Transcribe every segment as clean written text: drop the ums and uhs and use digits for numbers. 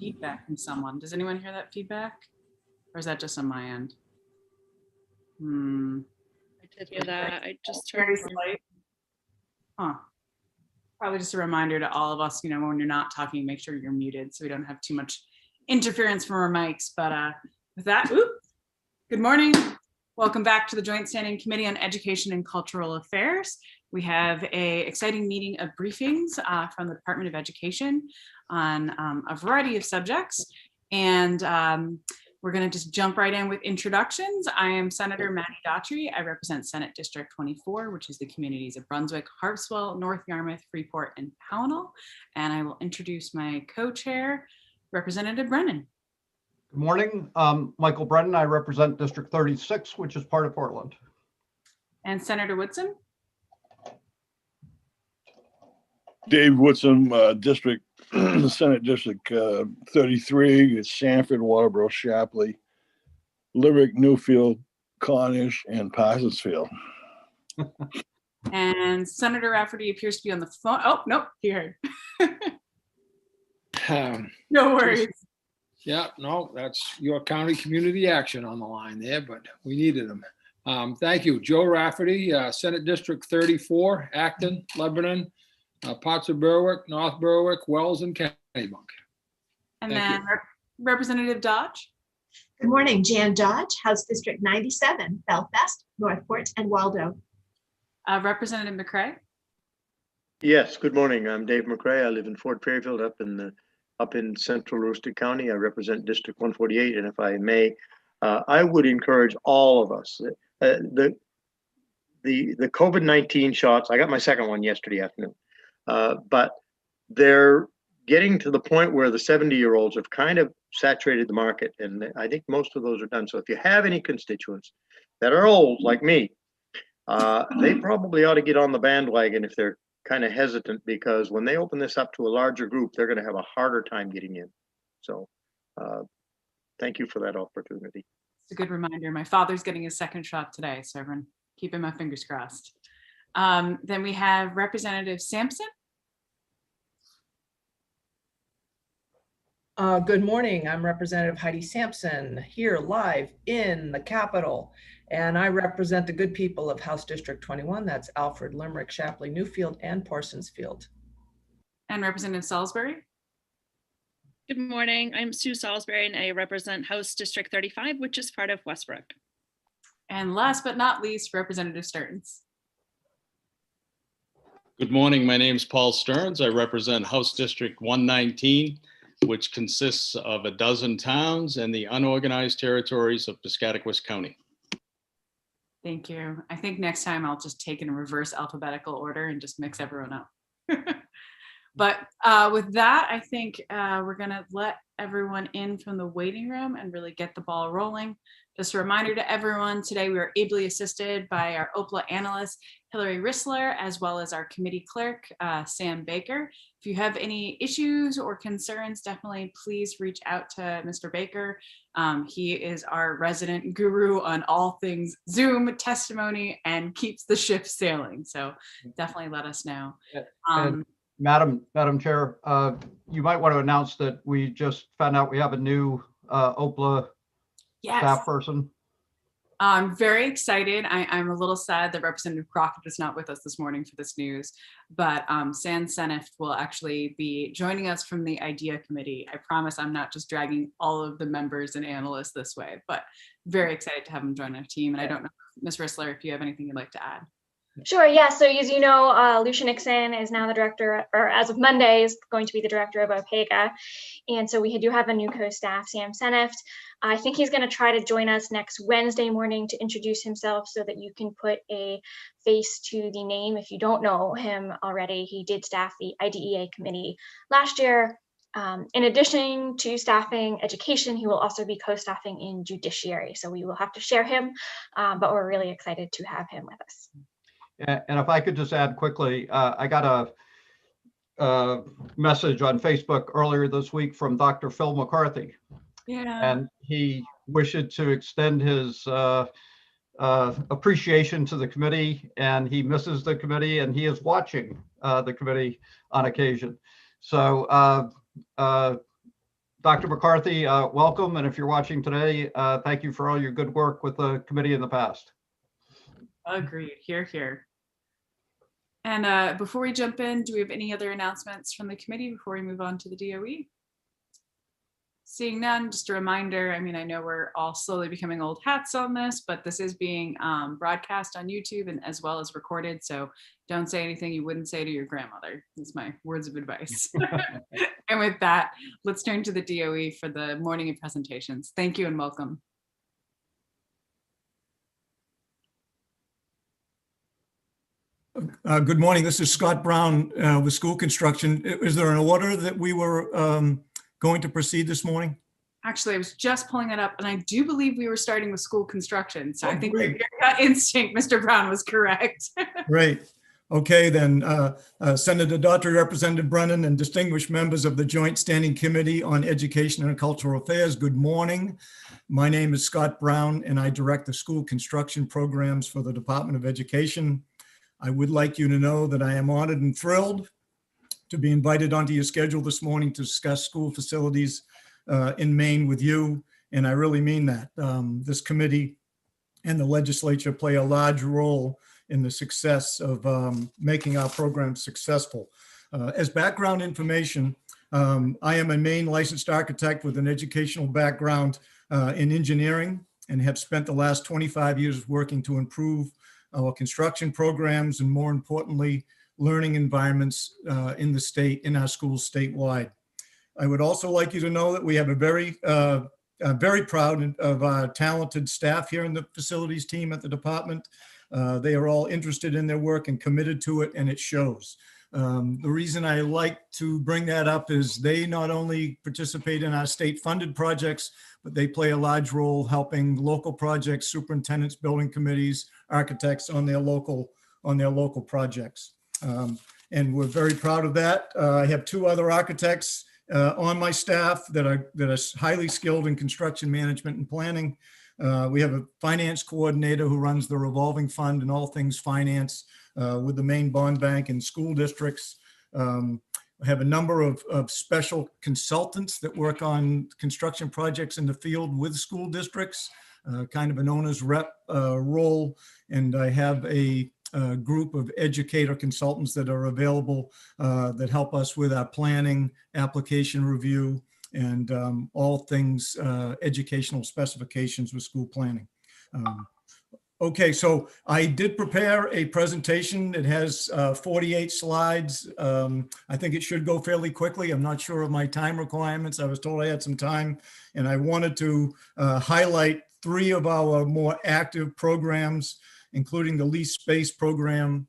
feedback from someone. Does anyone hear that feedback? Or is that just on my end? I did hear that. I just Very turned. slight. Huh. Probably just a reminder to all of us, when you're not talking, make sure you're muted so we don't have too much interference from our mics. But with that, good morning. Welcome back to the Joint Standing Committee on Education and Cultural Affairs. We have an exciting meeting of briefings from the Department of Education on a variety of subjects. And we're going to just jump right in with introductions. I am Senator Maddie Daughtry. I represent Senate District 24, which is the communities of Brunswick, Harpswell, North Yarmouth, Freeport, and Pownell. And I will introduce my co-chair, Representative Brennan. Good morning, Michael Brennan. I represent District 36, which is part of Portland. And Senator Woodson. Dave Woodson, Senate District 33. It's Sanford, Waterboro, Shapley, Limerick, Newfield, Cornish, and Parsonsfield. And Senator Rafferty appears to be on the phone. Oh, nope, he heard. No worries. Yeah, no, that's your county community action on the line there, but we needed them. Thank you. Joe Rafferty, Senate District 34, Acton, Lebanon, parts of Berwick, North Berwick, Wells, and Kennebunk. And then Representative Dodge. Good morning, Jan Dodge, House District 97, Belfast, Northport, and Waldo. Representative McCrae. Yes, good morning. I'm Dave McCrae. I live in Fort Fairfield up in central Aroostook County. I represent District 148, and if I may, I would encourage all of us. The COVID-19 shots, I got my second one yesterday afternoon, but they're getting to the point where the 70-year-olds have kind of saturated the market, and I think most of those are done. So if you have any constituents that are old like me, they probably ought to get on the bandwagon if they're kind of hesitant, because when they open this up to a larger group, they're going to have a harder time getting in. So thank you for that opportunity. It's a good reminder. My father's getting his second shot today, so everyone keeping my fingers crossed. Then we have Representative Sampson. Good morning. I'm Representative Heidi Sampson here live in the Capitol, and I represent the good people of House District 21. That's Alfred, Limerick, Shapley, Newfield, and Parsonsfield. And Representative Salisbury. Good morning. I'm Sue Salisbury, and I represent House District 35, which is part of Westbrook. And last but not least, Representative Stearns. Good morning. My name is Paul Stearns. I represent House District 119, which consists of 12 towns and the unorganized territories of Piscataquis County. Thank you. I think next time I'll just take in reverse alphabetical order and just mix everyone up. But with that, I think we're going to let everyone in from the waiting room and really get the ball rolling. Just a reminder to everyone, today we are ably assisted by our OPLA analyst, Hillary Rissler, as well as our committee clerk, Sam Baker. If you have any issues or concerns, definitely please reach out to Mr. Baker. He is our resident guru on all things Zoom testimony and keeps the ship sailing. So definitely let us know. Madam Chair, you might want to announce that we just found out we have a new OPLA staff person. I'm very excited. I'm a little sad that Representative Crockett is not with us this morning for this news, but San Seneft will actually be joining us from the IDEA committee. I promise I'm not just dragging all of the members and analysts this way, but very excited to have him join our team. And I don't know, Ms. Rissler, if you have anything you'd like to add. Sure, yeah, so as you know, Lucia Nixon is now the director, or as of Monday is going to be the director of OPEGA. And so we do have a new co-staff, Sam Seneft. I think he's going to try to join us next Wednesday morning to introduce himself so that you can put a face to the name. If you don't know him already, he did staff the IDEA committee last year. In addition to staffing education, he will also be co-staffing in judiciary. So we will have to share him, but we're really excited to have him with us. And if I could just add quickly, I got a message on Facebook earlier this week from Dr. Phil McCarthy. Yeah. And he wished to extend his appreciation to the committee, and he misses the committee, and he is watching the committee on occasion. So Dr. McCarthy, welcome. And if you're watching today, thank you for all your good work with the committee in the past. Agreed. Here, here. And before we jump in, do we have any other announcements from the committee before we move on to the DOE? Seeing none, just a reminder, I mean, I know we're all slowly becoming old hats on this, but this is being broadcast on YouTube and as well as recorded. So don't say anything you wouldn't say to your grandmother. That's my words of advice. And with that, let's turn to the DOE for the morning of presentations. Thank you and welcome. Good morning. This is Scott Brown with School Construction. Is there an order that we were going to proceed this morning? Actually, I was just pulling it up and I do believe we were starting with school construction. So I think great. your gut instinct, Mr. Brown, was correct. Great. Okay, then Senator Daughtry, Representative Brennan, and distinguished members of the Joint Standing Committee on Education and Cultural Affairs, good morning. My name is Scott Brown and I direct the school construction programs for the Department of Education. I would like you to know that I am honored and thrilled to be invited onto your schedule this morning to discuss school facilities in Maine with you. And I really mean that. This committee and the legislature play a large role in the success of making our programs successful. As background information, I am a Maine licensed architect with an educational background in engineering and have spent the last 25 years working to improve our construction programs and, more importantly, learning environments in the state, in our schools statewide. I would also like you to know that we have a very proud of our talented staff here in the facilities team at the department. They are all interested in their work and committed to it, and it shows. The reason I like to bring that up is they not only participate in our state-funded projects, but they play a large role helping local projects, superintendents, building committees, architects on their local projects. And we're very proud of that. I have two other architects on my staff that are highly skilled in construction management and planning. We have a finance coordinator who runs the revolving fund and all things finance with the Maine Bond Bank and school districts. I have a number of special consultants that work on construction projects in the field with school districts, kind of an owner's rep role. And I have a group of educator consultants that are available that help us with our planning, application review, and all things educational specifications with school planning. Okay, so I did prepare a presentation. It has 48 slides. I think it should go fairly quickly. I'm not sure of my time requirements. I was told I had some time, and I wanted to highlight 3 of our more active programs, including the lease space program,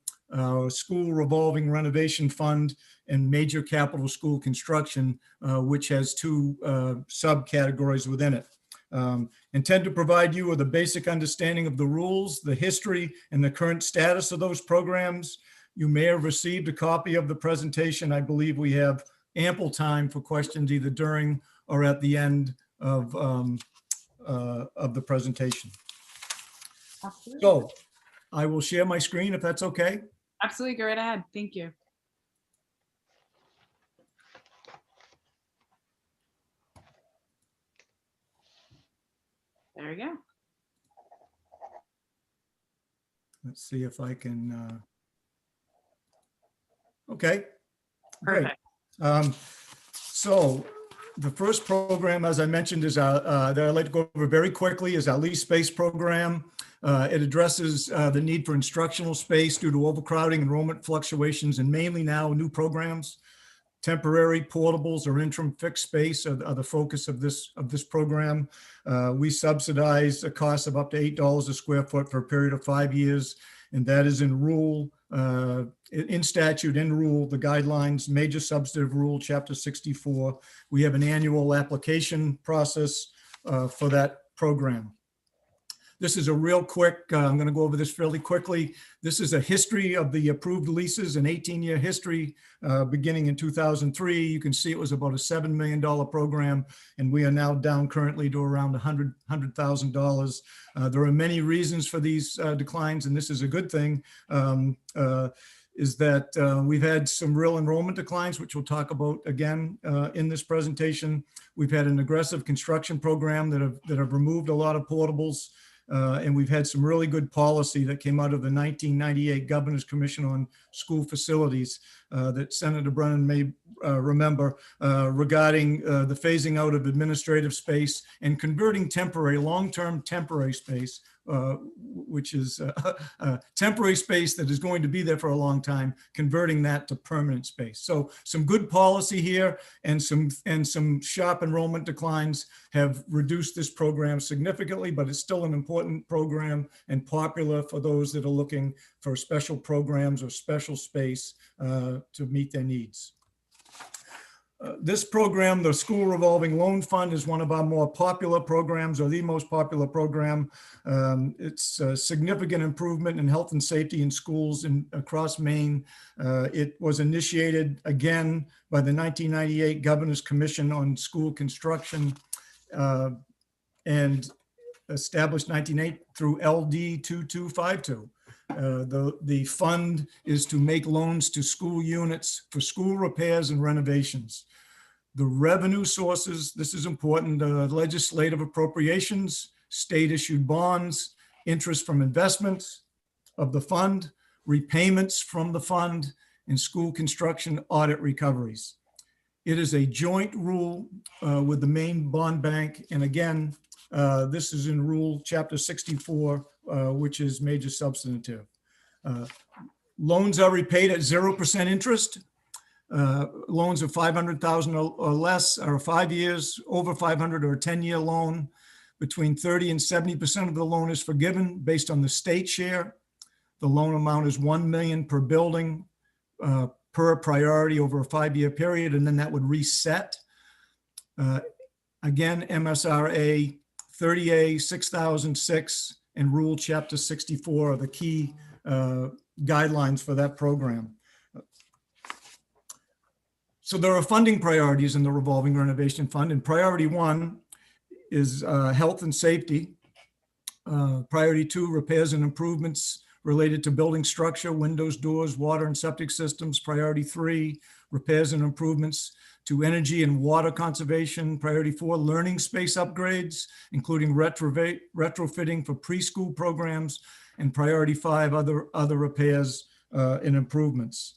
school revolving renovation fund, and major capital school construction, which has 2 subcategories within it. Intend to provide you with a basic understanding of the rules, the history, and the current status of those programs. You may have received a copy of the presentation. I believe we have ample time for questions either during or at the end of the presentation. Absolutely. So I will share my screen if that's okay. Absolutely, go right ahead. Thank you. There we go. Let's see if I can. Okay. Great. Perfect. So the first program, as I mentioned, is that I'd like to go over very quickly is our lease space program. It addresses the need for instructional space due to overcrowding, enrollment fluctuations, and mainly now new programs. Temporary portables or interim fixed space are the focus of this program. We subsidize a cost of up to $8 a square foot for a period of 5 years, and that is in rule, in statute, in rule, the guidelines, major substantive rule, chapter 64. We have an annual application process for that program. This is a real quick, I'm going to go over this fairly quickly. This is a history of the approved leases, an 18-year history beginning in 2003. You can see it was about a $7 million program, and we are now down currently to around $100,000. There are many reasons for these declines, and this is a good thing. is that we've had some real enrollment declines, which we'll talk about again in this presentation. We've had an aggressive construction program that have removed a lot of portables, and we've had some really good policy that came out of the 1998 Governor's Commission on School Facilities that Senator Brennan may remember regarding the phasing out of administrative space and converting long-term temporary space, which is a temporary space that is going to be there for a long time, converting that to permanent space. So some good policy here and some sharp enrollment declines have reduced this program significantly, but it's still an important program and popular for those that are looking for special programs or special space to meet their needs. This program, the School Revolving Loan Fund, is one of our more popular programs, or the most popular program. It's a significant improvement in health and safety in schools across Maine. It was initiated again by the 1998 Governor's Commission on School Construction and established 1998 through LD 2252. The fund is to make loans to school units for school repairs and renovations. The revenue sources, this is important, legislative appropriations, state issued bonds, interest from investments of the fund, repayments from the fund, and school construction audit recoveries. It is a joint rule with the Maine Bond Bank. And again, this is in rule chapter 64, which is major substantive. Loans are repaid at 0% interest. Loans of $500,000 or less are 5 years, over 500 or a 10-year loan. Between 30 and 70% of the loan is forgiven based on the state share. The loan amount is $1 million per building per priority over a 5-year period, and then that would reset. Again, MSRA 30A 6006 and Rule Chapter 64 are the key guidelines for that program. So there are funding priorities in the Revolving Renovation Fund, and priority 1 is health and safety. Priority 2, repairs and improvements related to building structure, windows, doors, water and septic systems. Priority 3, repairs and improvements to energy and water conservation. Priority 4, learning space upgrades, including retrofitting for preschool programs. And priority 5, other repairs and improvements.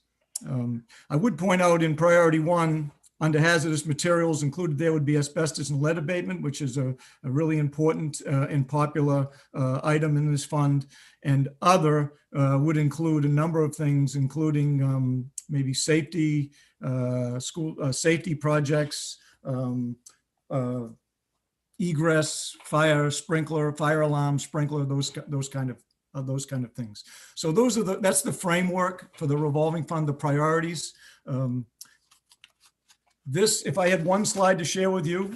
I would point out in priority 1, under hazardous materials included there would be asbestos and lead abatement, which is a really important and popular item in this fund. And other would include a number of things, including maybe safety, school safety projects, egress, fire sprinkler, fire alarm sprinkler, those kind of things. So that's the framework for the revolving fund, the priorities. If I had one slide to share with you,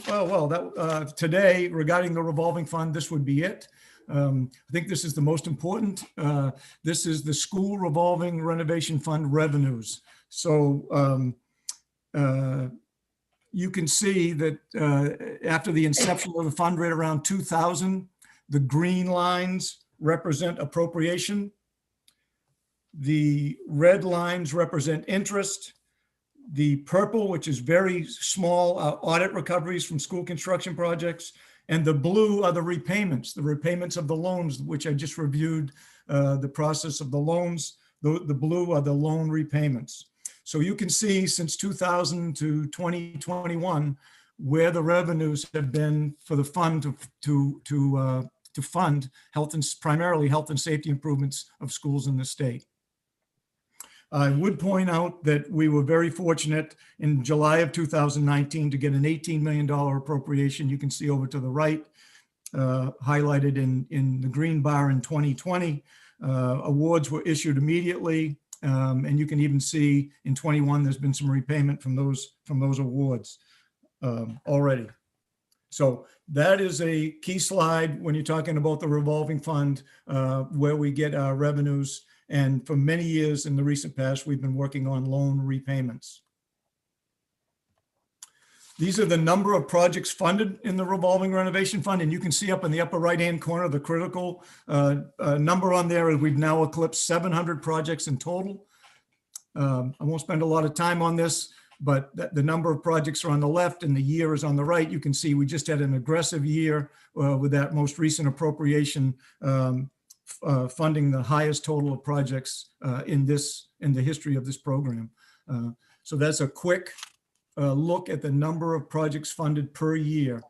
today regarding the revolving fund, this would be it. I think this is the most important. This is the School Revolving Renovation Fund revenues. So you can see that after the inception of the fund right around 2000, the green lines represent appropriation. The red lines represent interest. The purple, which is very small, audit recoveries from school construction projects. And the blue are the repayments of the loans, which I just reviewed the process of the loans. The blue are the loan repayments. So you can see since 2000 to 2021, where the revenues have been for the fund to fund primarily health and safety improvements of schools in the state. I would point out that we were very fortunate in July of 2019 to get an $18 million appropriation. You can see over to the right, highlighted in the green bar in 2020. Awards were issued immediately, and you can even see in 21 there's been some repayment from those awards already. So that is a key slide when you're talking about the revolving fund, where we get our revenues. And for many years in the recent past, we've been working on loan repayments. These are the number of projects funded in the revolving renovation fund. And you can see up in the upper right-hand corner, the critical number on there is we've now eclipsed 700 projects in total. I won't spend a lot of time on this, but the number of projects are on the left and the year is on the right. You can see we just had an aggressive year with that most recent appropriation funding the highest total of projects in the history of this program. So that's a quick look at the number of projects funded per year.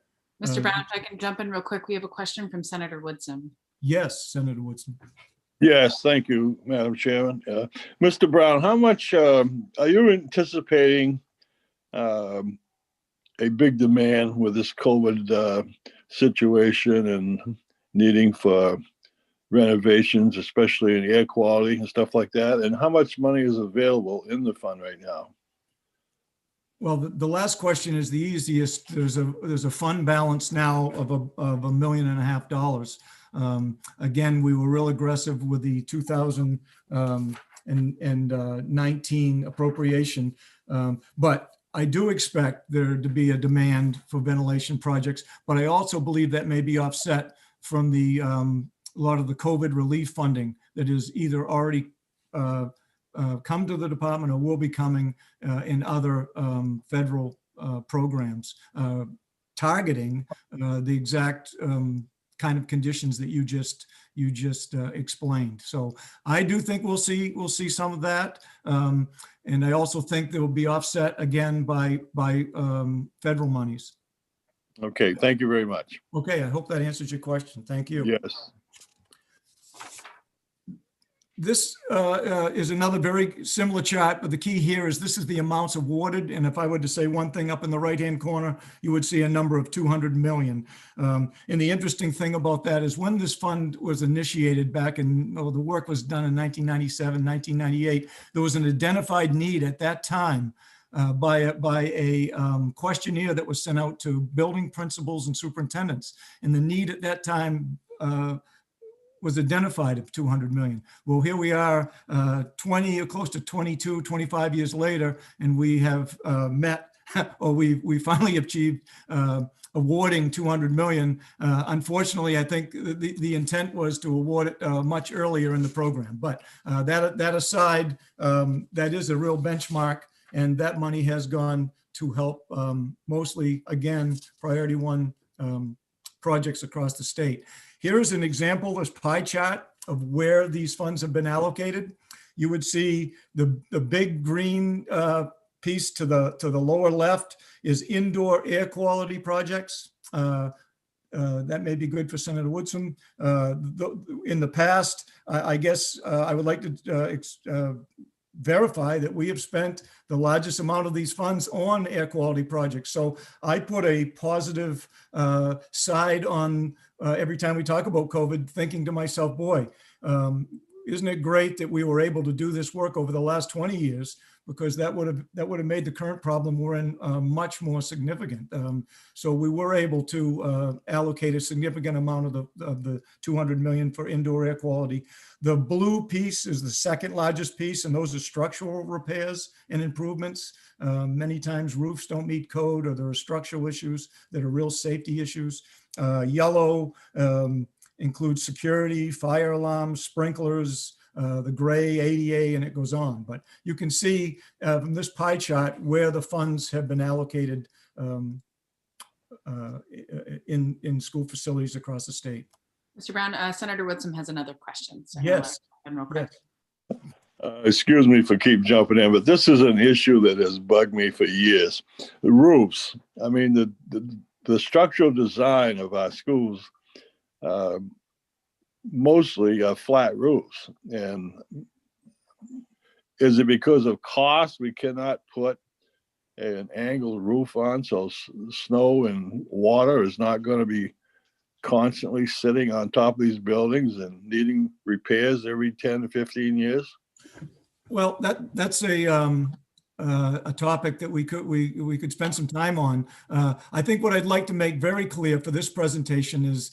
Mr. Brown, if I can jump in real quick, we have a question from Senator Woodson. Yes, Senator Woodson. Yes, thank you, Madam Chairman. Mr. Brown, how much are you anticipating a big demand with this COVID situation and needing for renovations, especially in air quality and stuff like that? And how much money is available in the fund right now? Well, the last question is the easiest. There's a fund balance now of $1.5 million. Again, we were real aggressive with the 2019 appropriation, but I do expect there to be a demand for ventilation projects. But I also believe that may be offset from the a lot of the COVID relief funding that is either already come to the department or will be coming in other federal programs targeting the exact kind of conditions that you just explained. So I do think we'll see some of that, and I also think there will be offset again by federal monies. Okay, thank you very much. Okay, I hope that answers your question. Thank you. Yes. This is another very similar chart, but the key here is this is the amounts awarded. And if I were to say one thing up in the right-hand corner, you would see a number of 200 million. And the interesting thing about that is when this fund was initiated back in, the work was done in 1997, 1998, there was an identified need at that time by a questionnaire that was sent out to building principals and superintendents. And the need at that time was identified of 200 million. Well, here we are 20 or close to 22, 25 years later, and we have met, or we finally achieved awarding 200 million. Unfortunately, I think the intent was to award it much earlier in the program. But that aside, that is a real benchmark, and that money has gone to help mostly, again, priority one projects across the state. Here's an example, this pie chart of where these funds have been allocated. You would see the big green piece to the lower left is indoor air quality projects. That may be good for Senator Woodson. In the past, I guess I would like to verify that we have spent the largest amount of these funds on air quality projects. So I put a positive side on every time we talk about COVID, thinking to myself, boy, isn't it great that we were able to do this work over the last 20 years? Because that would have made the current problem we're in much more significant. So we were able to allocate a significant amount of the 200 million for indoor air quality. The blue piece is the second largest piece, and those are structural repairs and improvements. Many times roofs don't meet code, or there are structural issues that are real safety issues. Yellow includes security, fire alarms, sprinklers, the gray ADA, and it goes on. But you can see from this pie chart where the funds have been allocated in school facilities across the state. Mr. Brown, Senator Woodson has another question. So yes. Real quick. Yes. Excuse me for keep jumping in, but this is an issue that has bugged me for years. The roofs. I mean, the structural design of our schools mostly flat roofs. And is it because of cost we cannot put an angled roof on, so snow and water is not going to be constantly sitting on top of these buildings and needing repairs every 10 to 15 years? Well, that's a topic that we could spend some time on. I think what I'd like to make very clear for this presentation is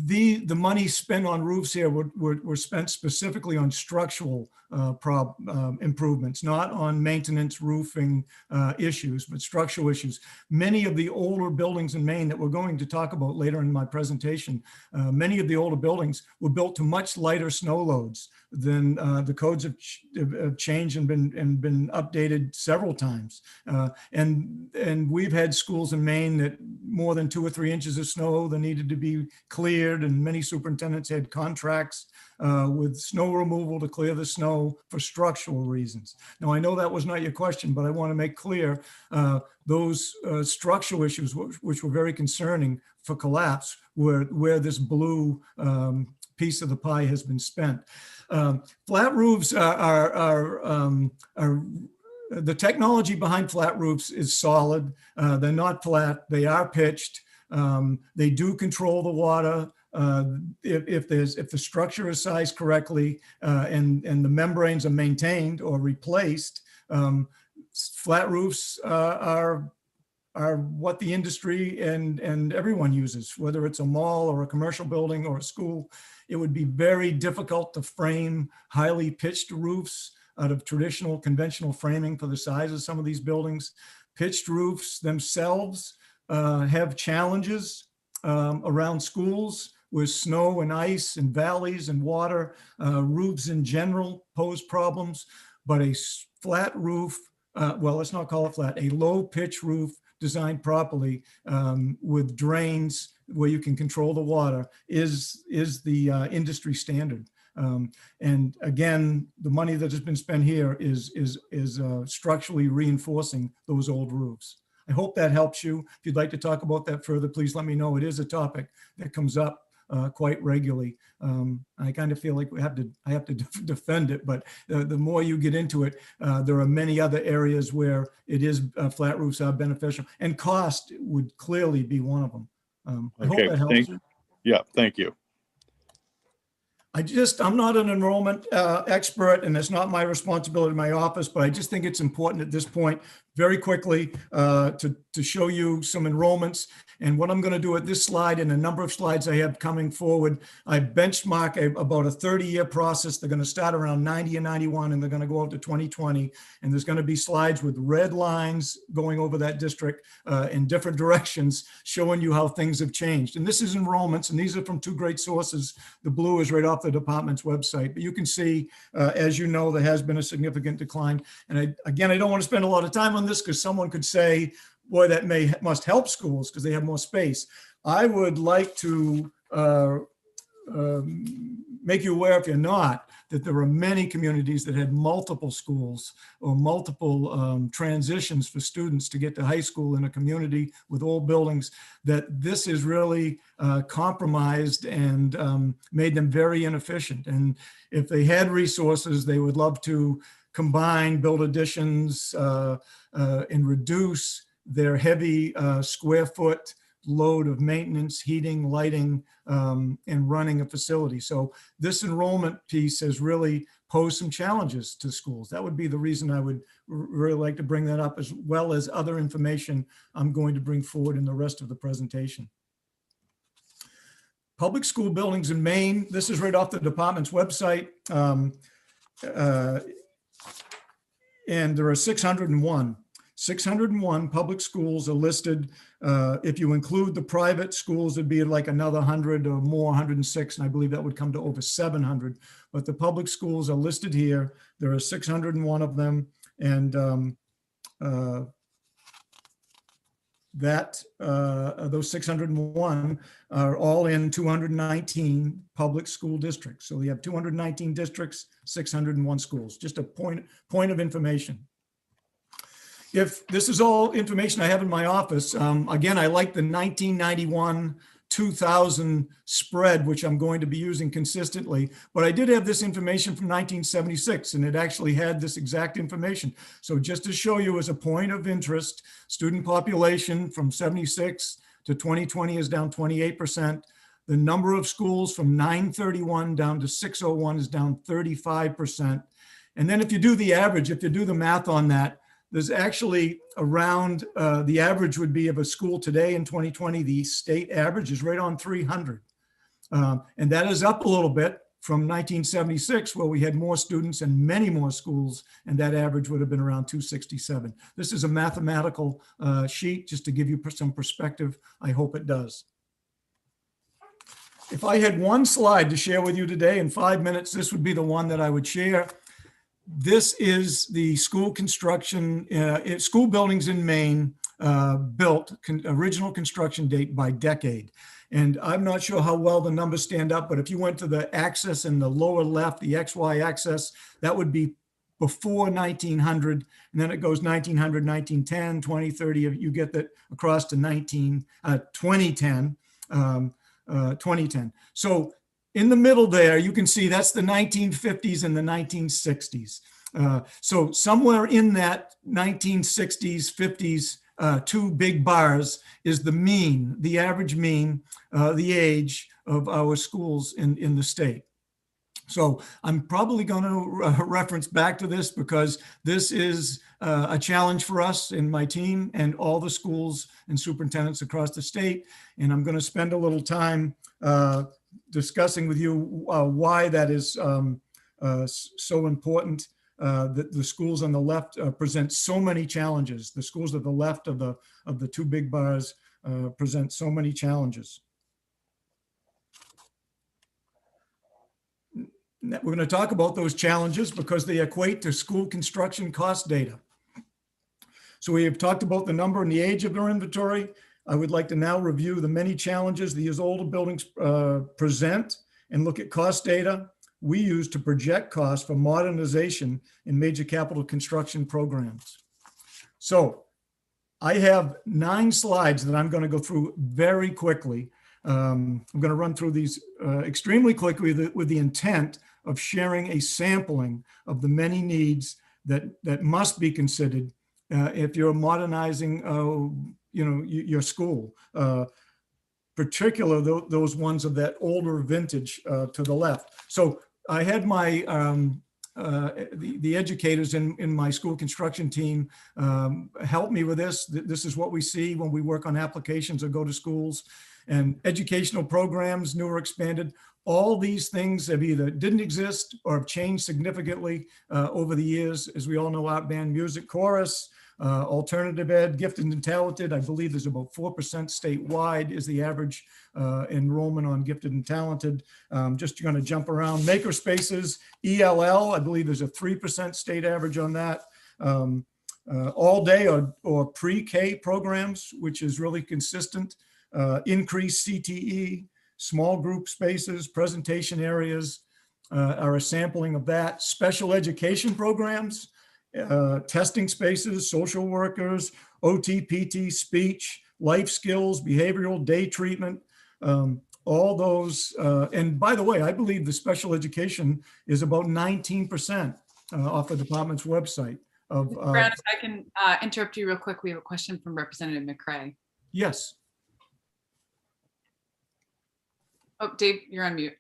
the money spent on roofs here were spent specifically on structural improvements, not on maintenance roofing issues, but structural issues. Many of the older buildings in Maine that we're going to talk about later in my presentation, many of the older buildings were built to much lighter snow loads than the codes have changed and been updated several times. And we've had schools in Maine that more than 2 or 3 inches of snow that needed to be cleared, and many superintendents had contracts with snow removal to clear the snow for structural reasons. Now, I know that was not your question, but I want to make clear those structural issues, which were very concerning for collapse, where this blue piece of the pie has been spent. Flat roofs are the technology behind flat roofs is solid. They're not flat, they are pitched. They do control the water. If the structure is sized correctly and the membranes are maintained or replaced, flat roofs are what the industry and everyone uses, whether it's a mall or a commercial building or a school. It would be very difficult to frame highly pitched roofs out of traditional conventional framing for the size of some of these buildings. Pitched roofs themselves have challenges around schools with snow and ice and valleys and water. Roofs in general pose problems, but a flat roof, well, let's not call it flat, a low pitch roof designed properly with drains where you can control the water is the industry standard. And again, the money that has been spent here is structurally reinforcing those old roofs. I hope that helps you. If you'd like to talk about that further, please let me know. It is a topic that comes up quite regularly. I kind of feel like I have to defend it, but the more you get into it, there are many other areas where it is flat roofs are beneficial, and cost would clearly be one of them. I hope that helps you. Yeah, thank you. I'm not an enrollment expert, and it's not my responsibility in my office, but I just think it's important at this point, very quickly, to show you some enrollments. And what I'm going to do at this slide and a number of slides I have coming forward, I benchmark about a 30-year process. They're going to start around 90 and 91, and they're going to go out to 2020. And there's going to be slides with red lines going over that district in different directions, showing you how things have changed. And this is enrollments, and these are from 2 great sources. The blue is right off the department's website, but you can see, as you know, there has been a significant decline. And I don't want to spend a lot of time on this because someone could say, boy, that must help schools because they have more space. I would like to make you aware, if you're not, that there are many communities that had multiple schools or multiple transitions for students to get to high school in a community with old buildings, that this is really compromised and made them very inefficient. And if they had resources, they would love to combine, build additions, and reduce their heavy square foot load of maintenance, heating, lighting, and running a facility. So this enrollment piece has really posed some challenges to schools. That would be the reason I would really like to bring that up, as well as other information I'm going to bring forward in the rest of the presentation. Public school buildings in Maine, this is right off the department's website. And there are 601. 601 public schools are listed. If you include the private schools, it'd be like another 100 or more, 106, and I believe that would come to over 700. But the public schools are listed here. There are 601 of them, and those 601 are all in 219 public school districts. So we have 219 districts, 601 schools. Just a point of information. If this is all information I have in my office, again, I like the 1991-2000 spread, which I'm going to be using consistently, but I did have this information from 1976, and it actually had this exact information. So just to show you as a point of interest, student population from 76 to 2020 is down 28%. The number of schools from 931 down to 601 is down 35%. And then if you do the average, if you do the math on that, there's actually around, the average would be of a school today in 2020, the state average is right on 300. And that is up a little bit from 1976, where we had more students and many more schools, and that average would have been around 267. This is a mathematical sheet just to give you some perspective. I hope it does. If I had one slide to share with you today in 5 minutes, this would be the one that I would share. This is the school construction, school buildings in Maine built, original construction date by decade. And I'm not sure how well the numbers stand up, but if you went to the axis in the lower left, the XY axis, that would be before 1900. And then it goes 1900, 1910, 2030. You get that across to 2010. 2010. So in the middle there, you can see that's the 1950s and the 1960s. So somewhere in that 1960s, 50s, two big bars is the mean, the average mean, the age of our schools in the state. So I'm probably going to reference back to this because this is a challenge for us and my team and all the schools and superintendents across the state. And I'm going to spend a little time discussing with you why that is so important. That the schools on the left present so many challenges. The schools at the left of the two big bars present so many challenges. We're going to talk about those challenges because they equate to school construction cost data. So we have talked about the number and the age of their inventory. I would like to now review the many challenges these older buildings present and look at cost data we use to project costs for modernization in major capital construction programs. So I have 9 slides that I'm going to go through very quickly. I'm going to run through these extremely quickly with the intent of sharing a sampling of the many needs that must be considered if you're modernizing your school, particularly those ones of that older vintage to the left. So I had my the educators in my school construction team help me with this. This is what we see when we work on applications or go to schools. And educational programs, new or expanded, all these things have either didn't exist or have changed significantly over the years. As we all know, art, band, music, chorus, alternative ed, gifted and talented. I believe there's about 4% statewide is the average enrollment on gifted and talented. Just going to jump around. Maker spaces, ELL, I believe there's a 3% state average on that. All day or pre-K programs, which is really consistent. Increased CTE, small group spaces, presentation areas are a sampling of that. Special education programs, testing spaces, social workers, OT, PT, speech, life skills, behavioral, day treatment, all those. And by the way, I believe the special education is about 19% off the department's website. Brad, if I can interrupt you real quick, we have a question from Representative McCray. Yes. Oh, Dave, you're on mute.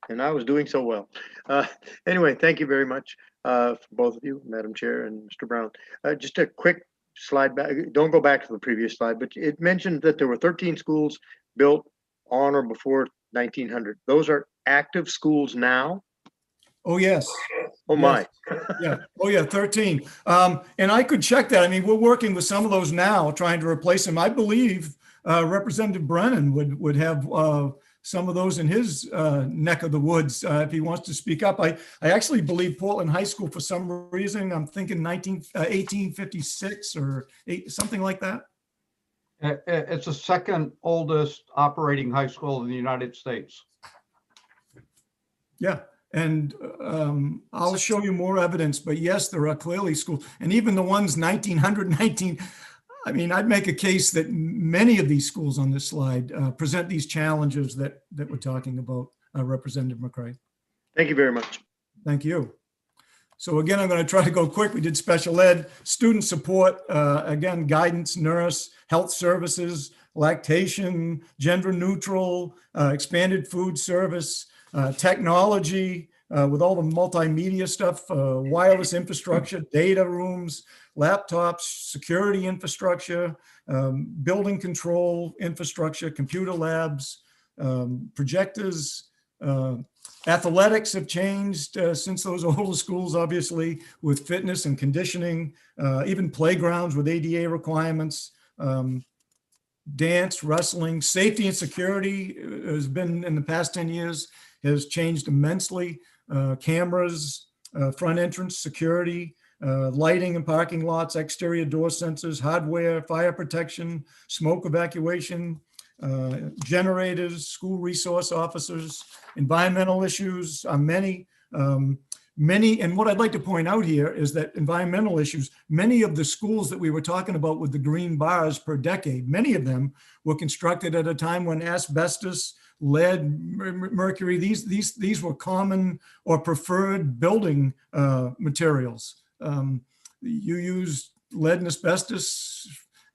And I was doing so well. Anyway, thank you very much for both of you, Madam Chair and Mr. Brown. Just a quick slide back. Don't go back to the previous slide, but it mentioned that there were 13 schools built on or before 1900. Those are active schools now? Oh, yes. Oh, my. Yeah. Oh, yeah, 13. And I could check that. I mean, we're working with some of those now, trying to replace them. I believe Representative Brennan would have some of those in his neck of the woods if he wants to speak up. I actually believe Portland High School, for some reason, I'm thinking 1856 or something like that. It's the second oldest operating high school in the United States. Yeah. And I'll show you more evidence, but yes, there are clearly schools, and even the ones 1900, I mean, I'd make a case that many of these schools on this slide present these challenges that we're talking about, Representative McCray. Thank you very much. Thank you. So again, I'm going to try to go quick. We did special ed, student support, again, guidance, nurse, health services, lactation, gender neutral, expanded food service, technology, with all the multimedia stuff, wireless infrastructure, data rooms, laptops, security infrastructure, building control infrastructure, computer labs, projectors. Athletics have changed since those older schools, obviously, with fitness and conditioning, even playgrounds with ADA requirements, dance, wrestling, safety and security has been in the past 10 years, has changed immensely. Cameras, front entrance security, lighting and parking lots, exterior door sensors, hardware, fire protection, smoke evacuation, generators, school resource officers, environmental issues are many. And what I'd like to point out here is that environmental issues, many of the schools that we were talking about with the green bars per decade, many of them were constructed at a time when asbestos, lead, mercury, these were common or preferred building materials. You use lead and asbestos,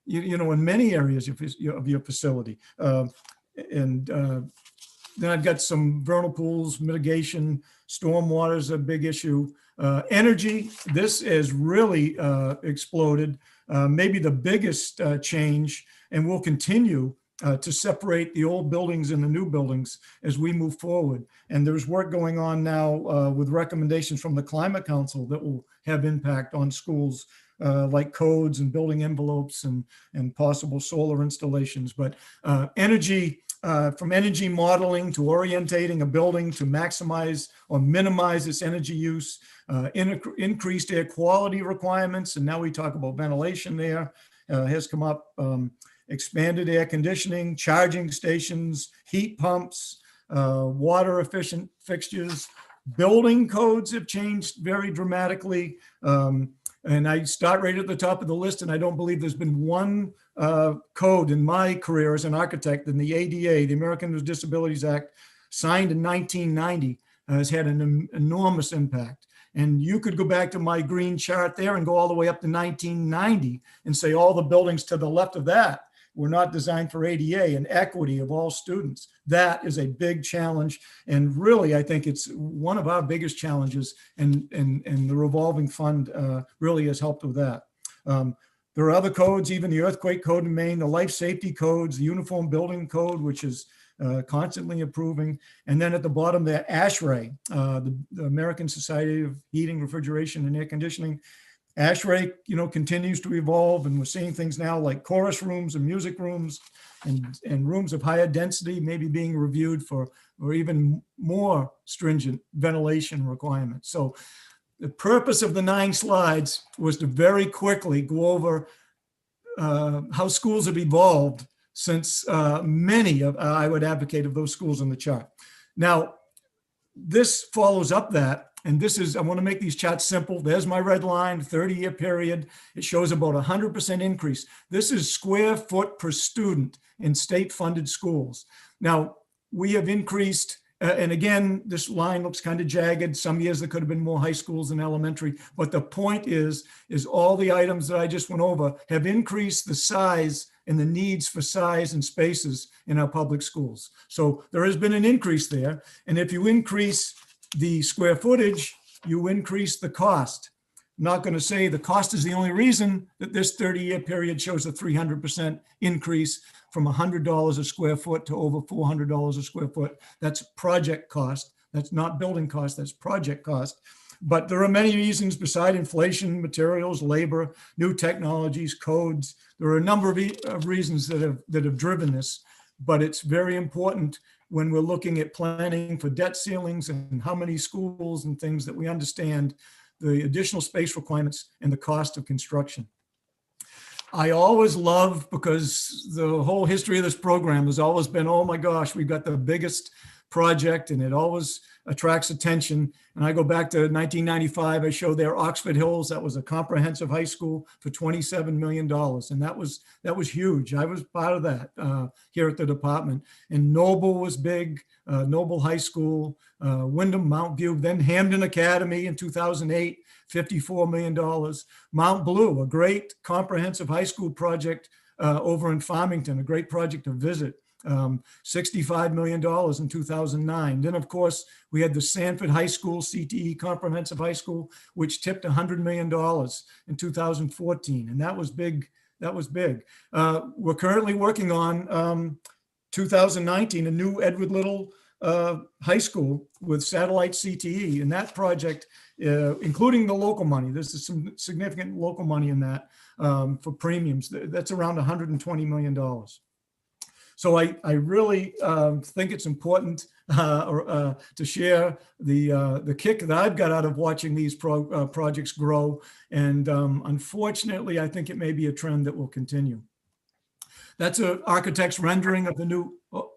you know, in many areas of your facility. Then I've got some vernal pools, mitigation, stormwater is a big issue. Energy, this has really exploded, maybe the biggest change, and will continue to separate the old buildings and the new buildings as we move forward. And there's work going on now with recommendations from the Climate Council that will have impact on schools, like codes and building envelopes and possible solar installations. But energy, from energy modeling to orientating a building to maximize or minimize its energy use, increased air quality requirements, and now we talk about ventilation there, has come up, expanded air conditioning, charging stations, heat pumps, water efficient fixtures. Building codes have changed very dramatically. And I start right at the top of the list, and I don't believe there's been one code in my career as an architect in the ADA, the American with Disabilities Act, signed in 1990, has had an enormous impact. And you could go back to my green chart there and go all the way up to 1990 and say all the buildings to the left of that were not designed for ADA and equity of all students. That is a big challenge. And really, I think it's one of our biggest challenges, and the revolving fund really has helped with that. There are other codes, even the earthquake code in Maine, the life safety codes, the uniform building code, which is constantly improving. And then at the bottom there, ASHRAE, the American Society of Heating, Refrigeration, and Air Conditioning. ASHRAE, you know, continues to evolve, and we're seeing things now like chorus rooms and music rooms and rooms of higher density maybe being reviewed for or even more stringent ventilation requirements. So the purpose of the 9 slides was to very quickly go over how schools have evolved since many of, I would advocate, of those schools on the chart. Now, this follows up that. And this is, I want to make these charts simple. There's my red line, 30-year period. It shows about 100% increase. This is square foot per student in state-funded schools. Now, we have increased, and again, this line looks kind of jagged. Some years there could have been more high schools than elementary. But the point is all the items that I just went over have increased the size and the needs for size and spaces in our public schools. So there has been an increase there. And if you increase the square footage, you increase the cost. I'm not going to say the cost is the only reason that this 30-year period shows a 300% increase from $100 a square foot to over $400 a square foot. That's project cost. That's not building cost, that's project cost. But there are many reasons beside inflation, materials, labor, new technologies, codes. There are a number of reasons that have driven this, but it's very important when we're looking at planning for debt ceilings and how many schools and things that we understand the additional space requirements and the cost of construction. I always love, because the whole history of this program has always been, oh my gosh, we've got the biggest project, and it always attracts attention. And I go back to 1995, I showed there Oxford Hills. That was a comprehensive high school for $27 million. And that was huge. I was part of that here at the department. And Noble was big, Noble High School, Wyndham, Mount View, then Hamden Academy in 2008, $54 million. Mount Blue, a great comprehensive high school project over in Farmington, a great project to visit. $65 million in 2009. Then, of course, we had the Sanford High School, CTE Comprehensive High School, which tipped $100 million in 2014. And that was big. That was big. We're currently working on 2019, a new Edward Little High School with satellite CTE. And that project, including the local money, there's some significant local money in that for premiums. That's around $120 million. So I really think it's important to share the kick that I've got out of watching these projects grow. And unfortunately, I think it may be a trend that will continue. That's an architect's rendering of the new. Oh.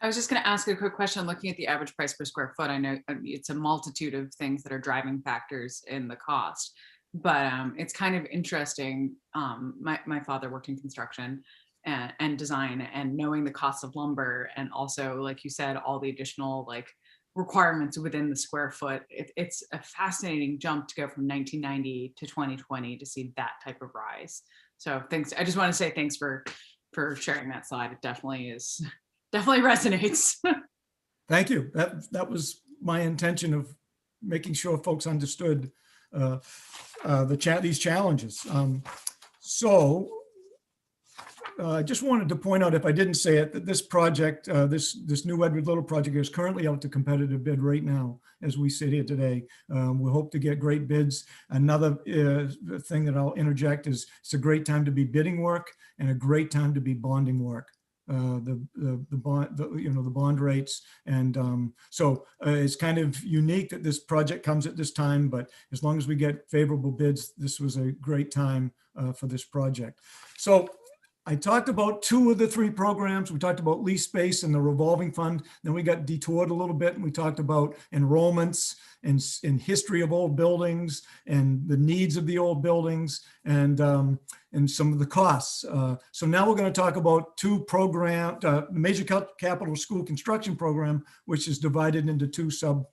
I was just going to ask a quick question. Looking at the average price per square foot, I know it's a multitude of things that are driving factors in the cost, but it's kind of interesting. My father worked in construction and design, and knowing the cost of lumber, and also, like you said, all the additional like requirements within the square foot. It's a fascinating jump to go from 1990 to 2020 to see that type of rise. So thanks. I just want to say thanks for sharing that slide. It definitely resonates. Thank you. That was my intention of making sure folks understood these challenges. I just wanted to point out, if I didn't say it, that this project, this new Edward Little project is currently out to competitive bid right now as we sit here today. We hope to get great bids. Another thing that I'll interject is it's a great time to be bidding work and a great time to be bonding work. The bond rates, and so it's kind of unique that this project comes at this time, but as long as we get favorable bids, this was a great time for this project. So I talked about 2 of the 3 programs. We talked about lease space and the revolving fund. Then we got detoured a little bit and we talked about enrollments and history of old buildings and the needs of the old buildings and some of the costs. So now we're going to talk about 2 programs, the Major Capital School Construction Program, which is divided into 2 sub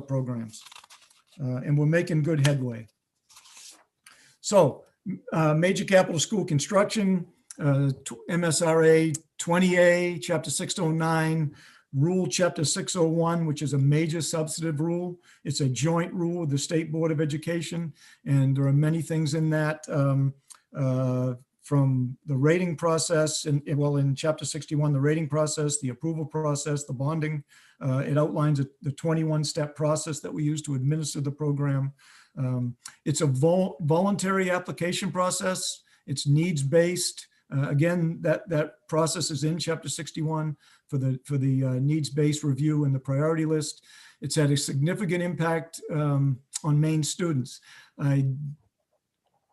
programs. And we're making good headway. So Major Capital School Construction, MSRA 20A, Chapter 609, Rule Chapter 601, which is a major substantive rule. It's a joint rule with the State Board of Education, and there are many things in that from the rating process, and well, in Chapter 61, the rating process, the approval process, the bonding. It outlines the 21-step process that we use to administer the program. It's a voluntary application process. It's needs-based. Again, that process is in Chapter 61 for the needs-based review and the priority list. It's had a significant impact on Maine students. I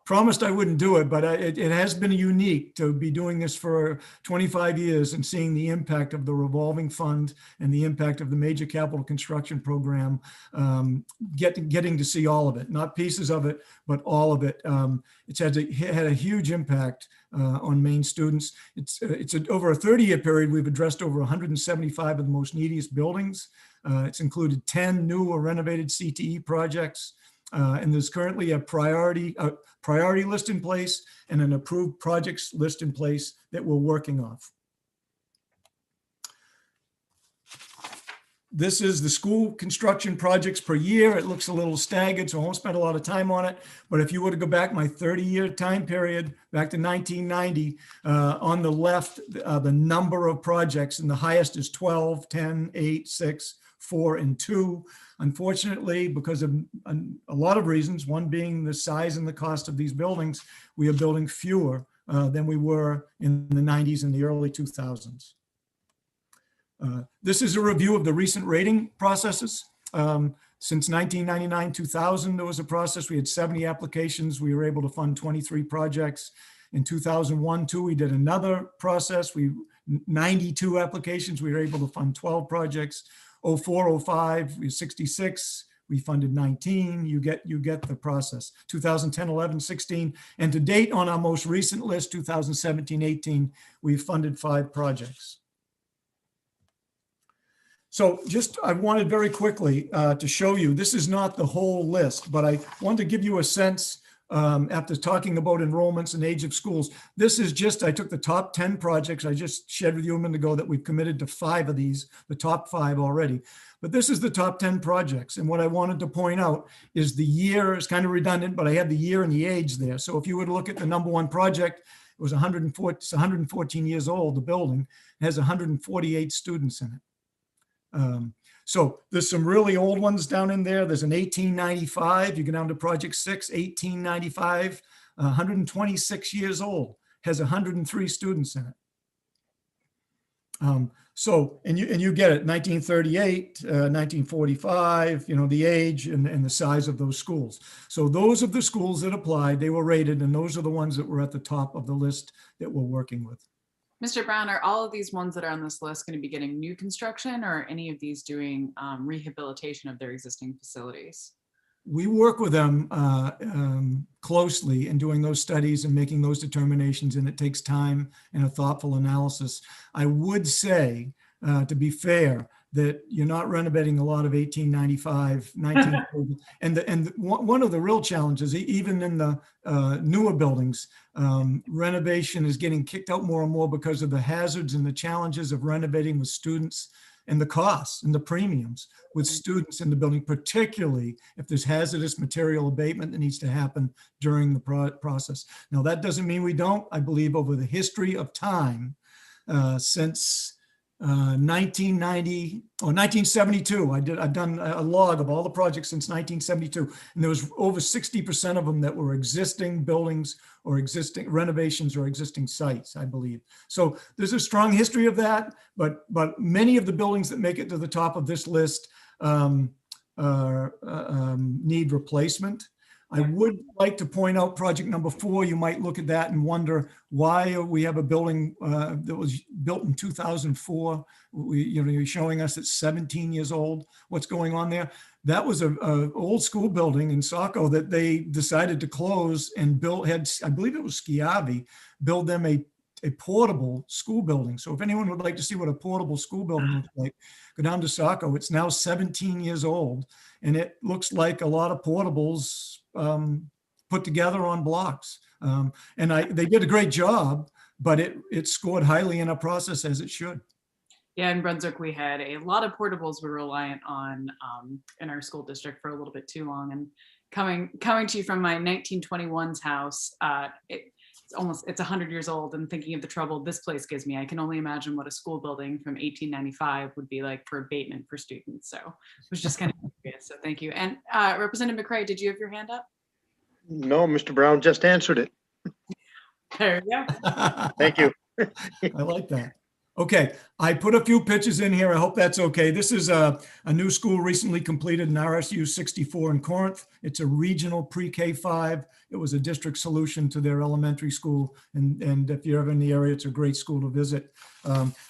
promised I wouldn't do it, but it has been unique to be doing this for 25 years and seeing the impact of the revolving fund and the impact of the Major Capital Construction Program, getting to see all of it, not pieces of it, but all of it. It's had a huge impact on Maine students. It's over a 30-year period, we've addressed over 175 of the most neediest buildings. It's included 10 new or renovated CTE projects. And there's currently a priority list in place and an approved projects list in place that we're working off. This is the school construction projects per year. It looks a little staggered, so I won't spend a lot of time on it. But if you were to go back my 30-year time period, back to 1990, on the left, the number of projects, and the highest is 12, 10, 8, 6, 4, and 2. Unfortunately, because of a lot of reasons, one being the size and the cost of these buildings, we are building fewer than we were in the 90s and the early 2000s. This is a review of the recent rating processes. Since 1999-2000, there was a process. We had 70 applications. We were able to fund 23 projects. In 2001-2, we did another process. 92 applications. We were able to fund 12 projects. 04-05, we had 66. We funded 19. You get the process. 2010, 11, 16, and to date on our most recent list, 2017, 18, we've funded 5 projects. So I wanted very quickly to show you, this is not the whole list, but I wanted to give you a sense after talking about enrollments and age of schools. This is just, I took the top 10 projects. I just shared with you a minute ago that we've committed to 5 of these, the top 5 already. But this is the top 10 projects. And what I wanted to point out is the year is kind of redundant, but I had the year and the age there. So if you were to look at the number 1 project, it was 114 years old. The building has 148 students in it. So there's some really old ones down in there. There's an 1895. You go down to project 6, 1895, 126 years old, has 103 students in it. So, and you get it, 1938, 1945, you know, the age and the size of those schools. So those of the schools that applied, they were rated, and those are the ones that were at the top of the list that we're working with. Mr. Brown, are all of these ones that are on this list going to be getting new construction, or are any of these doing rehabilitation of their existing facilities? We work with them closely in doing those studies and making those determinations, and it takes time and a thoughtful analysis. I would say, to be fair, that you're not renovating a lot of 1895, 1940. and one of the real challenges, even in the newer buildings, renovation is getting kicked out more and more because of the hazards and the challenges of renovating with students, and the costs and the premiums with students in the building, particularly if there's hazardous material abatement that needs to happen during the process. Now, that doesn't mean we don't. I believe over the history of time, since 1990 or 1972, I've done a log of all the projects since 1972, and there was over 60% of them that were existing buildings or existing renovations or existing sites, I believe. So there's a strong history of that, but many of the buildings that make it to the top of this list need replacement. I would like to point out project number 4. You might look at that and wonder why we have a building that was built in 2004. You're showing us it's 17 years old. What's going on there? That was a old school building in Saco that they decided to close and build. I believe it was Schiavi, build them a portable school building. So if anyone would like to see what a portable school building looks like, go down to Saco. It's now 17 years old, and it looks like a lot of portables put together on blocks. And they did a great job, but it scored highly in our process, as it should. Yeah, in Brunswick, we had a lot of portables we were reliant on in our school district for a little bit too long. And coming to you from my 1921's house, it's 100 years old, and thinking of the trouble this place gives me, I can only imagine what a school building from 1895 would be like for abatement for students. So it was just kind of curious. So thank you. And Representative McCray, did you have your hand up? No, Mr. Brown just answered it. There you go. Thank you. I like that. Okay, I put a few pictures in here. I hope that's okay. This is a new school recently completed in RSU 64 in Corinth. It's a regional pre-K 5. It was a district solution to their elementary school. And if you're ever in the area, it's a great school to visit.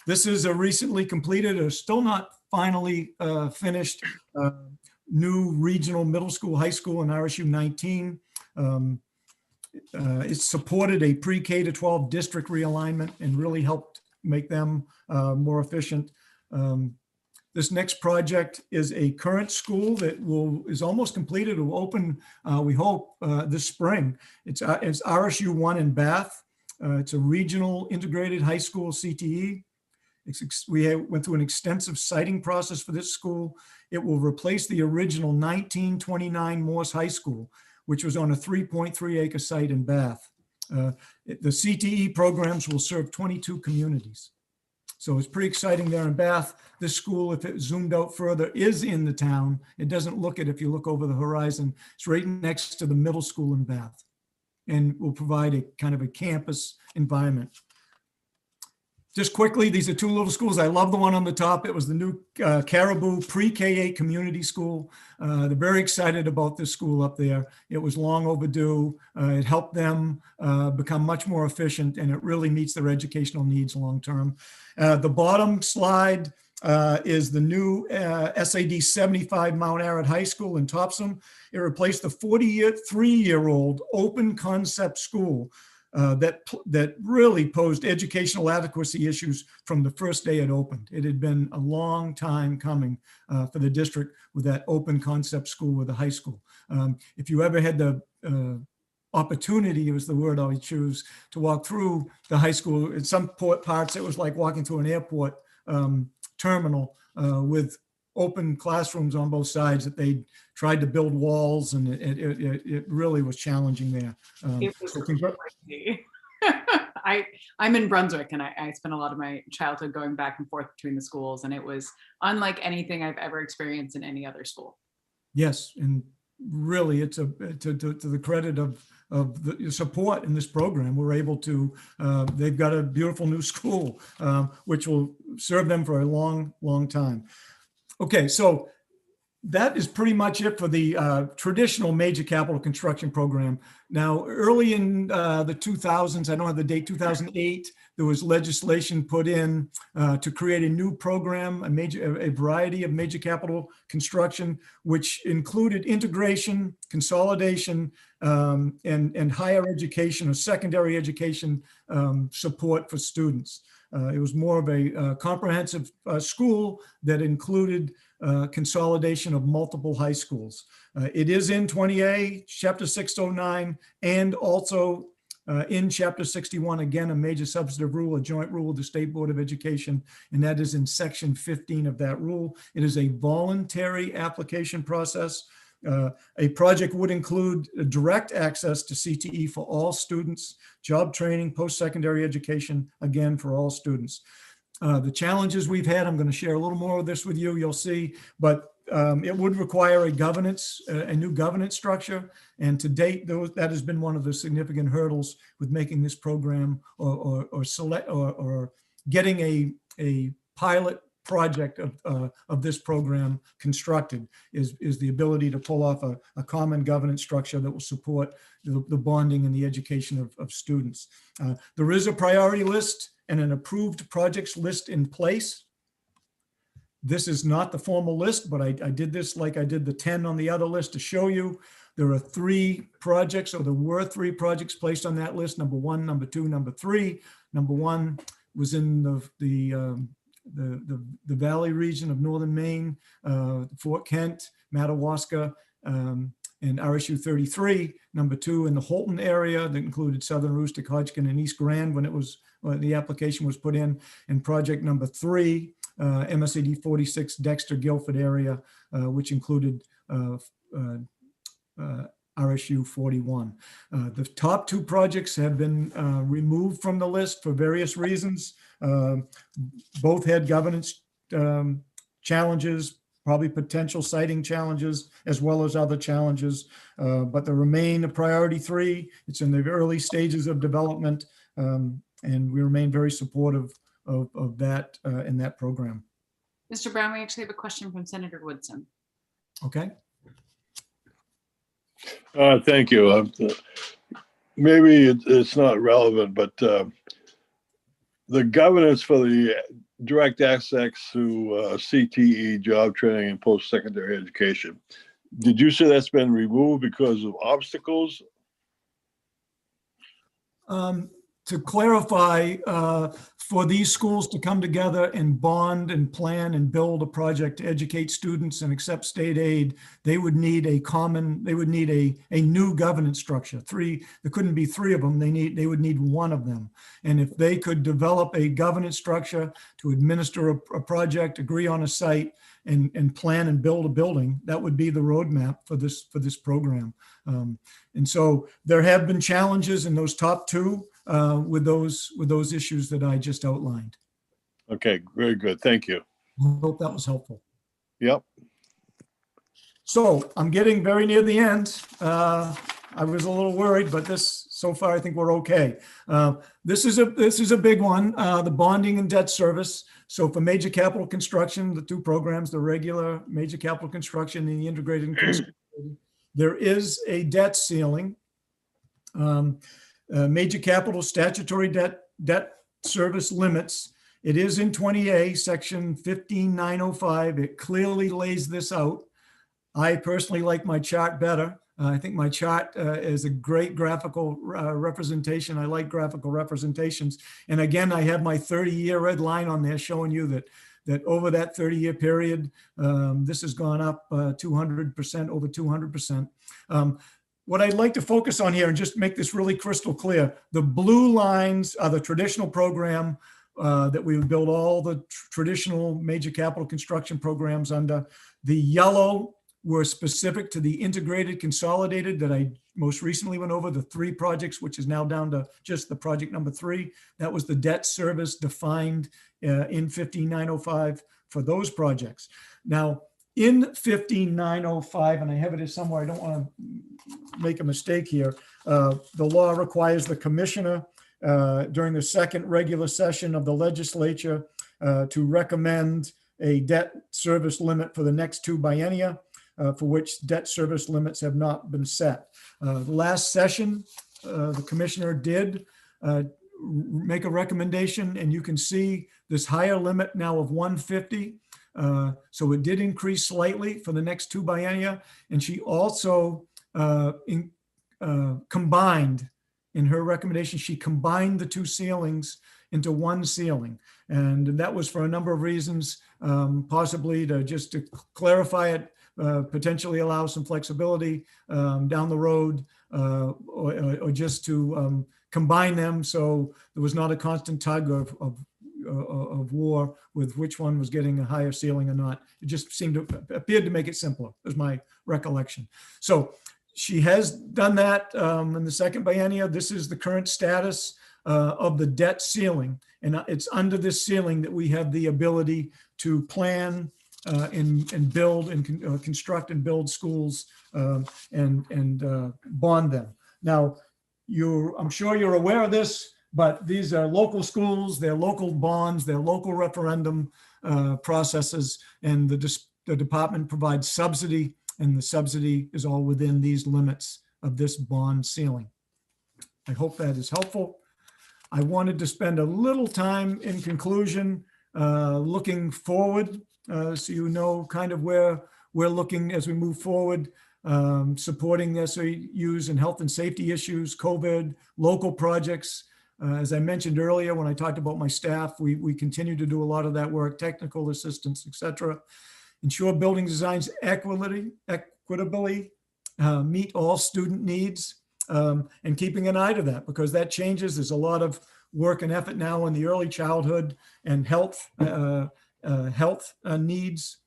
This is a recently completed, or still not finally finished, new regional middle school, high school in RSU 19. It supported a pre-K to 12 district realignment and really helped make them more efficient. This next project is a current school that is almost completed. It will open, we hope, this spring. It's RSU 1 in Bath. It's a regional integrated high school CTE. We went through an extensive siting process for this school. It will replace the original 1929 Morse High School, which was on a 3.3 acre site in Bath. The CTE programs will serve 22 communities. So it's pretty exciting there in Bath. This school, if it zoomed out further, is in the town. It doesn't look it if you look over the horizon. It's right next to the middle school in Bath, and will provide a kind of a campus environment. Just quickly, these are two little schools. I love the one on the top. It was the new Caribou Pre-K-8 community school. They're very excited about this school up there. It was long overdue. It helped them become much more efficient, and it really meets their educational needs long-term. The bottom slide is the new SAD 75 Mount Arad High School in Topsom. It replaced the 43-year-old open concept school that really posed educational adequacy issues from the first day it opened. It had been a long time coming for the district with that open concept school with a high school. If you ever had the opportunity was the word I would choose, to walk through the high school. In some parts, it was like walking through an airport terminal with open classrooms on both sides that they tried to build walls, and it really was challenging there. It was crazy. I'm in Brunswick, and I spent a lot of my childhood going back and forth between the schools, and it was unlike anything I've ever experienced in any other school. Yes, and really, it's to the credit of the support in this program. We're able to, they've got a beautiful new school, which will serve them for a long, long time. Okay, so that is pretty much it for the traditional major capital construction program. Now, early in the 2000s, I don't have the date, 2008, there was legislation put in to create a new program, a variety of major capital construction, which included integration, consolidation, and higher education or secondary education support for students. It was more of a comprehensive school that included consolidation of multiple high schools. It is in 20A, Chapter 609, and also in Chapter 61, again, a major substantive rule, a joint rule of the State Board of Education, and that is in Section 15 of that rule. It is a voluntary application process. A project would include direct access to CTE for all students, job training, post-secondary education, again, for all students. The challenges we've had, I'm going to share a little more of this with you, you'll see, but it would require a new governance structure. And to date, that has been one of the significant hurdles with making this program or getting a pilot project of this program constructed is the ability to pull off a common governance structure that will support the bonding and the education of students. There is a priority list and an approved projects list in place. This is not the formal list, but I did this like I did the 10 on the other list to show you. There are 3 projects, or there were 3 projects placed on that list, number 1, number 2, number 3. Number 1 was in the Valley region of Northern Maine, Fort Kent, Madawaska, and RSU 33. Number 2 in the Holton area that included Southern Aroostook, Hodgkin, and East Grand when the application was put in. And project number 3, MSAD 46 Dexter Guilford area, which included RSU 41. The top 2 projects have been removed from the list for various reasons. Both had governance challenges, probably potential siting challenges, as well as other challenges, but they remain a priority 3. It's in the early stages of development, and we remain very supportive of that in that program. Mr. Brown, we actually have a question from Senator Woodson. Okay. Thank you. Maybe it's not relevant, but the governance for the direct access to CTE, job training, and post-secondary education, did you say that's been removed because of obstacles? To clarify, for these schools to come together and bond and plan and build a project to educate students and accept state aid, they would need a new governance structure. There couldn't be 3 of them. They would need 1 of them. And if they could develop a governance structure to administer a project, agree on a site, and plan and build a building, that would be the roadmap for this program. And so there have been challenges in those top 2 with those issues that I just outlined. Okay, very good. Thank you. I hope that was helpful. Yep. So I'm getting very near the end. I was a little worried, but so far I think we're okay. This is a big one, the bonding and debt service. So for major capital construction, the 2 programs, the regular major capital construction and the integrated and consolidated, there is a debt ceiling. Major capital statutory debt service limits. It is in 20A, section 15905. It clearly lays this out. I personally like my chart better. I think my chart is a great graphical representation. I like graphical representations. And again, I have my 30-year red line on there showing you that over that 30-year period, this has gone up 200%, over 200%. what I'd like to focus on here and just make this really crystal clear, the blue lines are the traditional program that we would build all the traditional major capital construction programs under. The yellow were specific to the integrated consolidated that I most recently went over, the 3 projects, which is now down to just the project number 3. That was the debt service defined in 15905 for those projects. Now, in 15905, and I have it here somewhere, I don't want to make a mistake here, the law requires the commissioner during the second regular session of the legislature to recommend a debt service limit for the next 2 biennia, for which debt service limits have not been set. The last session, the commissioner did make a recommendation, and you can see this higher limit now of 150. So it did increase slightly for the next 2 biennia. And she also combined, in her recommendation, she combined the 2 ceilings into 1 ceiling. And that was for a number of reasons, possibly to clarify it, potentially allow some flexibility down the road, or just to combine them so there was not a constant tug of war with which one was getting a higher ceiling or not. It just appeared to make it simpler, is my recollection. So she has done that in the second biennia. This is the current status of the debt ceiling. And it's under this ceiling that we have the ability to plan and build and construct and build schools and bond them. Now, I'm sure you're aware of this, but these are local schools, they're local bonds, they're local referendum processes, and the department provides subsidy, and the subsidy is all within these limits of this bond ceiling. I hope that is helpful. I wanted to spend a little time in conclusion looking forward, so you know kind of where we're looking as we move forward, supporting the SAUs and health and safety issues, COVID, local projects. As I mentioned earlier, when I talked about my staff, we continue to do a lot of that work, technical assistance, et cetera. Ensure building designs equitably meet all student needs, and keeping an eye to that, because that changes. There's a lot of work and effort now in the early childhood and health needs.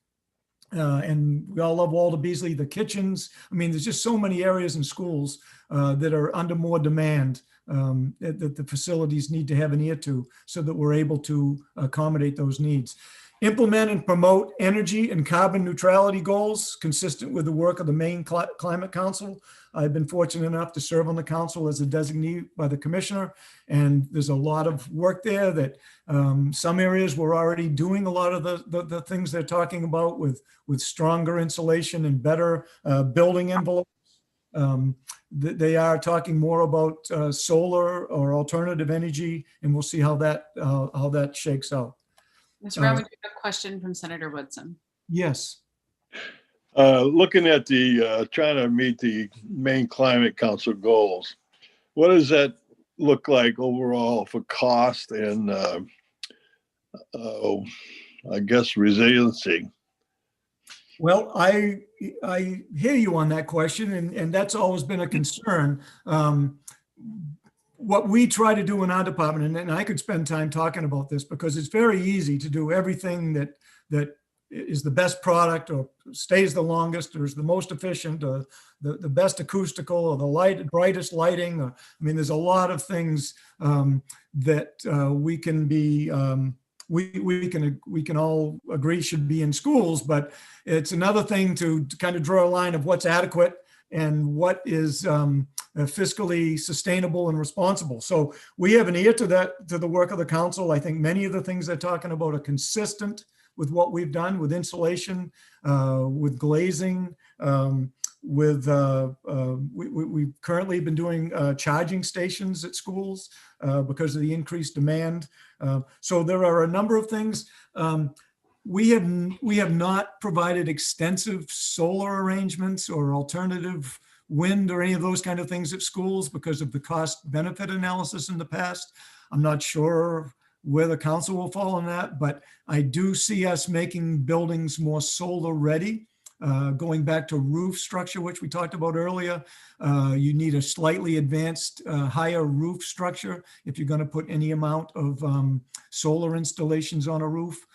And we all love Walter Beasley, the kitchens. I mean, there's just so many areas in schools that are under more demand that the facilities need to have an ear to, so that we're able to accommodate those needs. Implement and promote energy and carbon neutrality goals consistent with the work of the Maine Climate Council. I've been fortunate enough to serve on the council as a designee by the commissioner, and there's a lot of work there that some areas we're already doing a lot of the things they're talking about with stronger insulation and better building envelopes. They are talking more about solar or alternative energy, and we'll see how that shakes out. Mr. Brown, we have a question from Senator Woodson. Yes. Looking at the trying to meet the Maine Climate Council goals, what does that look like overall for cost and I guess resiliency? Well, I hear you on that question, and that's always been a concern. What we try to do in our department, and I could spend time talking about this because it's very easy to do everything that is the best product or stays the longest or is the most efficient or the best acoustical or the brightest lighting. I mean, there's a lot of things that we can be, we can all agree should be in schools, but it's another thing to kind of draw a line of what's adequate and what is fiscally sustainable and responsible. So we have an ear to the work of the council. I think many of the things they're talking about are consistent with what we've done with insulation, with glazing, we've currently been doing charging stations at schools because of the increased demand. So there are a number of things. We have not provided extensive solar arrangements or alternative wind or any of those kind of things at schools because of the cost benefit analysis in the past. I'm not sure where the council will fall on that, but I do see us making buildings more solar ready Going back to roof structure, which we talked about earlier, you need a slightly advanced, higher roof structure if you're going to put any amount of solar installations on a roof.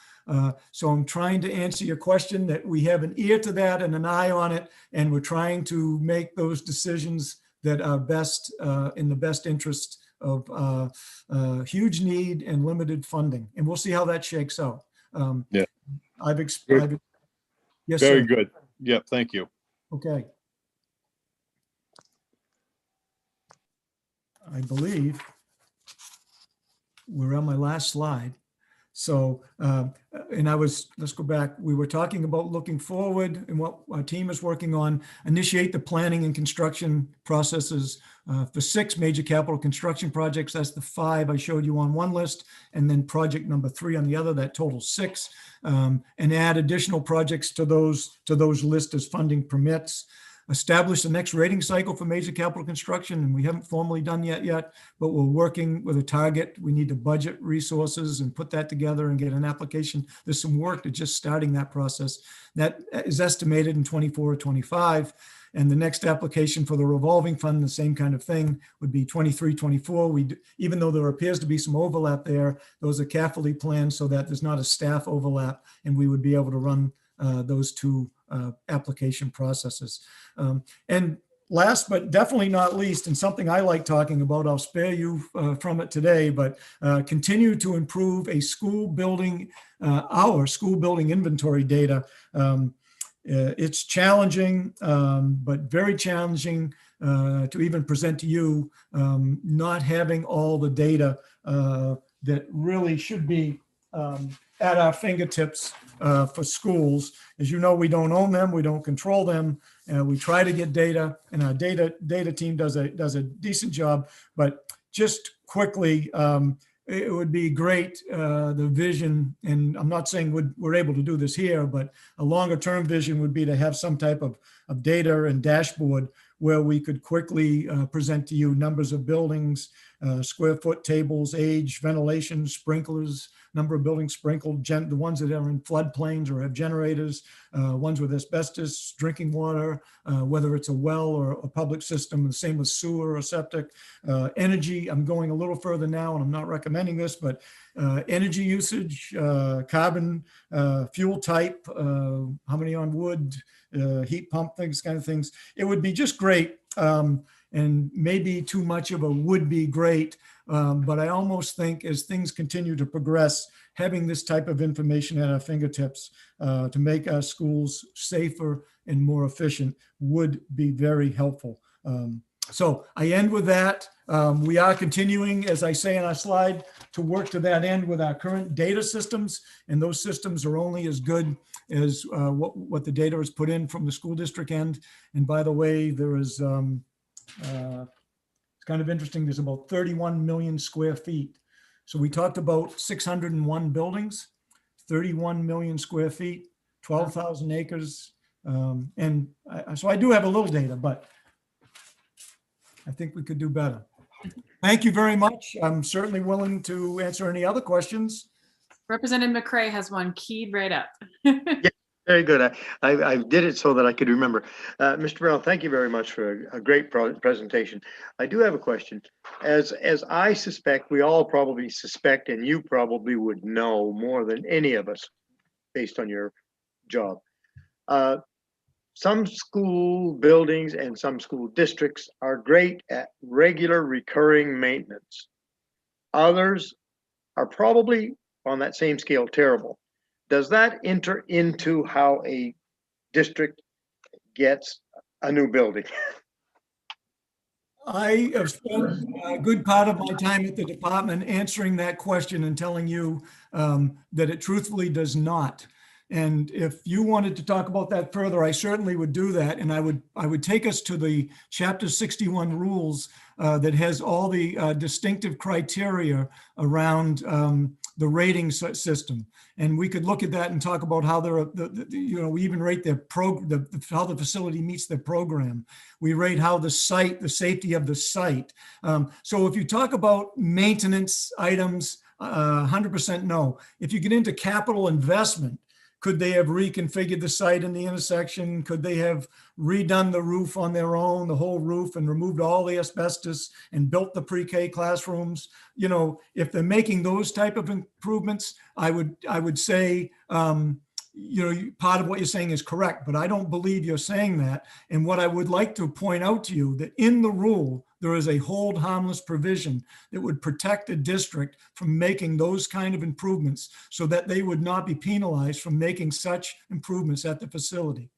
So I'm trying to answer your question that we have an ear to that and an eye on it, and we're trying to make those decisions that are best in the best interest of huge need and limited funding. And we'll see how that shakes out. Yeah. Yes, Very sir. good. Yep, thank you. Okay. I believe we're on my last slide. So, let's go back. We were talking about looking forward and what our team is working on, initiate the planning and construction processes for 6 major capital construction projects. That's the 5 I showed you on one list, and then project number 3 on the other, that totals 6, and add additional projects to those lists as funding permits. Establish the next rating cycle for major capital construction, and we haven't formally done that yet, but we're working with a target. We need to budget resources and put that together and get an application. There's some work to just starting that process. That is estimated in 24 or 25. And the next application for the revolving fund, the same kind of thing, would be 23, 24. Even though there appears to be some overlap there, those are carefully planned so that there's not a staff overlap, and we would be able to run those 2 application processes. And last, but definitely not least, and something I like talking about, I'll spare you from it today, but continue to improve our school building inventory data. It's challenging, but very challenging to even present to you, not having all the data that really should be at our fingertips for schools. As you know, we don't own them, we don't control them. We try to get data, and our data team does a decent job. But just quickly, it would be great, the vision, and I'm not saying we're able to do this here, but a longer term vision would be to have some type of data and dashboard where we could quickly present to you numbers of buildings, square foot tables, age, ventilation, sprinklers, number of buildings sprinkled, the ones that are in floodplains or have generators, ones with asbestos, drinking water, whether it's a well or a public system, the same with sewer or septic. Energy, I'm going a little further now, and I'm not recommending this, but energy usage, carbon, fuel type, how many on wood, heat pump, things, kind of things. It would be just great, and maybe too much of a would be great, but I almost think as things continue to progress, having this type of information at our fingertips to make our schools safer and more efficient would be very helpful. So I end with that. We are continuing, as I say on our slide, to work to that end with our current data systems, and those systems are only as good as what the data is put in from the school district end. And by the way, there is, it's kind of interesting, there's about 31 million square feet. So we talked about 601 buildings, 31 million square feet, 12,000 acres. So I do have a little data, but I think we could do better. Thank you very much. I'm certainly willing to answer any other questions. Representative McCray has one keyed right up. Yeah, very good. I did it so that I could remember. Mr. Brown, thank you very much for a great presentation. I do have a question. As I suspect, we all probably suspect, and you probably would know more than any of us based on your job. Some school buildings and some school districts are great at regular recurring maintenance. Others are probably on that same scale terrible. Does that enter into how a district gets a new building? I have spent a good part of my time at the department answering that question and telling you that it truthfully does not. And if you wanted to talk about that further, I certainly would do that. And I would take us to the Chapter 61 rules that has all the distinctive criteria around the rating system. And we could look at that and talk about how we even rate how the facility meets their program. We rate how the safety of the site. So if you talk about maintenance items, 100% no. If you get into capital investment, Could they have reconfigured the site in the intersection? Could they have redone the roof on their own, the whole roof, and removed all the asbestos and built the pre-K classrooms? You know, if they're making those type of improvements, I would say, you know, part of what you're saying is correct, but I don't believe you're saying that. And what I would like to point out to you, that in the rule, there is a hold harmless provision that would protect a district from making those kind of improvements so that they would not be penalized from making such improvements at the facility.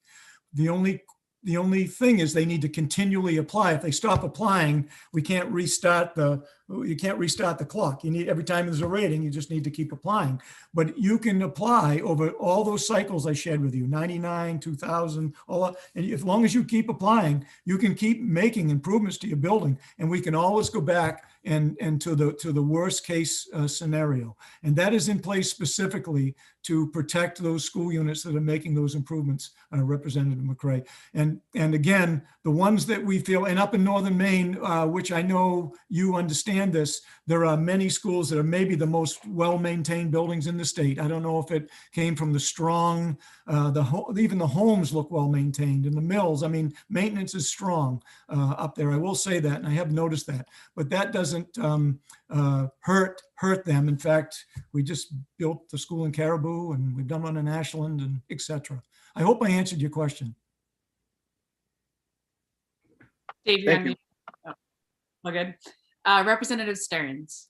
The only thing is they need to continually apply. If they stop applying, you can't restart the clock. You need, every time there's a rating, you just need to keep applying. But you can apply over all those cycles I shared with you, 99, 2000, and as long as you keep applying, you can keep making improvements to your building, and we can always go back and to the worst case scenario. And that is in place specifically to protect those school units that are making those improvements, Representative McCray. And again, the ones that we feel, and up in Northern Maine, which I know you understand this, there are many schools that are maybe the most well-maintained buildings in the state. I don't know if it came from the strong, even the homes look well-maintained, and the mills. I mean, maintenance is strong up there. I will say that, and I have noticed that, but that doesn't hurt them. In fact, we just built the school in Caribou, and we've done one in Ashland, and et cetera. I hope I answered your question. Dave, you're Thank on you. mute. Oh, all good. Representative Stearns.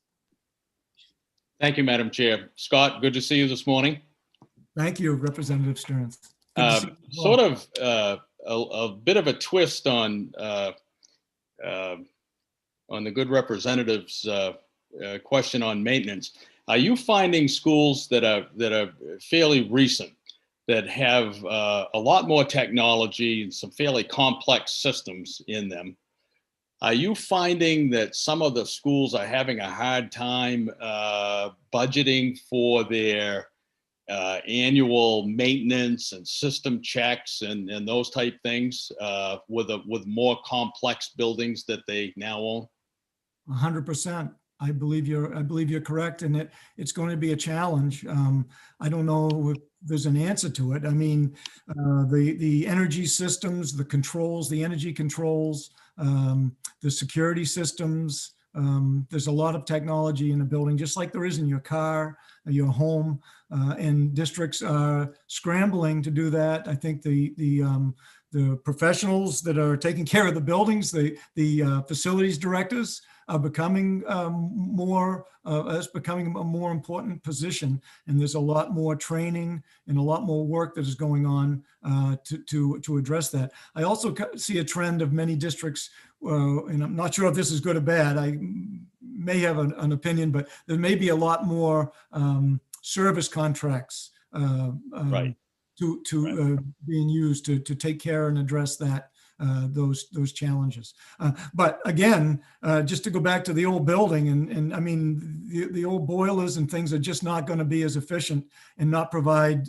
Thank you, Madam Chair. Scott, good to see you this morning. Thank you, Representative Stearns. Good to see you as well. Sort of a bit of a twist on the good representative's question on maintenance. Are you finding schools that are fairly recent, that have a lot more technology and some fairly complex systems in them? Are you finding that some of the schools are having a hard time budgeting for their annual maintenance and system checks and those type things with more complex buildings that they now own? 100%. I believe you're correct, and it's going to be a challenge. I don't know if there's an answer to it. I mean, the energy systems, the controls, the energy controls, the security systems. There's a lot of technology in a building, just like there is in your car, your home, and districts are scrambling to do that. I think the professionals that are taking care of the buildings, the facilities directors, are becoming becoming a more important position, and there's a lot more training and a lot more work that is going on to address that. I also see a trend of many districts, and I'm not sure if this is good or bad. I may have an opinion, but there may be a lot more service contracts Right. Being used to take care and address that. Those challenges. But again, just to go back to the old building, and I mean, the old boilers and things are just not going to be as efficient and not provide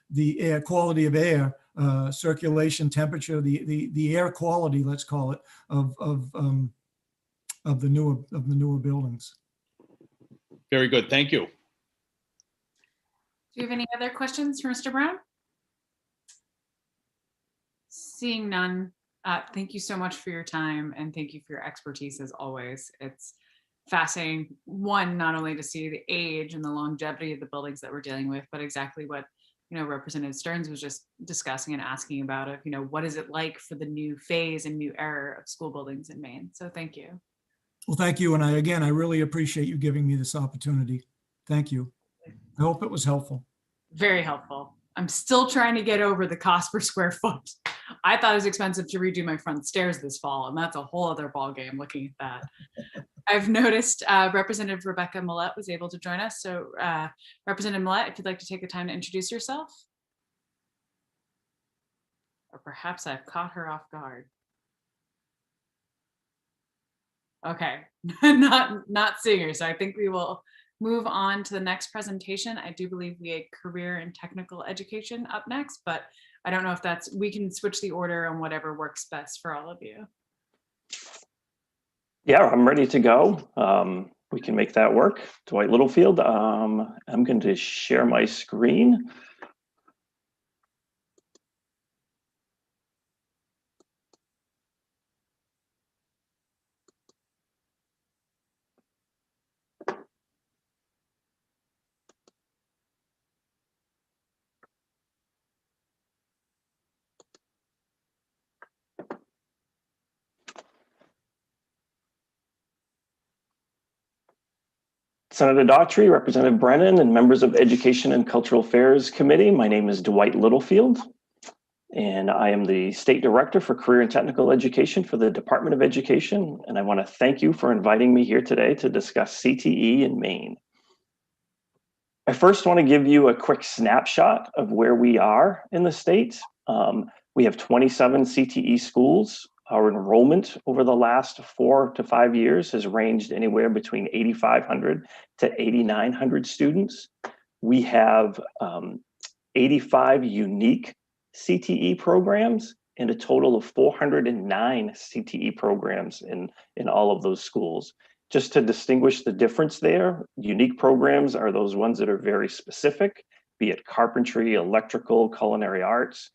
the air quality of air, circulation, temperature, the air quality, let's call it, of the newer buildings. Very good. Thank you. Do you have any other questions for Mr. Brown? Seeing none, thank you so much for your time, and thank you for your expertise as always. It's fascinating, one, not only to see the age and the longevity of the buildings that we're dealing with, but exactly what, you know, Representative Stearns was just discussing and asking about, of, you know, what is it like for the new phase and new era of school buildings in Maine? So thank you. Well, thank you. And I really appreciate you giving me this opportunity. Thank you. I hope it was helpful. Very helpful. I'm still trying to get over the cost per square foot. I thought it was expensive to redo my front stairs this fall, and that's a whole other ballgame looking at that. I've noticed Representative Rebecca Millett was able to join us. So Representative Millett, if you'd like to take the time to introduce yourself. Or perhaps I've caught her off guard. Okay, not seeing her. So I think we will move on to the next presentation. I do believe we had career and technical education up next, but I don't know if we can switch the order on whatever works best for all of you. Yeah, I'm ready to go. We can make that work. Dwight Littlefield. I'm going to share my screen. Senator Daughtry, Representative Brennan, and members of Education and Cultural Affairs Committee. My name is Dwight Littlefield, and I am the State Director for Career and Technical Education for the Department of Education. And I want to thank you for inviting me here today to discuss CTE in Maine. I first want to give you a quick snapshot of where we are in the state. We have 27 CTE schools. Our enrollment over the last 4 to 5 years has ranged anywhere between 8,500 to 8,900 students. We have 85 unique CTE programs and a total of 409 CTE programs in all of those schools. Just to distinguish the difference there, unique programs are those ones that are very specific, be it carpentry, electrical, culinary arts.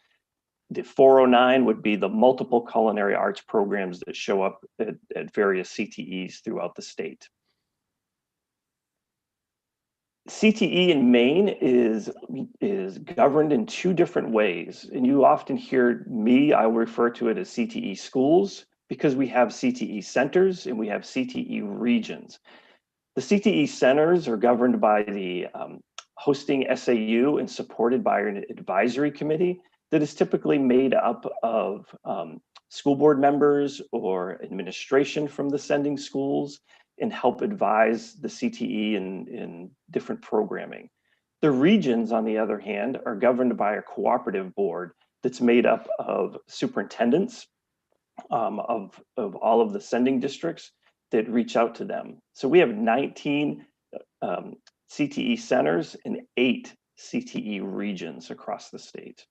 The 409 would be the multiple culinary arts programs that show up at various CTEs throughout the state. CTE in Maine is governed in 2 different ways. And you often hear I will refer to it as CTE schools, because we have CTE centers and we have CTE regions. The CTE centers are governed by the hosting SAU and supported by an advisory committee that is typically made up of school board members or administration from the sending schools and help advise the CTE in different programming. The regions, on the other hand, are governed by a cooperative board that's made up of superintendents of all of the sending districts that reach out to them. So we have 19 CTE centers and 8 CTE regions across the state.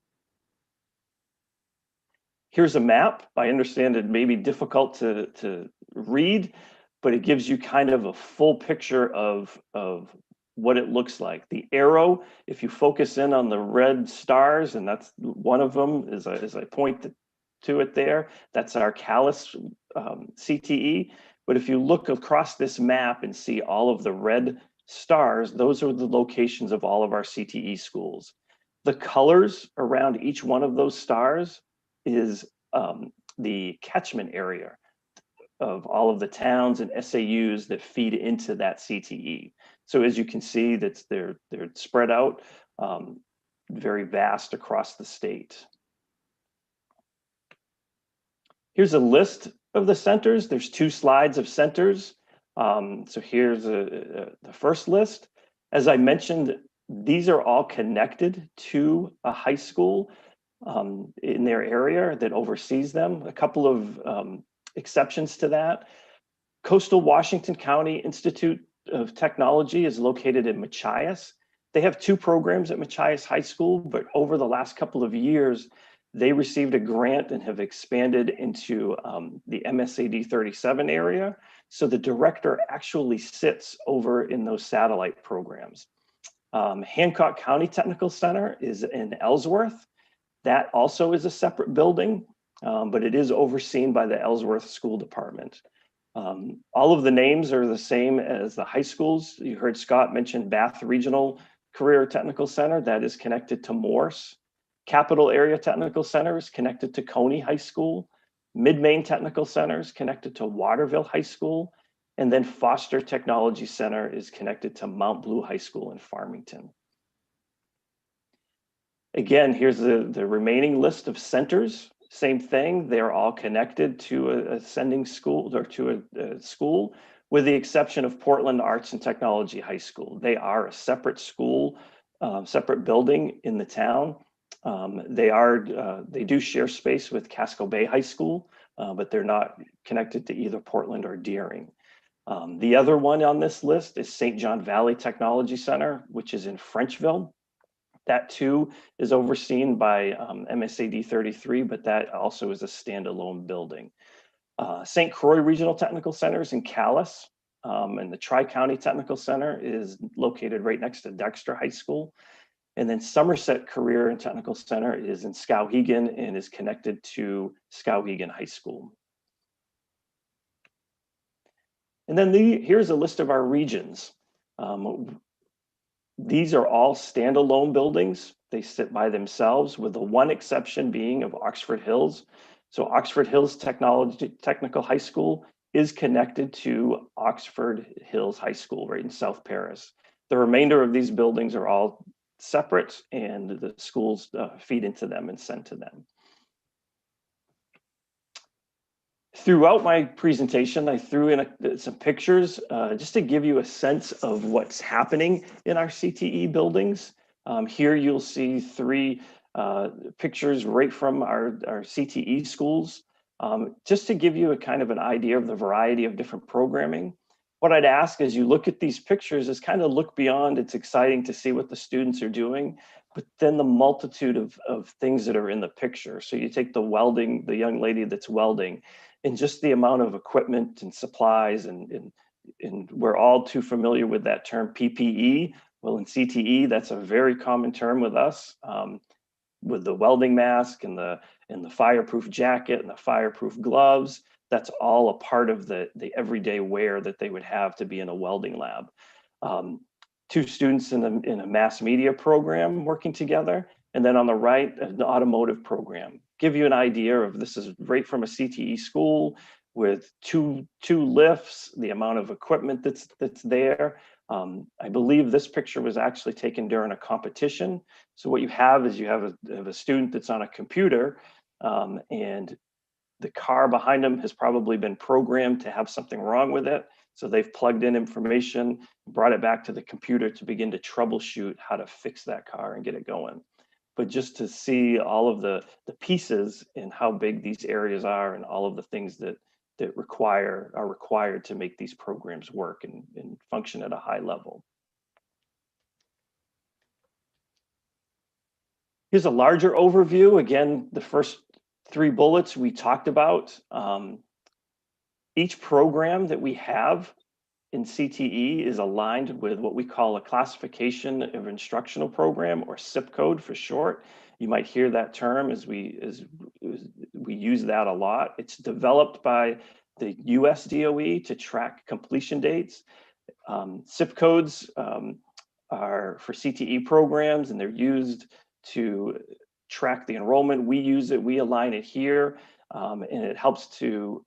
Here's a map. I understand it may be difficult to read, but it gives you kind of a full picture of what it looks like. The arrow, if you focus in on the red stars, and that's one of them as I point to it there, that's our Calais CTE. But if you look across this map and see all of the red stars, those are the locations of all of our CTE schools. The colors around each one of those stars is the catchment area of all of the towns and SAUs that feed into that CTE. So as you can see, they're spread out very vast across the state. Here's a list of the centers. There's 2 slides of centers. So here's the first list. As I mentioned, these are all connected to a high school in their area that oversees them. A couple of exceptions to that. Coastal Washington County Institute of Technology is located in Machias. They have 2 programs at Machias High School, but over the last couple of years, they received a grant and have expanded into the MSAD 37 area. So the director actually sits over in those satellite programs. Hancock County Technical Center is in Ellsworth. That also is a separate building, but it is overseen by the Ellsworth School Department. All of the names are the same as the high schools. You heard Scott mention Bath Regional Career Technical Center. That is connected to Morse. Capital Area Technical Center is connected to Coney High School. Mid-Maine Technical Center is connected to Waterville High School. And then Foster Technology Center is connected to Mount Blue High School in Farmington. Again, here's the remaining list of centers. Same thing, they're all connected to a sending school or to a school, with the exception of Portland Arts and Technology High School. They are a separate school, separate building in the town. They do share space with Casco Bay High School, but they're not connected to either Portland or Deering. The other one on this list is St. John Valley Technology Center, which is in Frenchville. That too is overseen by MSAD 33, but that also is a standalone building. St. Croix Regional Technical Center is in Calais, and the Tri-County Technical Center is located right next to Dexter High School. And then Somerset Career and Technical Center is in Skowhegan and is connected to Skowhegan High School. And then here's a list of our regions. These are all standalone buildings. They sit by themselves, with the one exception being of Oxford Hills. So Oxford Hills Technical High School is connected to Oxford Hills High School right in South Paris. The remainder of these buildings are all separate, and the schools feed into them and send to them. Throughout my presentation, I threw in some pictures just to give you a sense of what's happening in our CTE buildings. Here you'll see 3 pictures right from our CTE schools, just to give you a kind of an idea of the variety of different programming. What I'd ask as you look at these pictures is kind of look beyond. It's exciting to see what the students are doing, but then the multitude of things that are in the picture. So you take the welding, the young lady that's welding, and just the amount of equipment and supplies, and we're all too familiar with that term PPE. Well, in CTE, that's a very common term with us, with the welding mask and the fireproof jacket and the fireproof gloves. That's all a part of the everyday wear that they would have to be in a welding lab. 2 students in a mass media program working together, and then on the right, an automotive program. Give you an idea of, this is right from a CTE school with two lifts, the amount of equipment that's there. I believe this picture was actually taken during a competition. So what you have is you have a student that's on a computer, and the car behind them has probably been programmed to have something wrong with it. So they've plugged in information, brought it back to the computer to begin to troubleshoot how to fix that car and get it going. But just to see all of the pieces and how big these areas are, and all of the things that are required to make these programs work and function at a high level. Here's a larger overview. Again, the first 3 bullets we talked about. Each program that we have in CTE is aligned with what we call a classification of instructional program, or SIP code for short. You might hear that term as we use that a lot. It's developed by the US DOE to track completion dates. SIP codes are for CTE programs, and they're used to track the enrollment. We use it, we align it here, and it helps to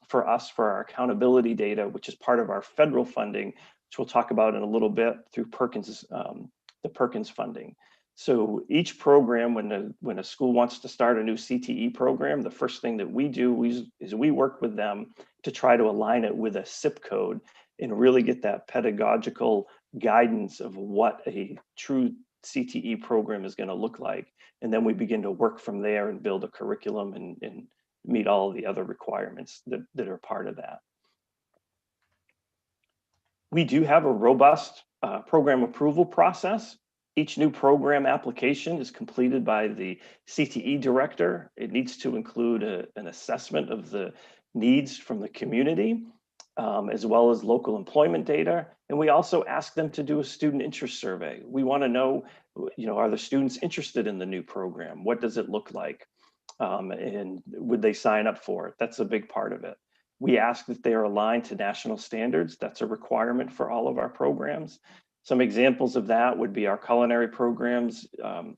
for us, for our accountability data, which is part of our federal funding, which we'll talk about in a little bit, through Perkins, the Perkins funding. So each program, when a school wants to start a new CTE program, the first thing that we do is we work with them to try to align it with a SIP code and really get that pedagogical guidance of what a true CTE program is going to look like. And then we begin to work from there and build a curriculum and meet all of the other requirements that are part of that. We do have a robust program approval process. Each new program application is completed by the CTE director. It needs to include an assessment of the needs from the community, as well as local employment data. And we also ask them to do a student interest survey. We want to know, are the students interested in the new program? What does it look like? And would they sign up for it? That's a big part of it. We ask that they are aligned to national standards. That's a requirement for all of our programs. Some examples of that would be our culinary programs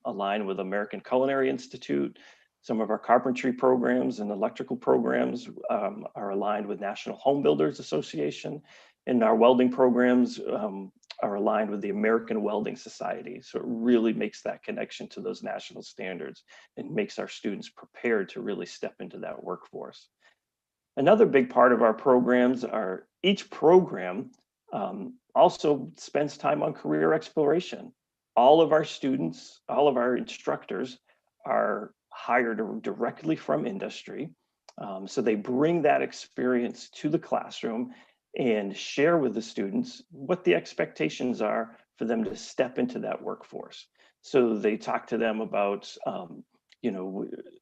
align with American Culinary Institute. Some of our carpentry programs and electrical programs are aligned with National Home Builders Association. And our welding programs are aligned with the American Welding Society. So it really makes that connection to those national standards and makes our students prepared to really step into that workforce. Another big part of our programs are each program also spends time on career exploration. All of our students, all of our instructors are hired directly from industry. So they bring that experience to the classroom and share with the students what the expectations are for them to step into that workforce. So they talk to them about,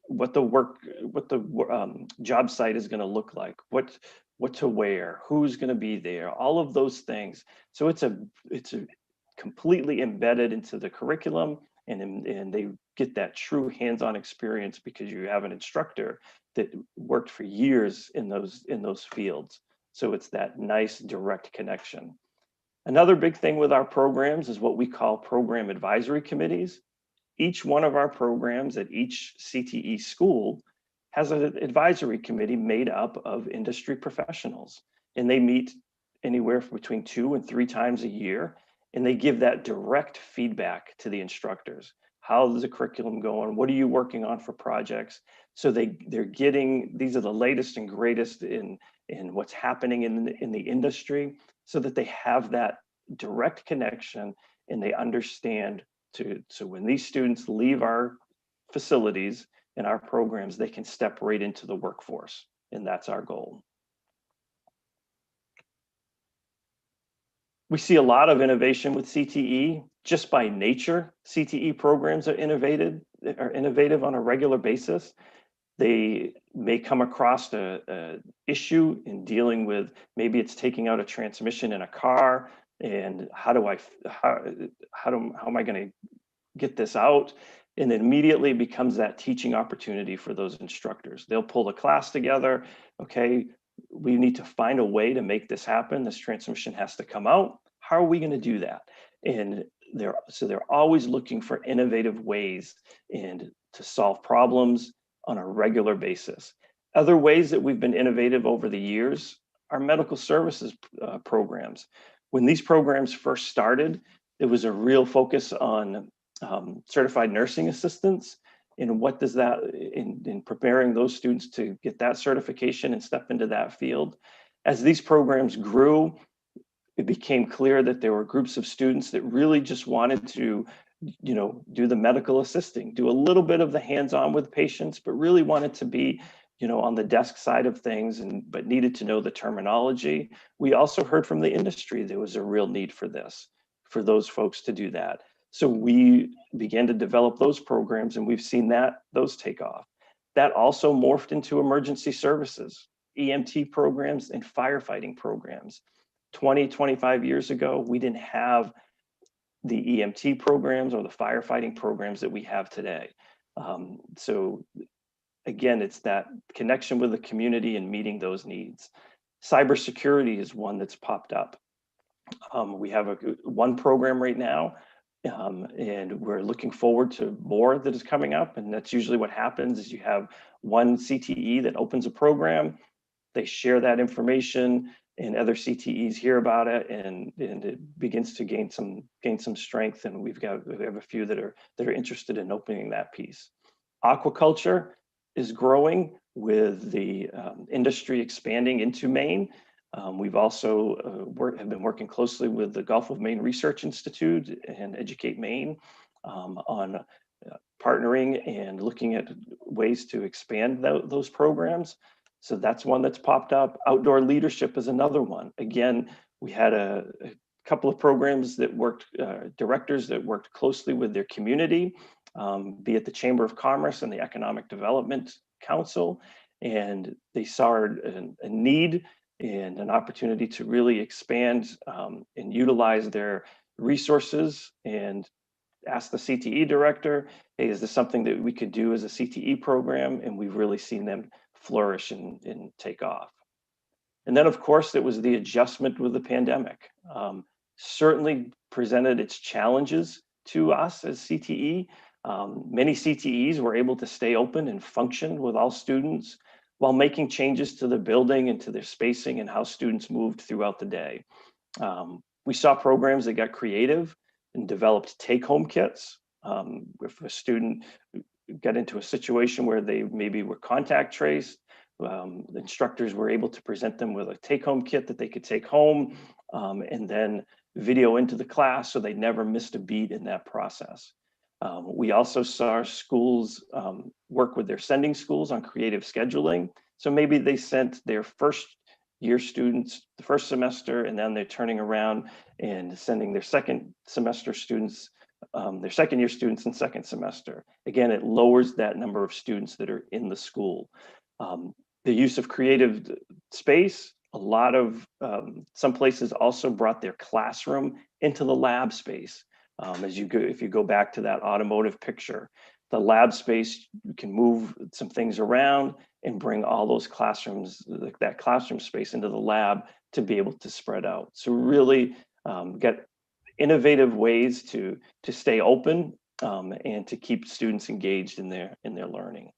what the job site is going to look like, what to wear, who's going to be there, all of those things. So it's a completely embedded into the curriculum, and they get that true hands-on experience because you have an instructor that worked for years in those fields. So it's that nice direct connection. Another big thing with our programs is what we call program advisory committees. Each one of our programs at each CTE school has an advisory committee made up of industry professionals, and they meet anywhere from between 2 and 3 times a year, and they give that direct feedback to the instructors. How's the curriculum going? What are you working on for projects? So they're getting, these are the latest and greatest in what's happening in the industry, so that they have that direct connection and they understand so when these students leave our facilities and our programs, they can step right into the workforce, and that's our goal. We see a lot of innovation with CTE. Just by nature, CTE programs are innovative on a regular basis. They may come across a issue in dealing with, maybe it's taking out a transmission in a car, and how am I going to get this out? And it immediately becomes that teaching opportunity for those instructors. They'll pull the class together. Okay, we need to find a way to make this happen. This transmission has to come out. How are we going to do that? And they're always looking for innovative ways and to solve problems on a regular basis. Other ways that we've been innovative over the years are medical services programs. When these programs first started, it was a real focus on certified nursing assistants, and what does that in preparing those students to get that certification and step into that field. As these programs grew, it became clear that there were groups of students that really just wanted to, do the medical assisting, do a little bit of the hands-on with patients, but really wanted to be, on the desk side of things, but needed to know the terminology. We also heard from the industry there was a real need for this, for those folks to do that. So we began to develop those programs, and we've seen those take off. That also morphed into emergency services, EMT programs, and firefighting programs. 20, 25 years ago, we didn't have the EMT programs or the firefighting programs that we have today. So again, it's that connection with the community and meeting those needs. Cybersecurity is one that's popped up. We have one program right now, and we're looking forward to more that is coming up. And that's usually what happens is you have one CTE that opens a program, they share that information, and other CTEs hear about it, and it begins to gain some strength. And we have a few that are interested in opening that piece. Aquaculture is growing with the industry expanding into Maine. We've also have been working closely with the Gulf of Maine Research Institute and Educate Maine on partnering and looking at ways to expand those programs. So that's one that's popped up. Outdoor leadership is another one. Again, we had a couple of programs that worked, directors that worked closely with their community, be it the Chamber of Commerce and the Economic Development Council, and they saw a need and an opportunity to really expand and utilize their resources, and ask the CTE director, hey, is this something that we could do as a CTE program? And we've really seen them flourish and take off. And then, of course, it was the adjustment with the pandemic. Certainly presented its challenges to us as CTE. Many CTEs were able to stay open and function with all students while making changes to the building and to their spacing and how students moved throughout the day. We saw programs that got creative and developed take-home kits. If a student got into a situation where they maybe were contact traced, the instructors were able to present them with a take-home kit that they could take home and then video into the class, so they never missed a beat in that process. We also saw schools work with their sending schools on creative scheduling. So maybe they sent their first year students the first semester, and then they're turning around and sending their second semester students, their second year students in second semester. Again, it lowers that number of students that are in the school. The use of creative space, a lot of, some places also brought their classroom into the lab space. If you go back to that automotive picture, the lab space, you can move some things around and bring all those classrooms, that classroom space into the lab to be able to spread out. So really get innovative ways to stay open and to keep students engaged in their learning.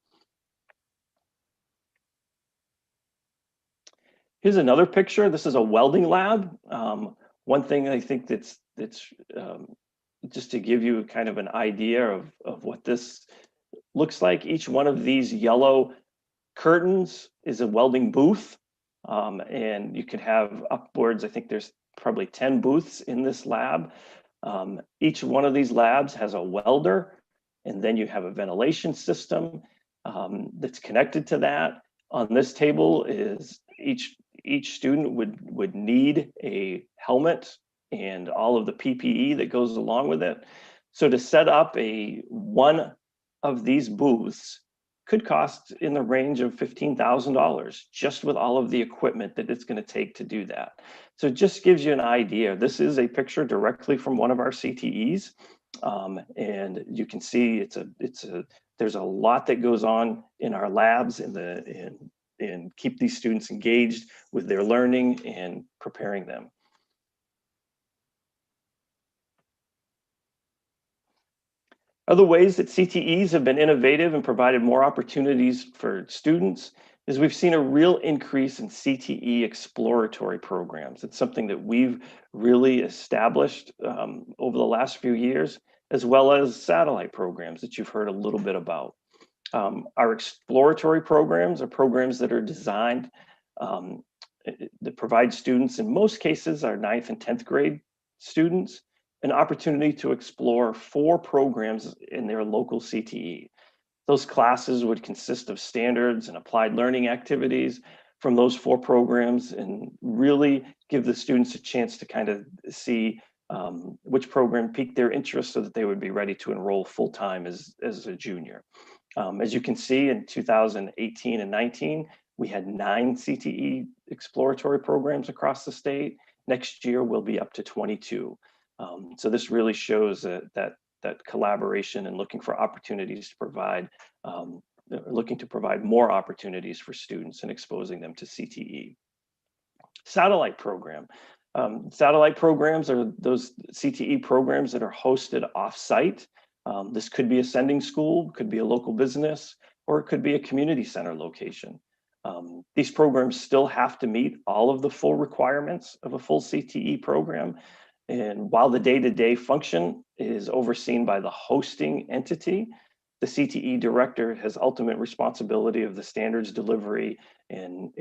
Here's another picture. This is a welding lab. One thing I think that's just to give you kind of an idea of what this looks like. Each one of these yellow curtains is a welding booth. And you could have upwards, I think there's probably 10 booths in this lab. Each one of these labs has a welder, and then you have a ventilation system that's connected to that. On this table is each student would need a helmet and all of the PPE that goes along with it. So to set up one of these booths could cost in the range of $15,000 just with all of the equipment that it's going to take to do that. So it just gives you an idea. This is a picture directly from one of our CTEs. And you can see there's a lot that goes on in our labs and keep these students engaged with their learning and preparing them. Other ways that CTEs have been innovative and provided more opportunities for students is we've seen a real increase in CTE exploratory programs. It's something that we've really established over the last few years, as well as satellite programs that you've heard a little bit about. Our exploratory programs are programs that are designed that provide students, in most cases, our 9th and 10th grade students, an opportunity to explore 4 programs in their local CTE. Those classes would consist of standards and applied learning activities from those 4 programs and really give the students a chance to kind of see which program piqued their interest so that they would be ready to enroll full-time as a junior. As you can see, in 2018 and 19, we had 9 CTE exploratory programs across the state. Next year, we'll be up to 22. So this really shows that collaboration and looking for opportunities to provide, looking to provide more opportunities for students and exposing them to CTE. Satellite program. Satellite programs are those CTE programs that are hosted off-site. This could be a sending school, could be a local business, or it could be a community center location. These programs still have to meet all of the full requirements of a full CTE program. And while the day-to-day function is overseen by the hosting entity, the CTE director has ultimate responsibility of the standards delivery and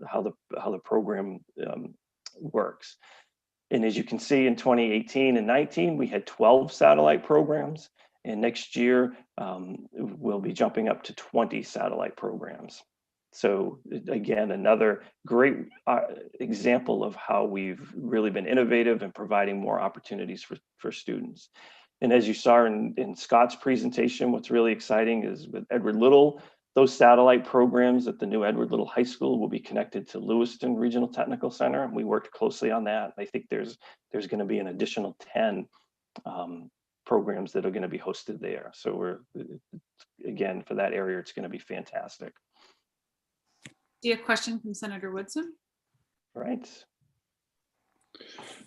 how the program works. And as you can see, in 2018 and 19, we had 12 satellite programs. And next year, we'll be jumping up to 20 satellite programs. So again, another great example of how we've really been innovative and providing more opportunities for students. And as you saw in Scott's presentation, what's really exciting is with Edward Little, those satellite programs at the new Edward Little High School will be connected to Lewiston Regional Technical Center. And we worked closely on that. I think there's going to be an additional 10 programs that are going to be hosted there. So again, for that area, it's going to be fantastic. Do you have a question from Senator Woodson? Right.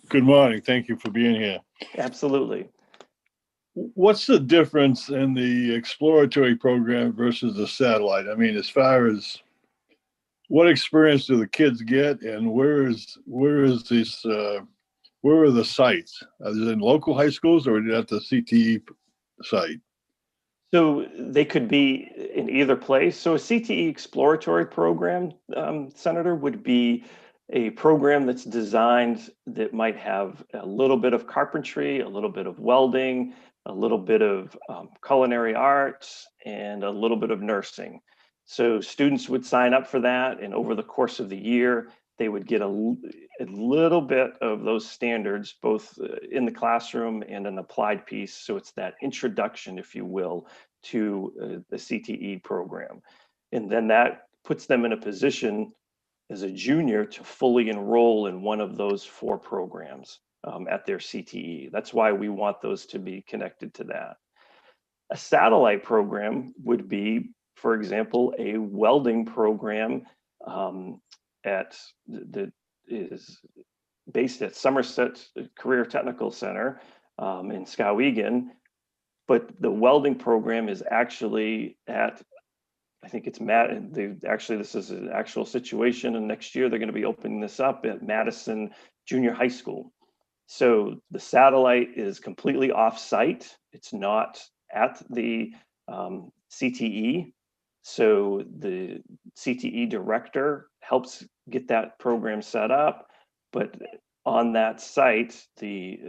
Good morning. Thank you for being here. Absolutely. What's the difference in the exploratory program versus the satellite? I mean, as far as what experience do the kids get, and where are the sites? Are they in local high schools or at the CTE site? So they could be in either place. So a CTE exploratory program, Senator, would be a program that's designed that might have a little bit of carpentry, a little bit of welding, a little bit of culinary arts, and a little bit of nursing. So students would sign up for that, and over the course of the year, they would get a little bit of those standards, both in the classroom and an applied piece. So it's that introduction, if you will, to the CTE program. And then that puts them in a position as a junior to fully enroll in one of those 4 programs at their CTE. That's why we want those to be connected to that. A satellite program would be, for example, a welding program that is based at Somerset Career Technical Center in Skowhegan, but the welding program is actually at I think it's Matt. Actually, this is an actual situation, and next year they're going to be opening this up at Madison Junior High School. So the satellite is completely off-site. It's not at the CTE. So the CTE director helps get that program set up, but on that site, the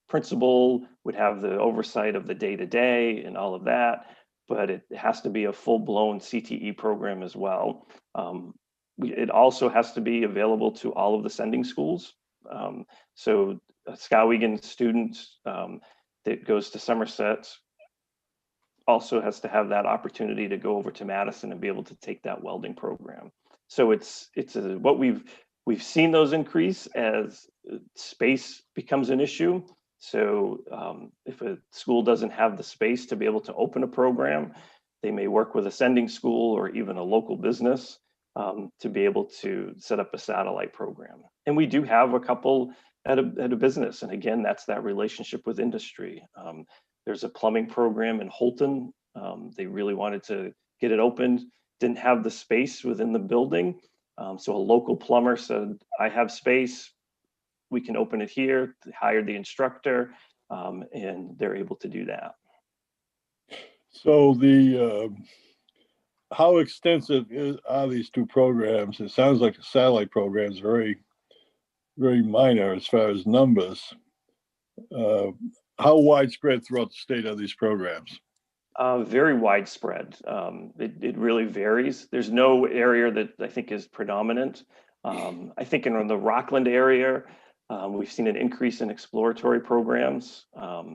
principal would have the oversight of the day-to-day and all of that, but it has to be a full-blown CTE program as well. It also has to be available to all of the sending schools. So a Skowhegan student that goes to Somerset also has to have that opportunity to go over to Madison and be able to take that welding program. So what we've seen those increase as space becomes an issue. So if a school doesn't have the space to be able to open a program, they may work with a sending school or even a local business to be able to set up a satellite program. And we do have a couple at a business. And again, that's that relationship with industry. There's a plumbing program in Holton. They really wanted to get it opened, didn't have the space within the building. So a local plumber said, I have space, we can open it here, hired the instructor, and they're able to do that. So how extensive are these two programs? It sounds like the satellite program is very, very minor as far as numbers. How widespread throughout the state are these programs? Very widespread. It really varies. There's no area that I think is predominant. I think in the Rockland area, we've seen an increase in exploratory programs at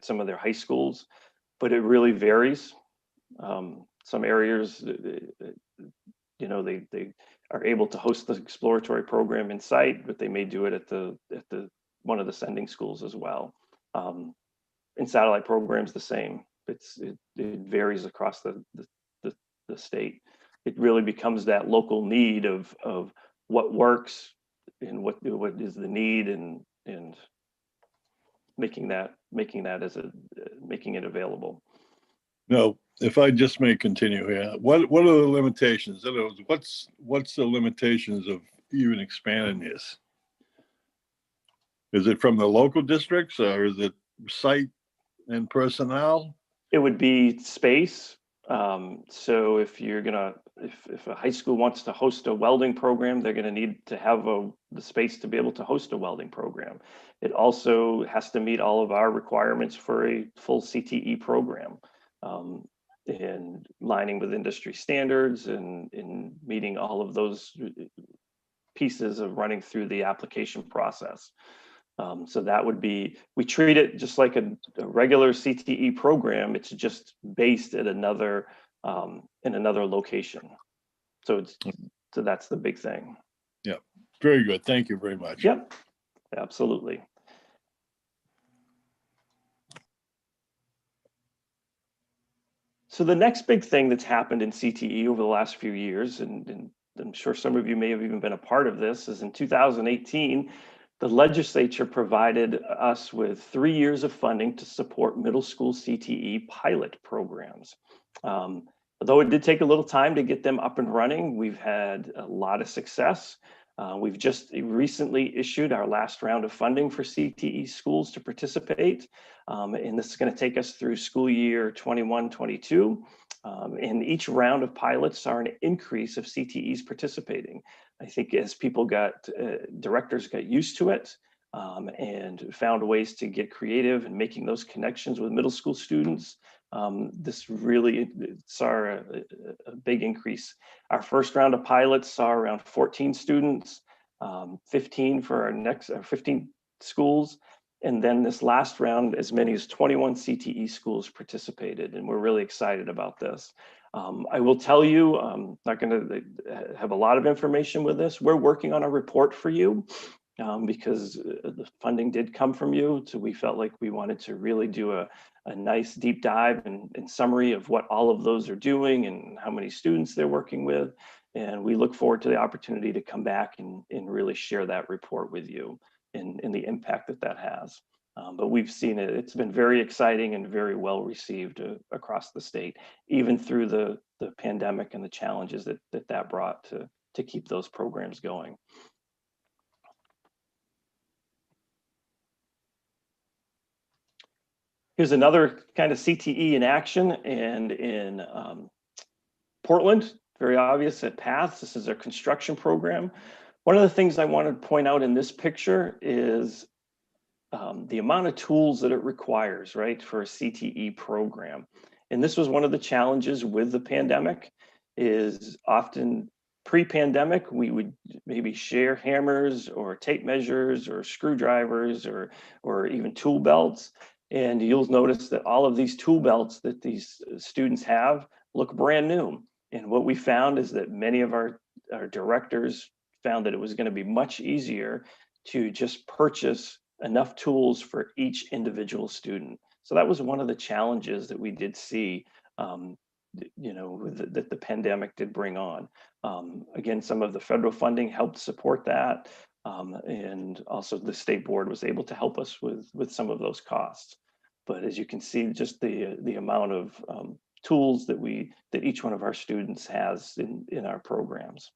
some of their high schools, but it really varies. Some areas, they are able to host the exploratory program in site, but they may do it at one of the sending schools as well. And satellite programs the same. It varies across the state. It really becomes that local need of what works and what is the need and making it available. No, if I just may continue here, what are the limitations? In other words, what's the limitations of even expanding this? Is it from the local districts or is it site and personnel? It would be space. So if a high school wants to host a welding program, they're going to need to have the space to be able to host a welding program. It also has to meet all of our requirements for a full CTE program, and lining with industry standards and meeting all of those pieces of running through the application process. So that would be, we treat it just like a regular CTE program. It's just based at another in another location. So that's the big thing. Yeah, very good. Thank you very much. Yep, absolutely. So the next big thing that's happened in CTE over the last few years, and I'm sure some of you may have even been a part of this, is in 2018, the legislature provided us with 3 years of funding to support middle school CTE pilot programs. Although it did take a little time to get them up and running, we've had a lot of success. We've just recently issued our last round of funding for CTE schools to participate. And this is going to take us through school year 21-22. And each round of pilots are an increase of CTEs participating. I think as directors got used to it and found ways to get creative and making those connections with middle school students, this really saw a big increase. Our first round of pilots saw around 14 students, 15 for our next 15 schools. And then this last round, as many as 21 CTE schools participated, and we're really excited about this. I will tell you, I'm not going to have a lot of information with this. We're working on a report for you because the funding did come from you. So we felt like we wanted to really do a nice deep dive and summary of what all of those are doing and how many students they're working with. And we look forward to the opportunity to come back and really share that report with you and the impact that has. But we've seen it, it's been very exciting and very well received across the state, even through the pandemic and the challenges that brought to keep those programs going. Here's another kind of CTE in action, and in Portland, very obvious at Paths. This is our construction program. One of the things I wanted to point out in this picture is the amount of tools that it requires, right, for a CTE program. And this was one of the challenges with the pandemic, is often pre-pandemic, we would maybe share hammers or tape measures or screwdrivers or even tool belts. And you'll notice that all of these tool belts that these students have look brand new. And what we found is that many of our directors found that it was going to be much easier to just purchase enough tools for each individual student. So that was one of the challenges that we did see, you know, that the pandemic did bring on. Again, some of the federal funding helped support that. And also the state board was able to help us with some of those costs. But as you can see, just the amount of tools that each one of our students has in our programs.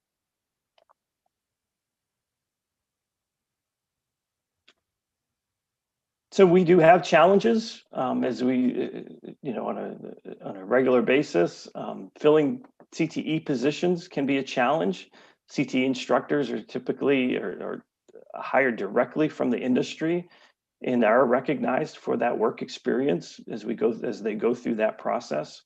So we do have challenges as we, you know, on a regular basis. Filling CTE positions can be a challenge. CTE instructors are typically are hired directly from the industry and are recognized for that work experience as they go through that process.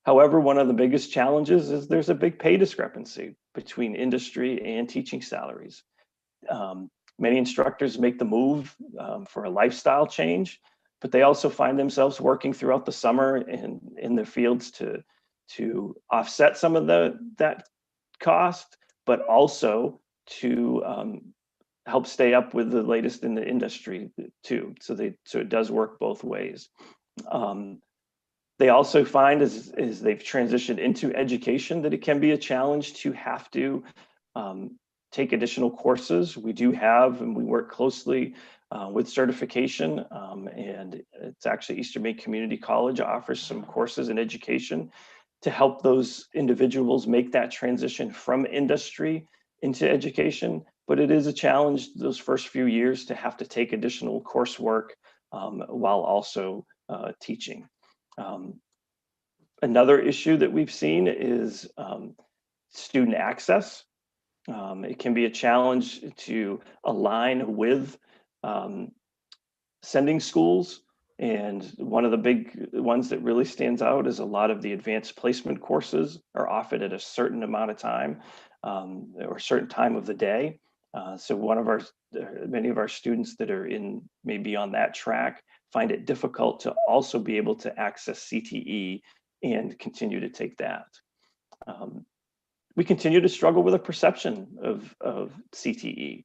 However, one of the biggest challenges is there's a big pay discrepancy between industry and teaching salaries. Many instructors make the move for a lifestyle change, but they also find themselves working throughout the summer in their fields to offset some of that cost, but also to help stay up with the latest in the industry too. So it does work both ways. They also find as they've transitioned into education that it can be a challenge to have to take additional courses. We do have, and we work closely with certification, and it's actually Eastern Maine Community College offers some courses in education to help those individuals make that transition from industry into education. But it is a challenge those first few years to have to take additional coursework while also teaching. Another issue that we've seen is student access. It can be a challenge to align with sending schools. And one of the big ones that really stands out is a lot of the advanced placement courses are offered at a certain amount of time or a certain time of the day. So many of our students that are maybe on that track find it difficult to also be able to access CTE and continue to take that. We continue to struggle with a perception of CTE.